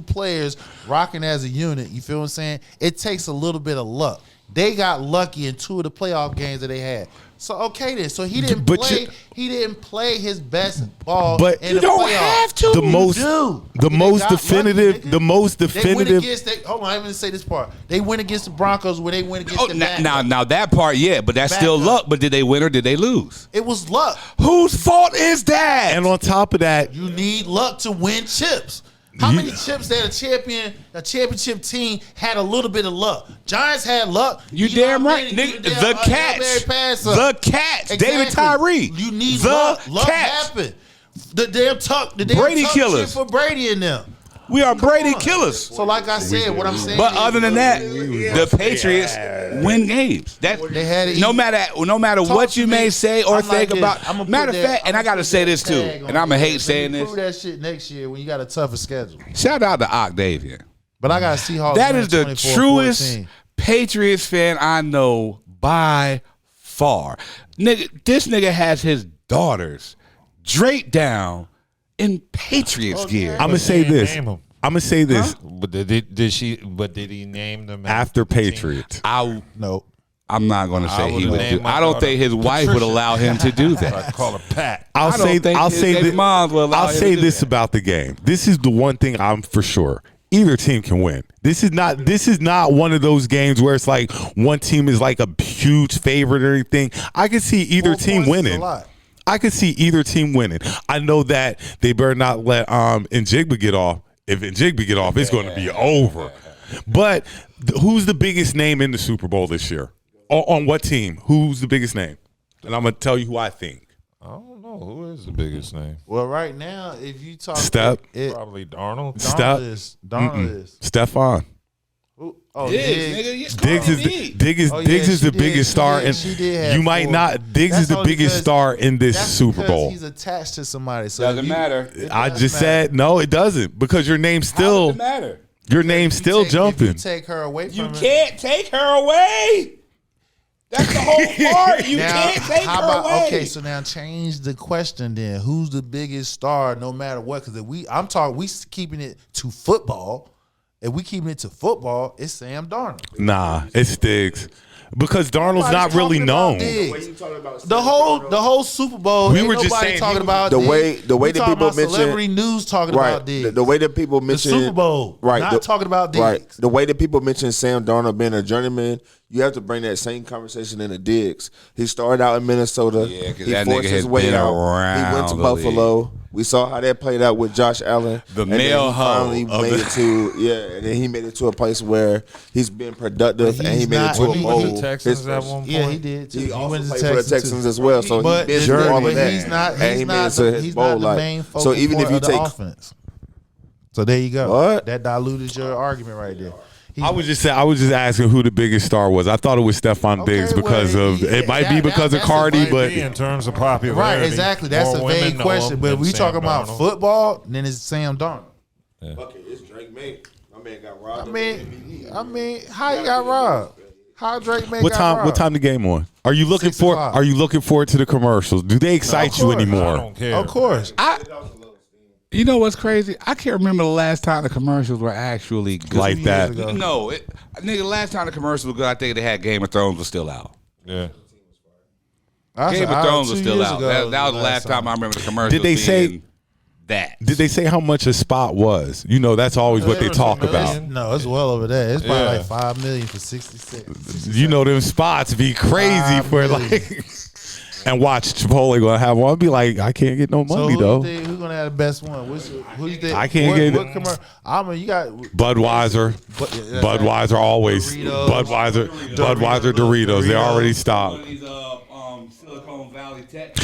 players rocking as a unit. You feel what I'm saying? It takes a little bit of luck. They got lucky in 2 of the playoff games that they had. So okay then. So he didn't But play. He didn't play his best ball. But in the playoffs. The most, do. the They most got definitive, lucky, nigga. the most They went definitive. against. Hold on, I'm going to say this part. They went against the Broncos where they went against the backup. Now that part, yeah, but that's still Backup. luck. But did they win or did they lose? It was luck. Whose fault is that? And on top of that, You need luck to win chips. How many chips that a championship team had a little bit of luck? Giants had luck. You know damn how right, many- nigga. damn, The Hail Mary Cats. pass The up. Cats. David Tyree. You need The luck. Luck Cats. happened. The damn Brady tuck killers. shit for Brady and them. We are Brady killers. So like I said, what I'm saying. But is, other than that, the Patriots win games. That They had it no easy. matter Talk what to you me. may say or I'm like think this. about. I'ma Matter put of that- fact, and I I'ma gotta put say that this too, tag on and I'm gonna it. hate saying Prove this. that shit next year when you got a tougher schedule. Shout out to Octavian. But I got Seahawks. That winning is the 24-14. truest Patriots fan I know by far. Nigga, this nigga has his daughters draped down in Patriots gear. I'm gonna say this. I'm gonna say this. But did he name them After Patriots? No. I'm not going to I say he would've would named do. my I don't daughter think his wife would Patricia. allow him to do that. I call her Pat. I'll say his mom will allow I'll him say to do this that. about the game. This is the one thing I'm for sure. Either team can win. This is not one of those games where it's like one team is like a huge favorite or anything. I can see either 4 team points is a winning. lot. I could see either team winning. I know that they better not let Njigba get off. If Njigba get off, it's going to be over. But who's the biggest name in the Super Bowl this year? On what team? Who's the biggest name? And I'm going to tell you who I think. I don't know who is the biggest name. Well, right now, if you talk, Probably Darnold. Darnold is. Stephon. Oh, Diggs, Diggs is the biggest star, and you might not. Diggs is the biggest star in this Super Bowl. He's attached to somebody, so Doesn't matter. I just said no, it doesn't, because your name's still. How does it matter? Your name's still jumping. If you take her away from You him, can't take her away. That's the whole part. You can't take her away. Okay, so now change the question. Then who's the biggest star, no matter what? Because we keeping it to football. If we keeping it to football, it's Sam Darnold. Nah, it's Diggs, because Darnold's not really known. The whole Super Bowl. We ain't were just nobody saying talking about the Diggs. way that We people talking about mention celebrity news talking about Diggs. The way that people mention the Super Bowl, not talking about Diggs. Right. The way that people mention Sam Darnold being a journeyman, you have to bring that same conversation into Diggs. He started out in Minnesota. Yeah, 'cause he that forced nigga his has way been out. around He went to the Buffalo. We saw how that played out with Josh Allen. The and then male he hoe finally of made the- it to and then he made it to a place where he's been productive and he made it to a bowl. Texans at one point. Yeah, he did too. He also went to played for the Texans too. as well, so But he's been through all of that. he's not. and he He's made it not. to his He's bowl. not the Like, main focus so even if you of the take offense. So there you go. What? That diluted your argument right there. I was just asking who the biggest star was. I thought it was Stephon Diggs because of it might be because of Cardi, but in terms of popularity, Right, exactly. That's more a vague women know question. him But than we Sam talking about Darnold. football, then it's Sam Darnold. Fuck it, it's Drake May. My man got robbed. I mean, how you got robbed? How Drake May what got time? robbed? What time the game on? Are you looking 6 for? o'clock. Are you looking forward to the commercials? Do they excite you course. anymore? I don't care. Of course. You know what's crazy? I can't remember the last time the commercials were actually good. Like that? No, nigga. Last time the commercials were good, I think they had Game of Thrones was still out. Yeah. Game of Thrones was still out. That was the last time I remember the commercials. Did they say being that? Did they say how much a spot was? You know, that's always what they talk about. No, it's well over there. It's probably Yeah. like $5 million for 66. You know, them spots be crazy 5 for million. like. And watch Chipotle gonna have one. I'll be like, I can't get no So money who though. you think, who's gonna have the best one? Who you think? I can't get what it. commercial? I mean, you got Budweiser, Budweiser always. Doritos. Budweiser Doritos. They already stopped. Silicon Valley Tech.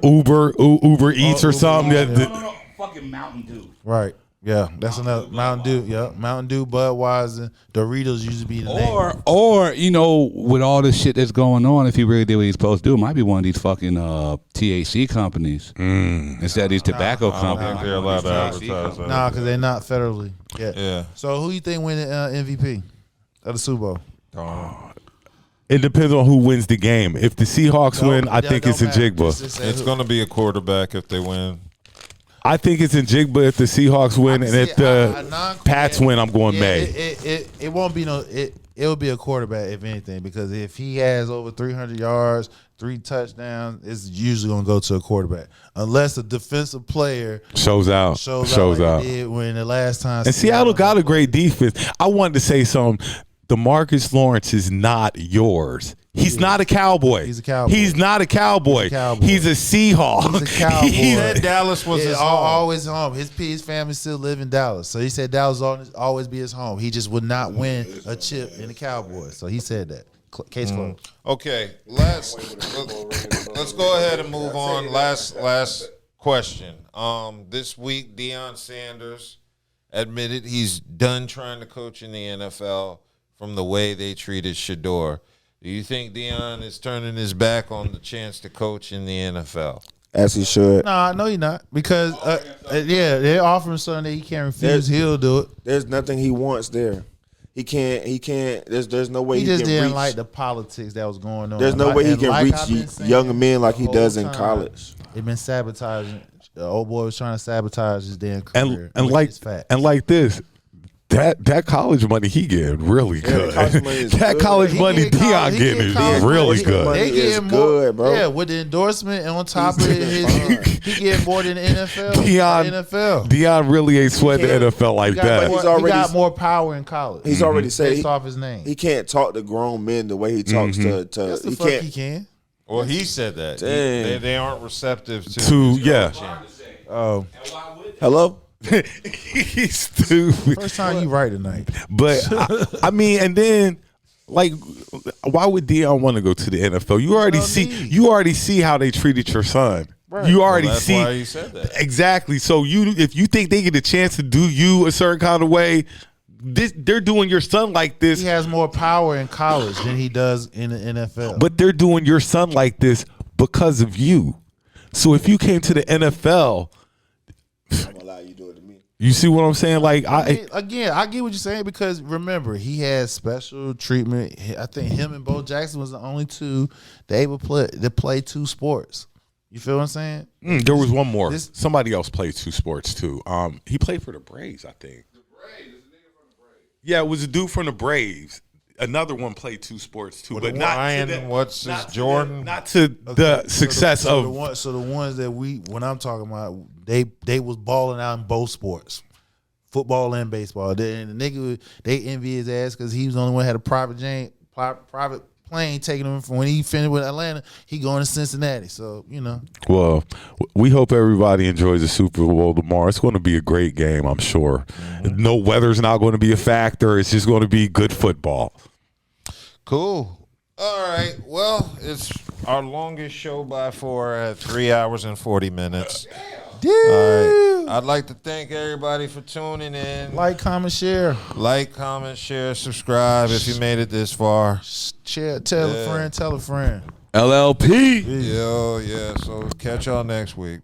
Uber Eats or something. No, fucking Mountain Dew. right. Yeah, that's another Mountain Dew. Yeah, Mountain Dew, Budweiser, Doritos used to be the name. Or you know, with all this shit that's going on, if he really did what he's supposed to do, it might be one of these fucking THC companies instead of these tobacco companies. They're allowed to advertise that. Nah, because they're not federally. Yeah. So who you think win the MVP of the Super Bowl? It depends on who wins the game. If the Seahawks win, I think it's Njigba. It's going to be a quarterback if they win. I think it's Njigba if the Seahawks win, and if the Pats win, I'm going May. It won't be no. It'll be a quarterback if anything, because if he has over 300 yards, 3 touchdowns, it's usually gonna go to a quarterback, unless a defensive player Shows out. like they did when the last time. And Seattle got a great defense. I wanted to say something. DeMarcus Lawrence is not yours. He's not a Cowboy. He's a Cowboy. He's not a Cowboy. He's a Seahawk. He's a Cowboy. He's- said Dallas was his home. Always home. His family still live in Dallas, so he said Dallas will always be his home. He just would not win a chip in the Cowboys, so he said that. Case closed. Okay, let's go ahead and move on. Last question. This week, Deion Sanders admitted he's done trying to coach in the NFL from the way they treated Shador. Do you think Deion is turning his back on the chance to coach in the NFL? As he should. Nah, no, you're not, because they're offering something that he can't refuse. He'll do it. There's nothing he wants there. He can't. There's no way He he just can didn't reach. like the politics that was going on. There's no way he And can like reach I've been saying young men like he the does whole in time, college. They've been sabotaging. The old boy was trying to sabotage his damn career. And which like is fact. and like this. That college money he getting really good. That college money Dion getting is really good. They getting more, good, bro. Yeah, with the endorsement and on top of it, he getting more than the NFL. Dion really ain't sweating the NFL like that. He got more power in college. He's already said based off his name. He can't talk to grown men the way he talks to. Yes, the fuck he can. Well, he said that they aren't receptive to Oh, hello. He's stupid. First time you right tonight. But I mean, and then like, why would Dion want to go to the NFL? You already see how they treated your son. Right. You already that's see why he said that. Exactly. So if you think they get a chance to do you a certain kind of way, they're doing your son like this. He has more power in college than he does in the NFL. But they're doing your son like this because of you. So if you came to the NFL, I'm gonna allow you to do it to me. you see what I'm saying? Like I get what you're saying because remember he had special treatment. I think him and Bo Jackson was the only two that able to play two sports. You feel what I'm saying? There was one more. Somebody else played two sports too. He played for the Braves, I think. Yeah, it was a dude from the Braves. Another one played two sports too, but not Ryan, to the, what's his Jordan? not to the success of. The ones that when I'm talking about, they was balling out in both sports, football and baseball. And the nigga, they envy his ass because he was the only one that had a private plane taking him from when he finished with Atlanta. He going to Cincinnati, so you know. Well, we hope everybody enjoys the Super Bowl tomorrow. It's going to be a great game, I'm sure. No weather's not going to be a factor. It's just going to be good football. Cool. All right. Well, it's our longest show by far at 3 hours and 40 minutes. All right. I'd like to thank everybody for tuning in. Like, comment, share. Like, comment, share, subscribe if you made it this far. Share, tell a friend, tell a friend. LLP. Yo, yeah. So catch y'all next week.